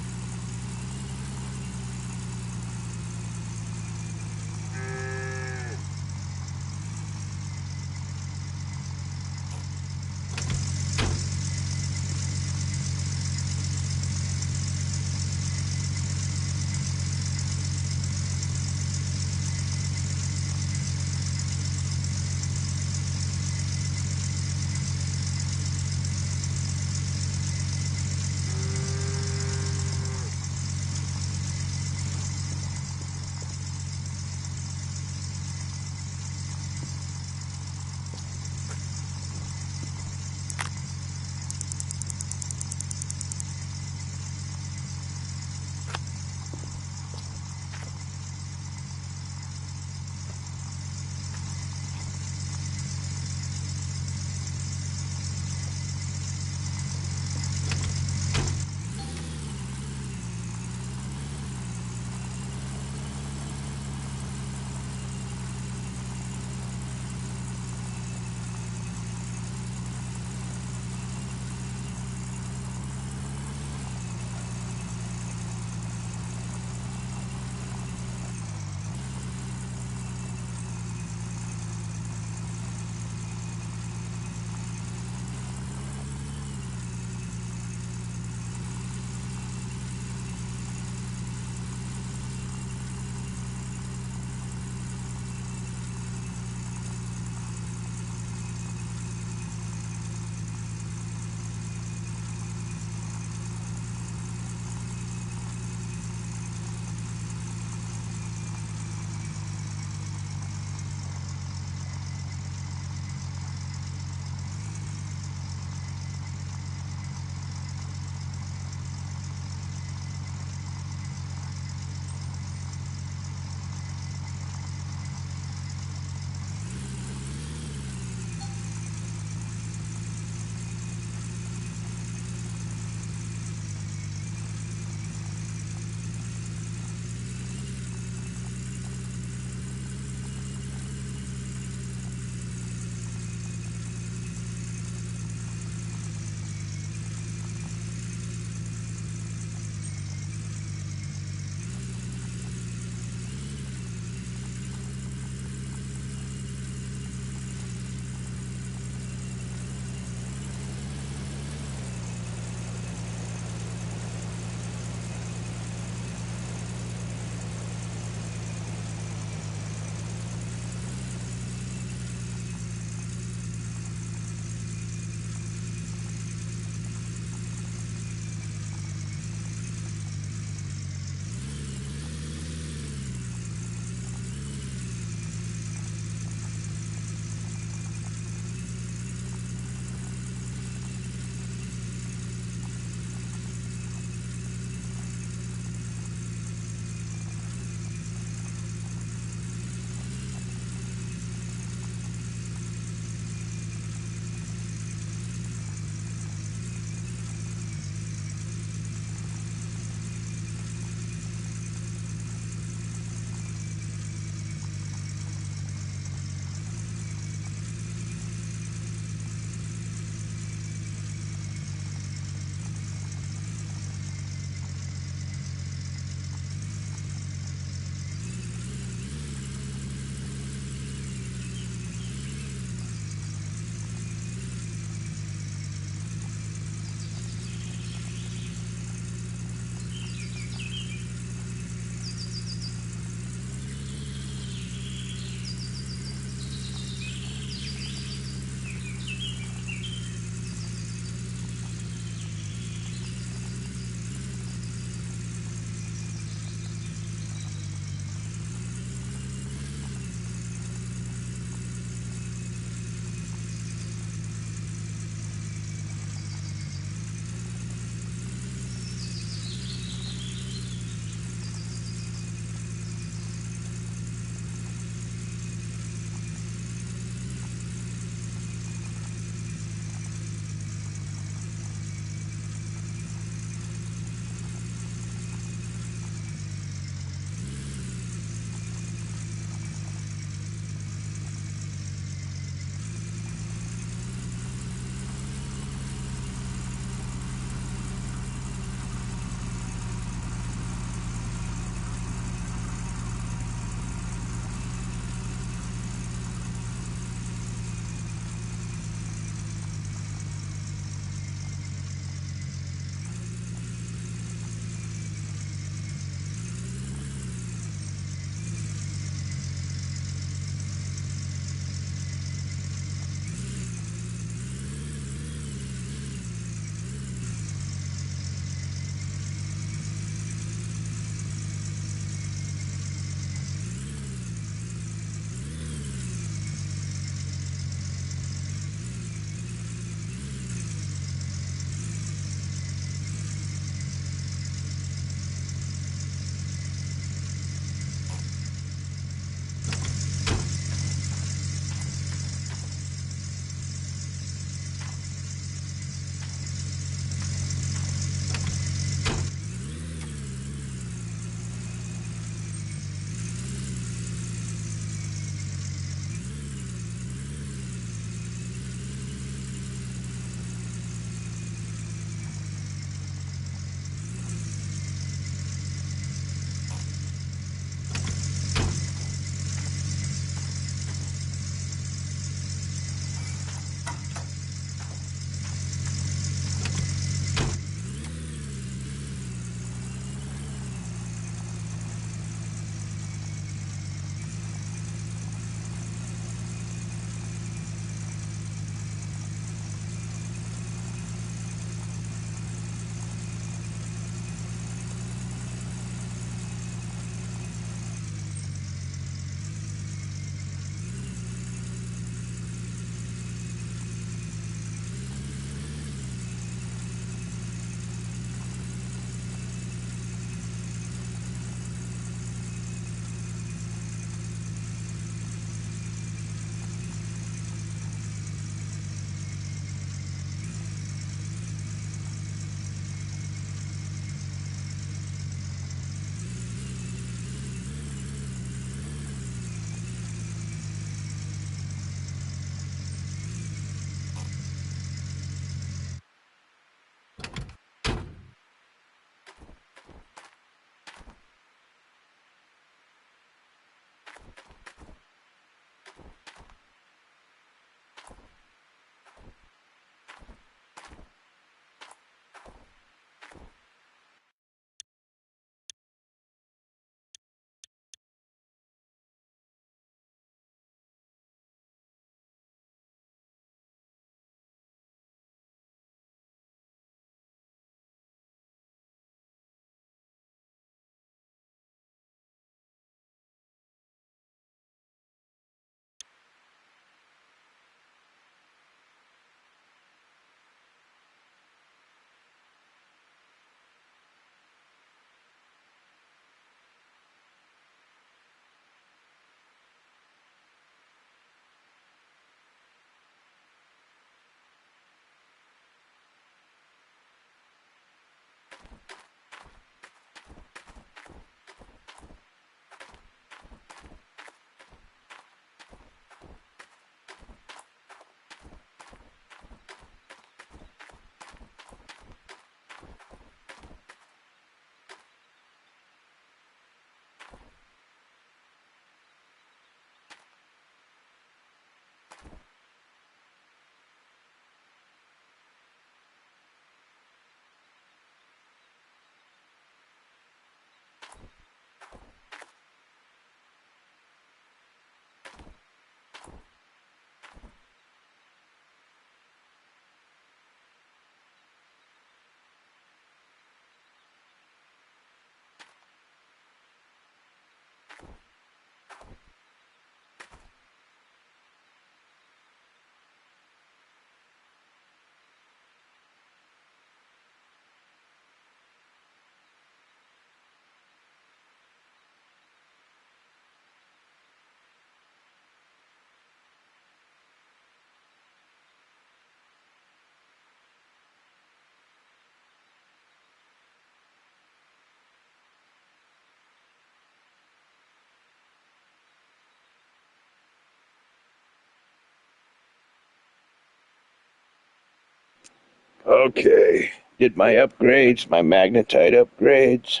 Okay. Did my upgrades, my magnetite upgrades.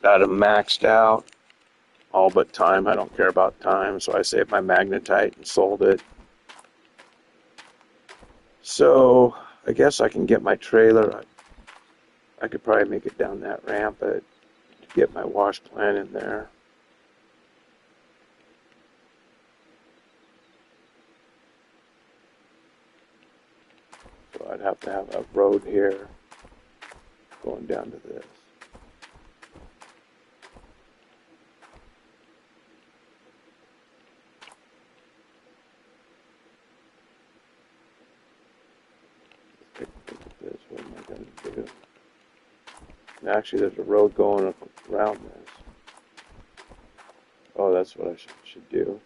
Got them maxed out. All but time. I don't care about time, so I saved my magnetite and sold it. So I guess I can get my trailer. I could probably make it down that ramp to get my wash plant in there. So I'd have to have a road here going down to this. Let's take a look at this. What am I going to do? Actually, there's a road going around this. Oh, that's what I should do.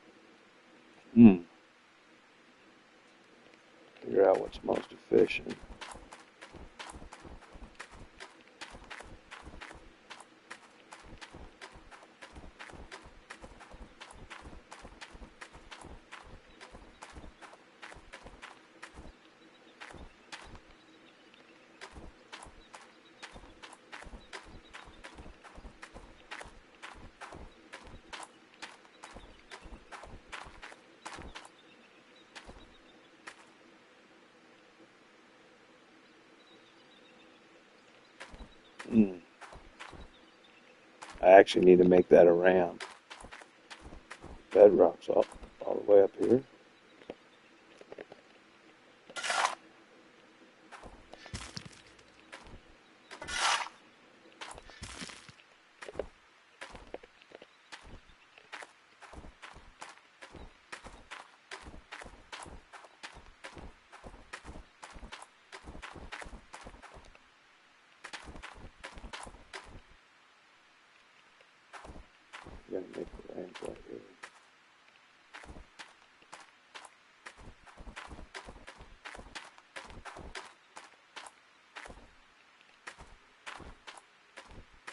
Figure out what's most efficient. I actually need to make that a ramp. Bedrock's all the way up here. I'm gonna make the ramp right here.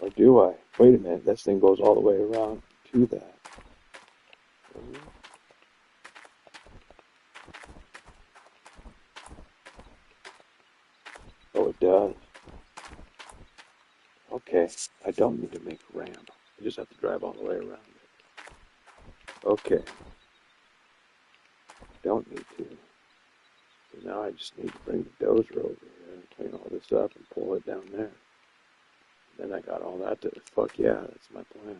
Or do I? Wait a minute, this thing goes all the way around to that. Oh, it does. Okay, I don't need to make a ramp. I just have to drive all the way around it. Okay. Don't need to. So now I just need to bring the dozer over here and clean all this up and pull it down there. Then I got all that to, fuck yeah, that's my plan.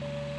you